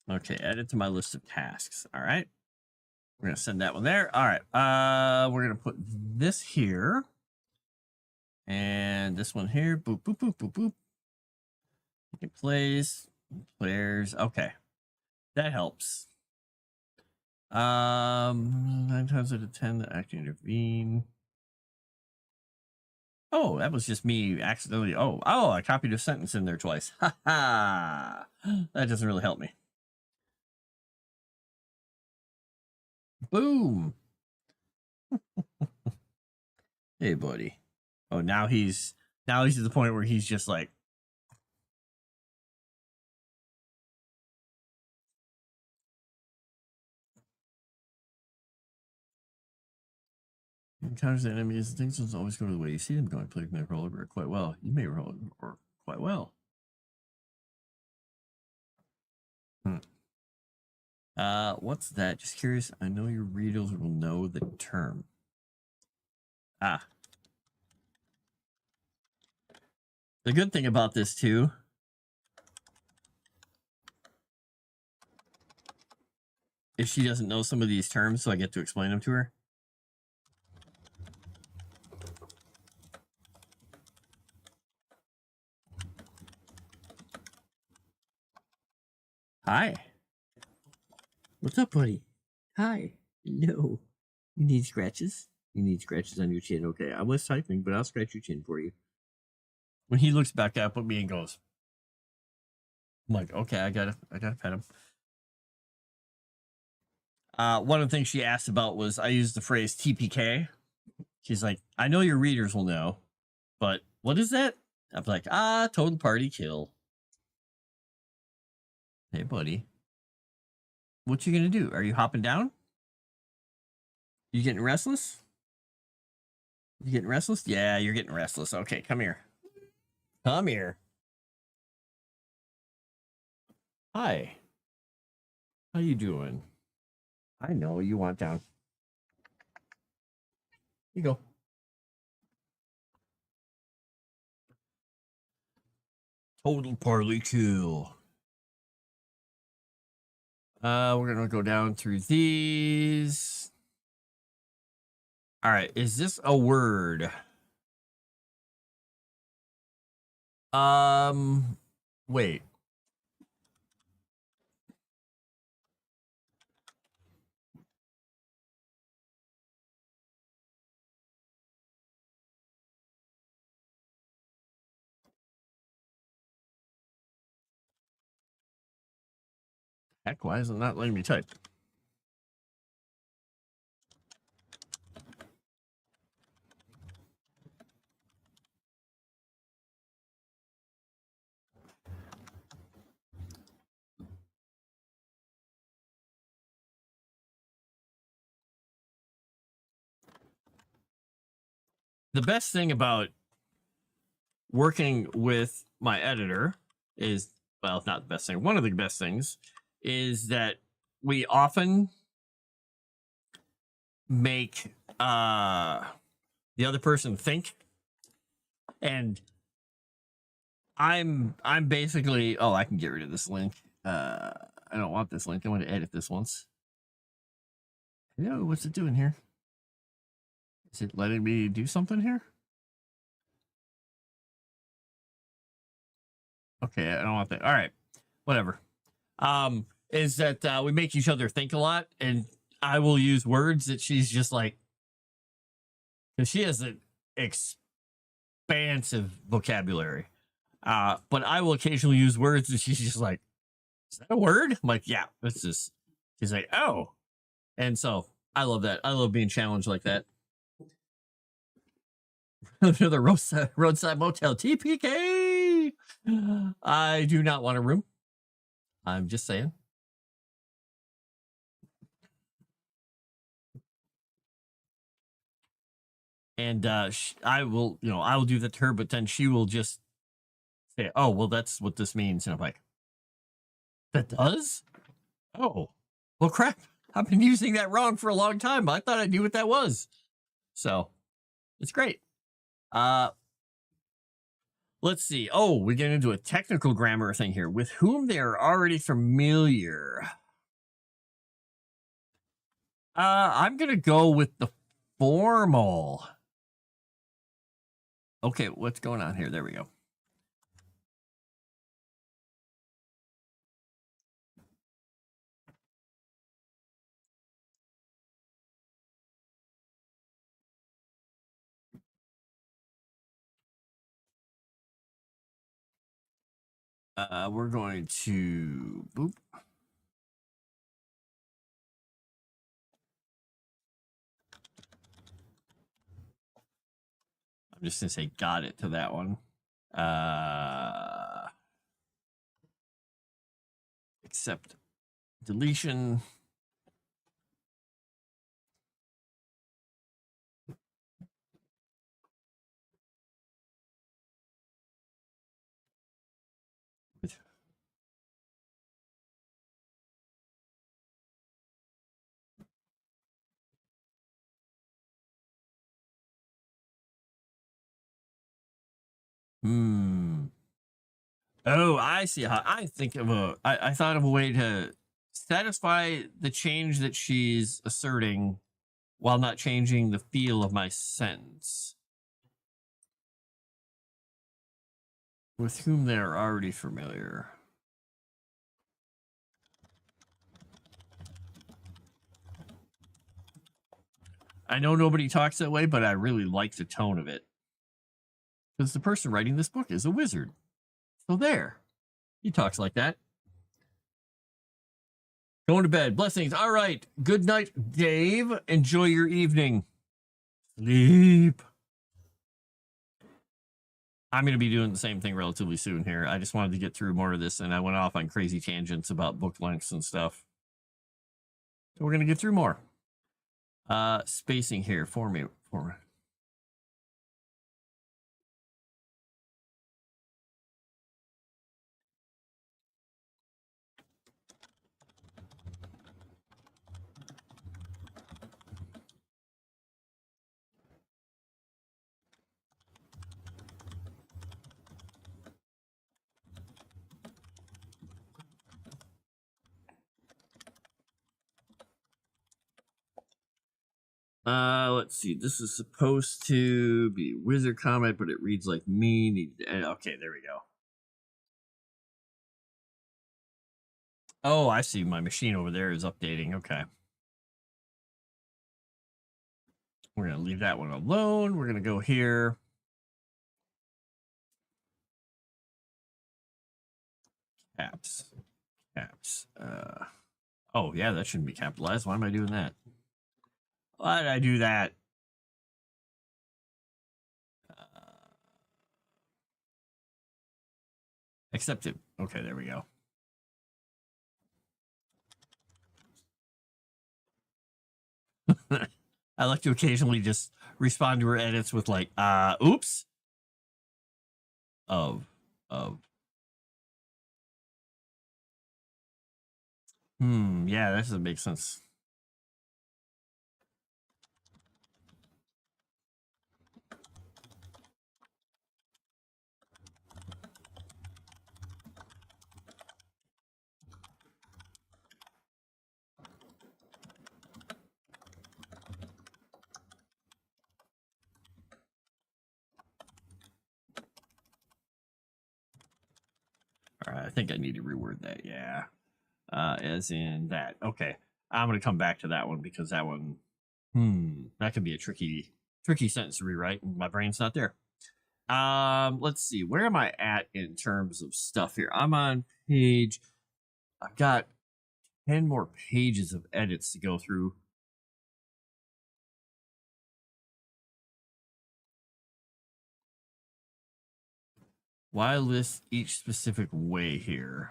Okay, add it to my list of tasks. All right. We're gonna send that one there. All right. We're gonna put this here. And this one here. Boop, boop, boop, boop, boop. It plays. Players. Okay. That helps. 9 times out of 10, the actor intervene. Oh, that was just me accidentally. Oh, I copied a sentence in there twice. Ha ha. That doesn't really help me. Boom. Hey, buddy. Oh, now he's at the point where he's just like, encounters the enemies and things don't always go the way you see them going. Players may roll over quite well. You may roll over quite well. What's that? Just curious. I know your readers will know the term. The good thing about this too if she doesn't know some of these terms, so I get to explain them to her. Hi. What's up, buddy? Hi. No. You need scratches? You need scratches on your chin. Okay, I was typing, but I'll scratch your chin for you. When he looks back up at me and goes, I'm like, okay, I gotta pet him. One of the things she asked about was I used the phrase TPK. She's like, I know your readers will know, but what is that? I'm like, total party kill. Hey, buddy. What you gonna do? Are you hopping down? You getting restless? You getting restless? Yeah, you're getting restless. Okay, come here. Come here. Hi. How you doing? I know you want down. You go. Total parley kill. We're gonna go down through these. All right, is this a word? Wait. Heck, why is it not letting me type? The best thing about working with my editor is, well, not the best thing. One of the best things is that we often make the other person think, and I'm basically, I can get rid of this link. I don't want this link. I want to edit this once. Hello, what's it doing here? Is it letting me do something here? Okay, I don't want that. All right, whatever. Is that we make each other think a lot, and I will use words that she's just like, because she has an expansive vocabulary. But I will occasionally use words that she's just like, is that a word? I'm like, yeah, this is. She's like, oh. And so I love that. I love being challenged like that. The roadside motel TPK. I do not want a room. I'm just saying. And I will do that to her, but then she will just say, oh, well, that's what this means. And I'm like, that does? Oh, well, crap. I've been using that wrong for a long time. I thought I knew what that was. So it's great. Let's see. Oh, we're getting into a technical grammar thing here. With whom they are already familiar. I'm going to go with the formal. Okay, what's going on here? There we go. We're going to boop. I'm just gonna say got it to that one. Accept deletion. Oh, I see how I think of I thought of a way to satisfy the change that she's asserting while not changing the feel of my sentence. With whom they are already familiar. I know nobody talks that way, but I really like the tone of it. Because the person writing this book is a wizard. So there. He talks like that. Going to bed. Blessings. All right. Good night, Dave. Enjoy your evening. Sleep. I'm going to be doing the same thing relatively soon here. I just wanted to get through more of this, and I went off on crazy tangents about book lengths and stuff. So we're going to get through more. Spacing here for me. Let's see. This is supposed to be wizard comment, but it reads like me. Okay, there we go. Oh, I see. My machine over there is updating. Okay. We're going to leave that one alone. We're going to go here. Caps. Oh, yeah, that shouldn't be capitalized. Why am I doing that? Why did I do that? Accepted. Okay, there we go. I like to occasionally just respond to her edits with like, oops. Yeah, that doesn't make sense. All right, I think I need to reword that. Yeah. As in that. Okay. I'm going to come back to that one because that one, that can be a tricky sentence to rewrite. And my brain's not there. Let's see. Where am I at in terms of stuff here? I'm on page. I've got 10 more pages of edits to go through. Why list each specific way here?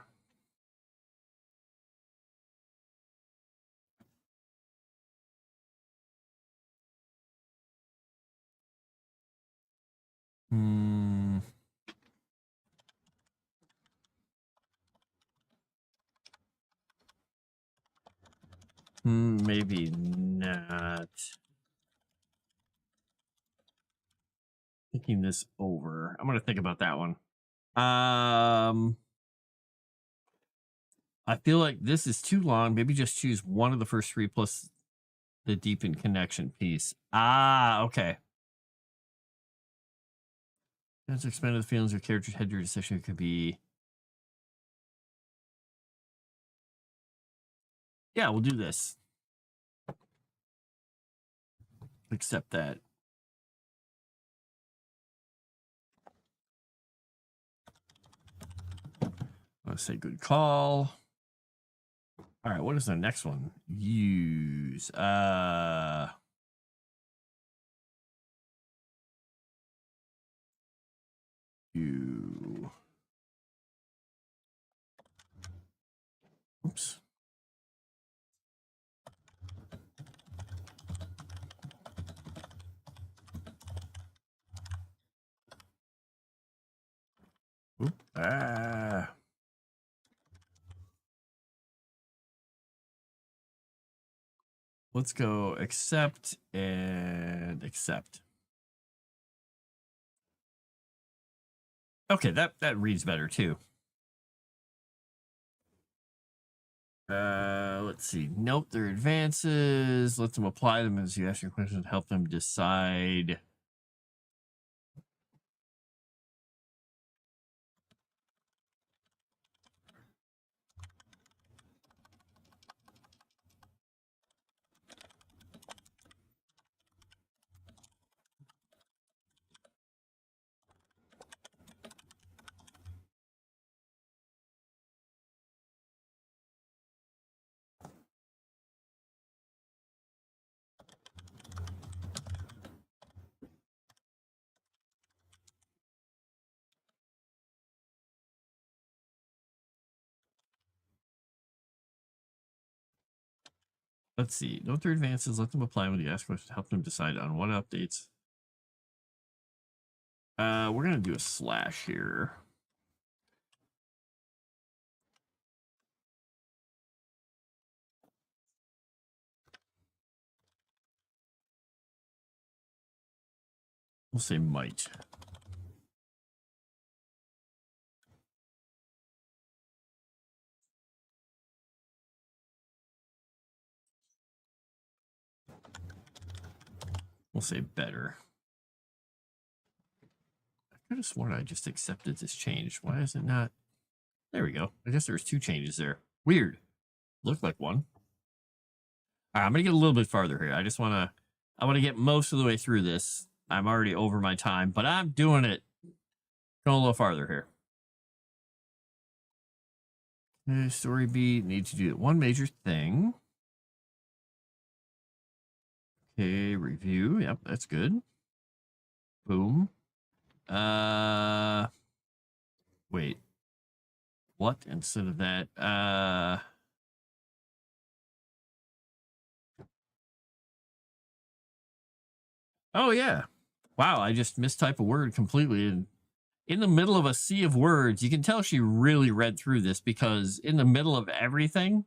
Maybe not. Thinking this over. I'm going to think about that one. I feel like this is too long. Maybe just choose one of the first three plus the deepened connection piece. Okay. Let's expand the feelings your characters had your decision. It could be. Yeah, we'll do this. Accept that. Let's say good call. All right, what is the next one? Use. You. Oops. Let's go accept and accept. Okay, that reads better too. Let's see. Note their advances. Let them apply them as you ask your questions. Help them decide. Let's see. Note their advances. Let them apply when you ask questions. Help them decide on what updates. We're gonna do a slash here. We'll say might. We'll say better. I could have sworn I just accepted this change. Why is it not? There we go. I guess there's 2 changes there. Weird. Looked like one. All right, I'm gonna get a little bit farther here. I want to get most of the way through this. I'm already over my time, but I'm doing it. Going a little farther here. Story beat. Need to do one major thing. Okay, review. Yep, that's good. Boom. Wait. What instead of that? Oh yeah. Wow, I just mistyped a word completely. And in the middle of a sea of words, you can tell she really read through this because in the middle of everything,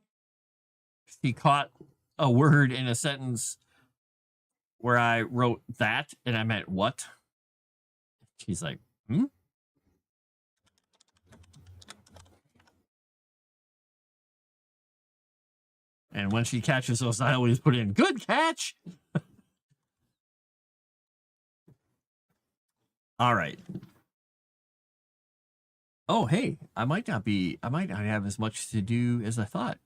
she caught a word in a sentence where I wrote that and I meant what? She's like, hmm? And when she catches those, I always put in, good catch. All right. Oh, hey, I might not have as much to do as I thought.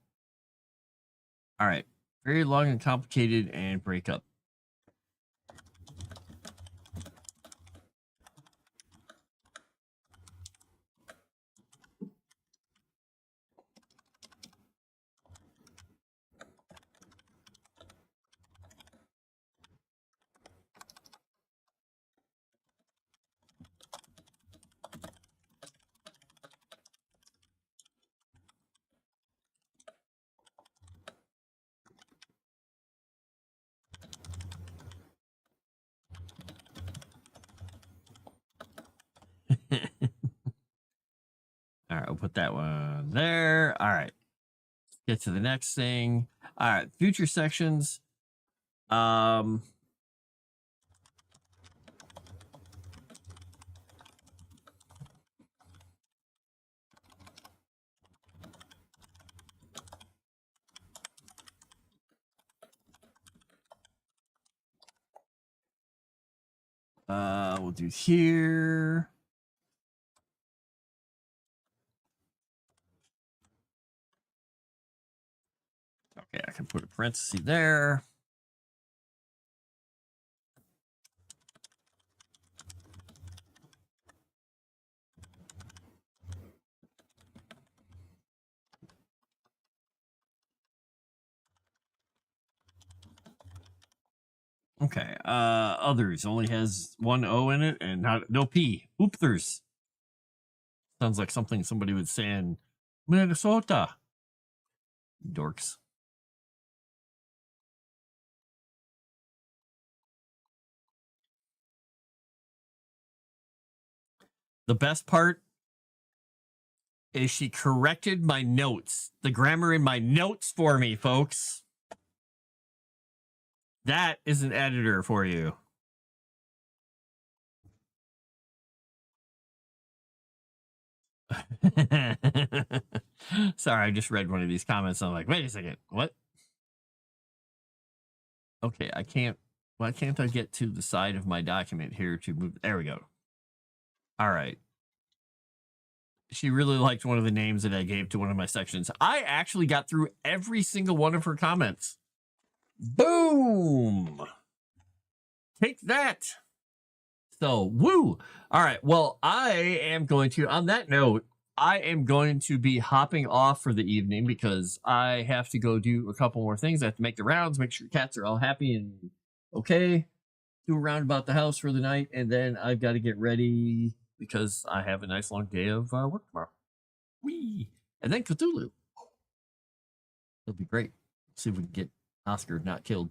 All right. Very long and complicated and break up. All right, we'll put that one there. All right. Get to the next thing. All right, future sections. We'll do here. Okay, I can put a parenthesis there. Okay. Others only has 1 O in it and no P. Oopthers. Sounds like something somebody would say in Minnesota. Dorks. The best part is she corrected my notes, the grammar in my notes for me, folks. That is an editor for you. Sorry, I just read one of these comments. And I'm like, wait a second, what? Okay, I can't. Why can't I get to the side of my document here to move? There we go. All right. She really liked one of the names that I gave to one of my sections. I actually got through every single one of her comments. Boom! Take that. So, woo! All right. Well, I am going to, on that note, I am going to be hopping off for the evening because I have to go do a couple more things. I have to make the rounds, make sure cats are all happy and okay, do a round about the house for the night, and then I've got to get ready because I have a nice long day of work tomorrow. Whee! And then Cthulhu. It'll be great. See if we can get Oscar not killed.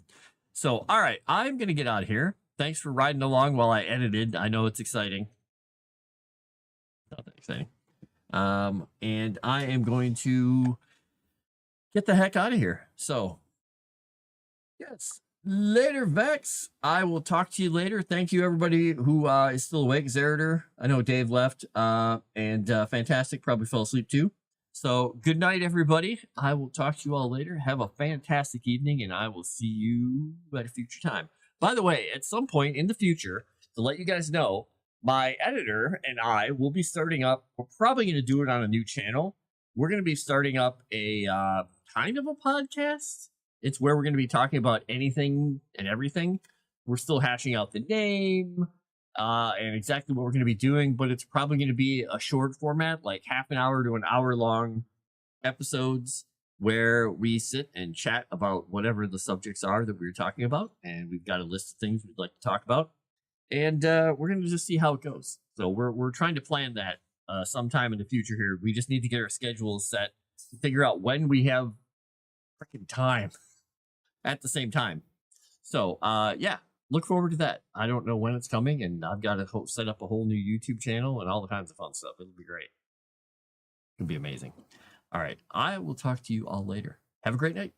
So, all right, I'm going to get out of here. Thanks for riding along while I edited. I know it's exciting. Not that exciting. And I am going to get the heck out of here. So, yes. Later, Vex. I will talk to you later. Thank you, everybody who is still awake. Zerator. I know Dave left. And Fantastic probably fell asleep too. So, good night, everybody. I will talk to you all later. Have a fantastic evening, and I will see you at a future time. By the way, at some point in the future, to let you guys know, my editor and I will be starting up. We're probably going to do it on a new channel. We're going to be starting up a kind of a podcast. It's where we're going to be talking about anything and everything. We're still hashing out the name and exactly what we're going to be doing, but it's probably going to be a short format, like half an hour to an hour long episodes where we sit and chat about whatever the subjects are that we were talking about. And we've got a list of things we'd like to talk about. And we're going to just see how it goes. So we're trying to plan that sometime in the future here. We just need to get our schedules set, figure out when we have freaking time at the same time. So yeah, look forward to that. I don't know when it's coming, and I've got to set up a whole new YouTube channel and all the kinds of fun stuff. It'll be great. It'll be amazing. All right, I will talk to you all later. Have a great night.